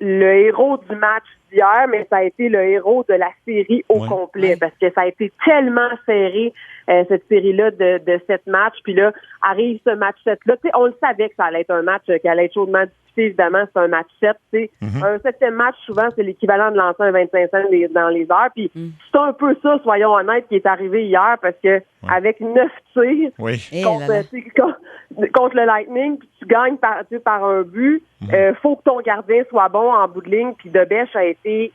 le héros du match d'hier, mais ça a été le héros de la série au complet, parce que ça a été tellement serré, cette série-là de 7 matchs. Puis là, arrive ce match 7-là. Tu sais, on le savait que ça allait être un match qui allait être chaudement disputé, évidemment, c'est un match 7. Tu sais. Un 7e match, souvent, c'est l'équivalent de lancer un 25 cents dans les heures. Puis c'est un peu ça, soyons honnêtes, qui est arrivé hier, parce que avec 9 tirs contre le Lightning, puis tu gagnes par un but, faut que ton gardien soit bon en bout de ligne, puis Dobèche a été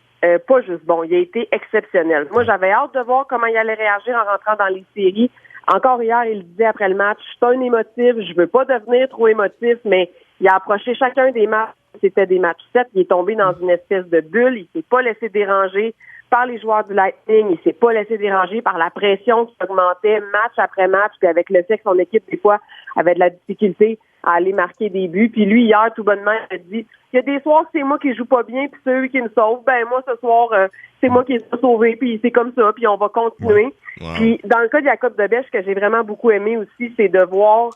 pas juste bon, il a été exceptionnel. Moi, j'avais hâte de voir comment il allait réagir en rentrant dans les séries. Encore hier, il disait après le match, je suis un émotif, je veux pas devenir trop émotif, mais il a approché chacun des matchs, c'était des matchs 7, il est tombé dans une espèce de bulle, il s'est pas laissé déranger par les joueurs du Lightning, il s'est pas laissé déranger par la pression qui augmentait match après match, puis avec le fait que son équipe, des fois, avait de la difficulté à aller marquer des buts. Puis lui, hier, tout bonnement, il a dit, il y a des soirs, c'est moi qui joue pas bien, puis c'est eux qui me sauvent. Ben moi, ce soir, c'est moi qui les ai sauvés, puis c'est comme ça, puis on va continuer. Wow. Puis dans le cas de Jacob Dobèche, ce que j'ai vraiment beaucoup aimé aussi, c'est de voir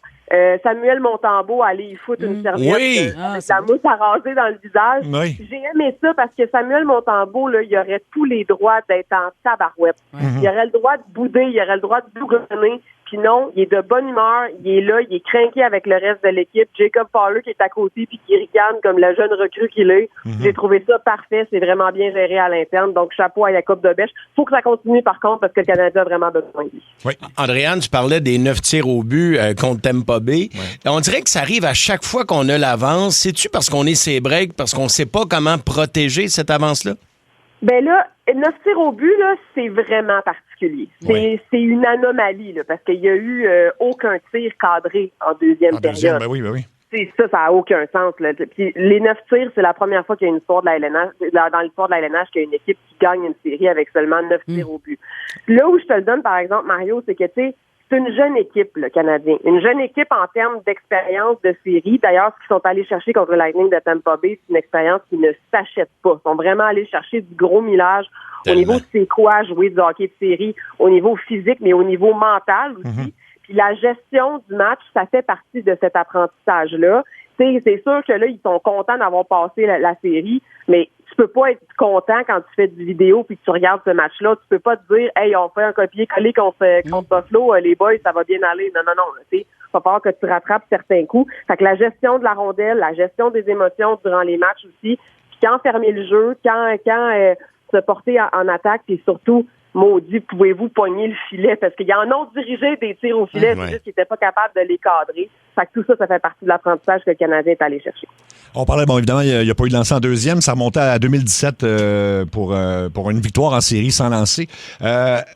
Samuel Montembeault aller y foutre une serviette avec la mousse à raser dans le visage. Oui. J'ai aimé ça parce que Samuel Montembeault, là, il aurait tous les droits d'être en tabarouette. Il aurait le droit de bouder, il aurait le droit de bougonner. Puis non, il est de bonne humeur, il est là, il est craqué avec le reste de l'équipe. Jacob Fowler qui est à côté puis qui ricane comme le jeune recrue qu'il est. J'ai trouvé ça parfait, c'est vraiment bien géré à l'interne. Donc, chapeau à Jacob Dobèche. Faut que ça continue par contre parce que le Canadien a vraiment besoin de lui. Oui. Andréane, tu parlais des 9 tirs au but contre Tampa Bay. On dirait que ça arrive à chaque fois qu'on a l'avance. C'est-tu parce qu'on est ses breaks, parce qu'on sait pas comment protéger cette avance-là? Ben là, 9 tirs au but, là, c'est vraiment particulier. C'est une anomalie, là, parce qu'il y a eu aucun tir cadré en deuxième période. Ben oui. C'est ça n'a aucun sens. Là. Puis les 9 tirs, c'est la première fois qu'il y a une histoire de la LNH, dans l'histoire de la LNH, qu'il y a une équipe qui gagne une série avec seulement 9 tirs au but. Là où je te le donne, par exemple, Mario, c'est que, tu sais, c'est une jeune équipe, le Canadien. Une jeune équipe en termes d'expérience de série. D'ailleurs, ce qu'ils sont allés chercher contre le Lightning de Tampa Bay, c'est une expérience qui ne s'achète pas. Ils sont vraiment allés chercher du gros millage au niveau de c'est quoi jouer du hockey de série, au niveau physique, mais au niveau mental aussi. Puis la gestion du match, ça fait partie de cet apprentissage-là. C'est sûr que là, ils sont contents d'avoir passé la série, mais tu peux pas être content quand tu fais du vidéo puis que tu regardes ce match-là. Tu peux pas te dire, hey, on fait un copier-coller contre Buffalo, les boys, ça va bien aller. Non, tu sais, va falloir que tu rattrapes certains coups. Fait que la gestion de la rondelle, la gestion des émotions durant les matchs aussi, puis quand fermer le jeu, quand se porter en attaque, puis surtout, maudit, pouvez-vous pogner le filet? Parce qu'ils en ont dirigé des tirs au filet, c'est juste qu'ils n'étaient pas capables de les cadrer. Fait que tout ça, ça fait partie de l'apprentissage que le Canadien est allé chercher. On parlait, évidemment, il n'y a pas eu de lancer en deuxième. Ça remontait à 2017 pour une victoire en série sans lancer.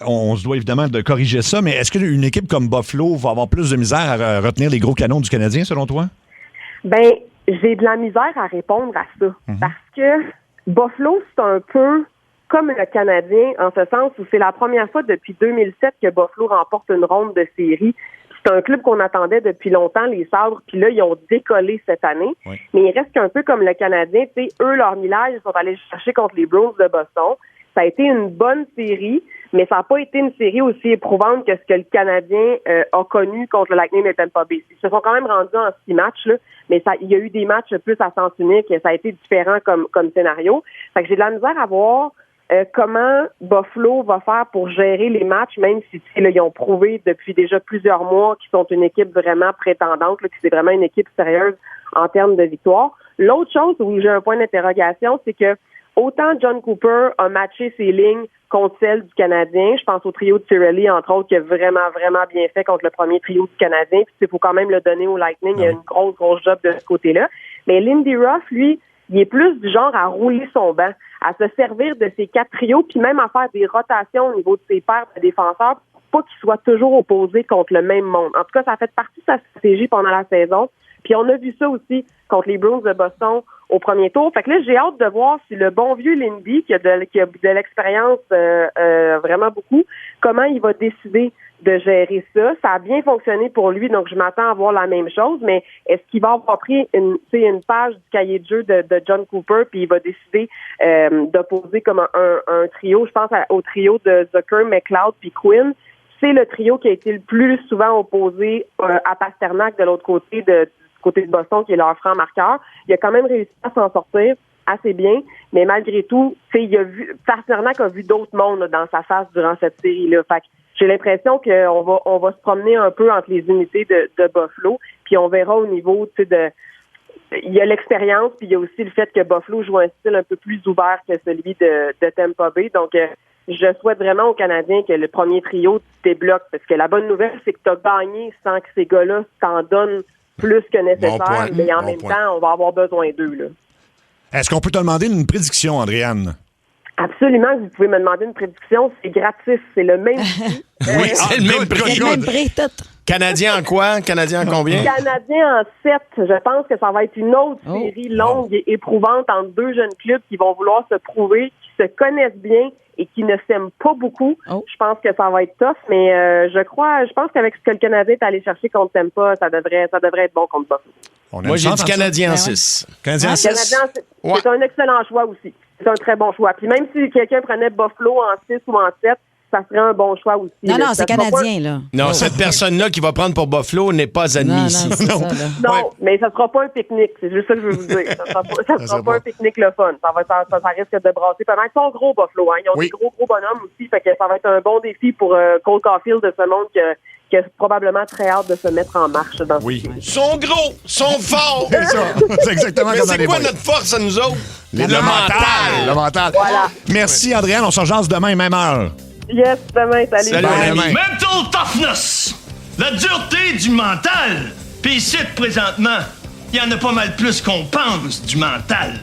On se doit évidemment de corriger ça, mais est-ce qu'une équipe comme Buffalo va avoir plus de misère à retenir les gros canons du Canadien, selon toi? Ben, j'ai de la misère à répondre à ça. Parce que Buffalo, c'est un peu comme le Canadien, en ce sens où c'est la première fois depuis 2007 que Buffalo remporte une ronde de série. C'est un club qu'on attendait depuis longtemps, les Sabres, puis là, ils ont décollé cette année. Oui. Mais il reste qu'un peu comme le Canadien, tu sais, eux, leur millage, ils sont allés chercher contre les Bruins de Boston. Ça a été une bonne série, mais ça n'a pas été une série aussi éprouvante que ce que le Canadien a connu contre le Lightning de Tampa Bay. Ils se sont quand même rendus en 6 matchs, là, mais il y a eu des matchs plus à sens unique et ça a été différent comme scénario. Fait que j'ai de la misère à voir comment Buffalo va faire pour gérer les matchs, même si là, ils ont prouvé depuis déjà plusieurs mois qu'ils sont une équipe vraiment prétendante, là, que c'est vraiment une équipe sérieuse en termes de victoire. L'autre chose où j'ai un point d'interrogation, c'est que autant John Cooper a matché ses lignes contre celles du Canadien, je pense au trio de Cirelli, entre autres, qui a vraiment, vraiment bien fait contre le premier trio du Canadien, puis il faut quand même le donner au Lightning, il y a une grosse job de ce côté-là. Mais Lindy Ruff, lui, il est plus du genre à rouler son banc, à se servir de ses 4 trios, puis même à faire des rotations au niveau de ses paires de défenseurs, pour pas qu'ils soient toujours opposés contre le même monde. En tout cas, ça fait partie de sa stratégie pendant la saison. Puis on a vu ça aussi contre les Bruins de Boston au premier tour. Fait que là, j'ai hâte de voir si le bon vieux Lindy, qui a de l'expérience vraiment beaucoup, comment il va décider de gérer ça. Ça a bien fonctionné pour lui, donc je m'attends à voir la même chose, mais est-ce qu'il va avoir pris une page du cahier de jeu de John Cooper, puis il va décider d'opposer comme un trio, je pense au trio de Zucker, McLeod puis Quinn. C'est le trio qui a été le plus souvent opposé à Pasternak de l'autre côté du côté de Boston, qui est leur franc marqueur. Il a quand même réussi à s'en sortir assez bien, mais malgré tout, Pasternak a vu d'autres mondes là, dans sa face durant cette série-là. Fait que j'ai l'impression qu'on va se promener un peu entre les unités de Buffalo, puis on verra au niveau, tu sais, il y a l'expérience, puis il y a aussi le fait que Buffalo joue un style un peu plus ouvert que celui de Tampa Bay. Donc, je souhaite vraiment aux Canadiens que le premier trio débloque, parce que la bonne nouvelle, c'est que tu as gagné sans que ces gars-là t'en donnent plus que nécessaire, mais en même temps, on va avoir besoin d'eux. Là. Est-ce qu'on peut te demander une prédiction, Andréane? Absolument, vous pouvez me demander une prédiction. C'est gratis, c'est le même prix. Oui, c'est le même prix. Le même prix, tout. Canadien en quoi? Canadien en combien? Canadien en 7. Je pense que ça va être une autre série longue et éprouvante entre deux jeunes clubs qui vont vouloir se prouver, qui se connaissent bien et qui ne s'aiment pas beaucoup. Je pense que ça va être tough, mais je pense qu'avec ce que le Canadien est allé chercher contre Tampa, ça devrait être bon contre Buffalo. Moi, j'ai dit Canadien en 6. Canadien en 6? Canadien en 6. Ouais. C'est un excellent choix aussi. C'est un très bon choix. Puis même si quelqu'un prenait Buffalo en 6 ou en 7, ça serait un bon choix aussi. Non, c'est Canadien, là. Non, cette personne-là qui va prendre pour Buffalo n'est pas admise ici. Non, mais ça sera pas un pique-nique. C'est juste ça que je veux vous dire. Ça sera pas un pique-nique le fun. Ça risque de brasser pas mal. Ils sont gros, Buffalo. Hein. Ils ont des gros bonhommes aussi. Fait que ça va être un bon défi pour Cole Caulfield de ce monde qui a probablement très hâte de se mettre en marche dans ce Ils sont gros, sont forts. C'est ça. C'est exactement comme ça. C'est quoi notre force à nous autres? Le mental. Le mental. Voilà. Merci, Andréane. On se jase demain, même heure. Yes, demain, salut. Mental toughness, la dureté du mental. Puis ici, présentement, il y en a pas mal plus qu'on pense du mental.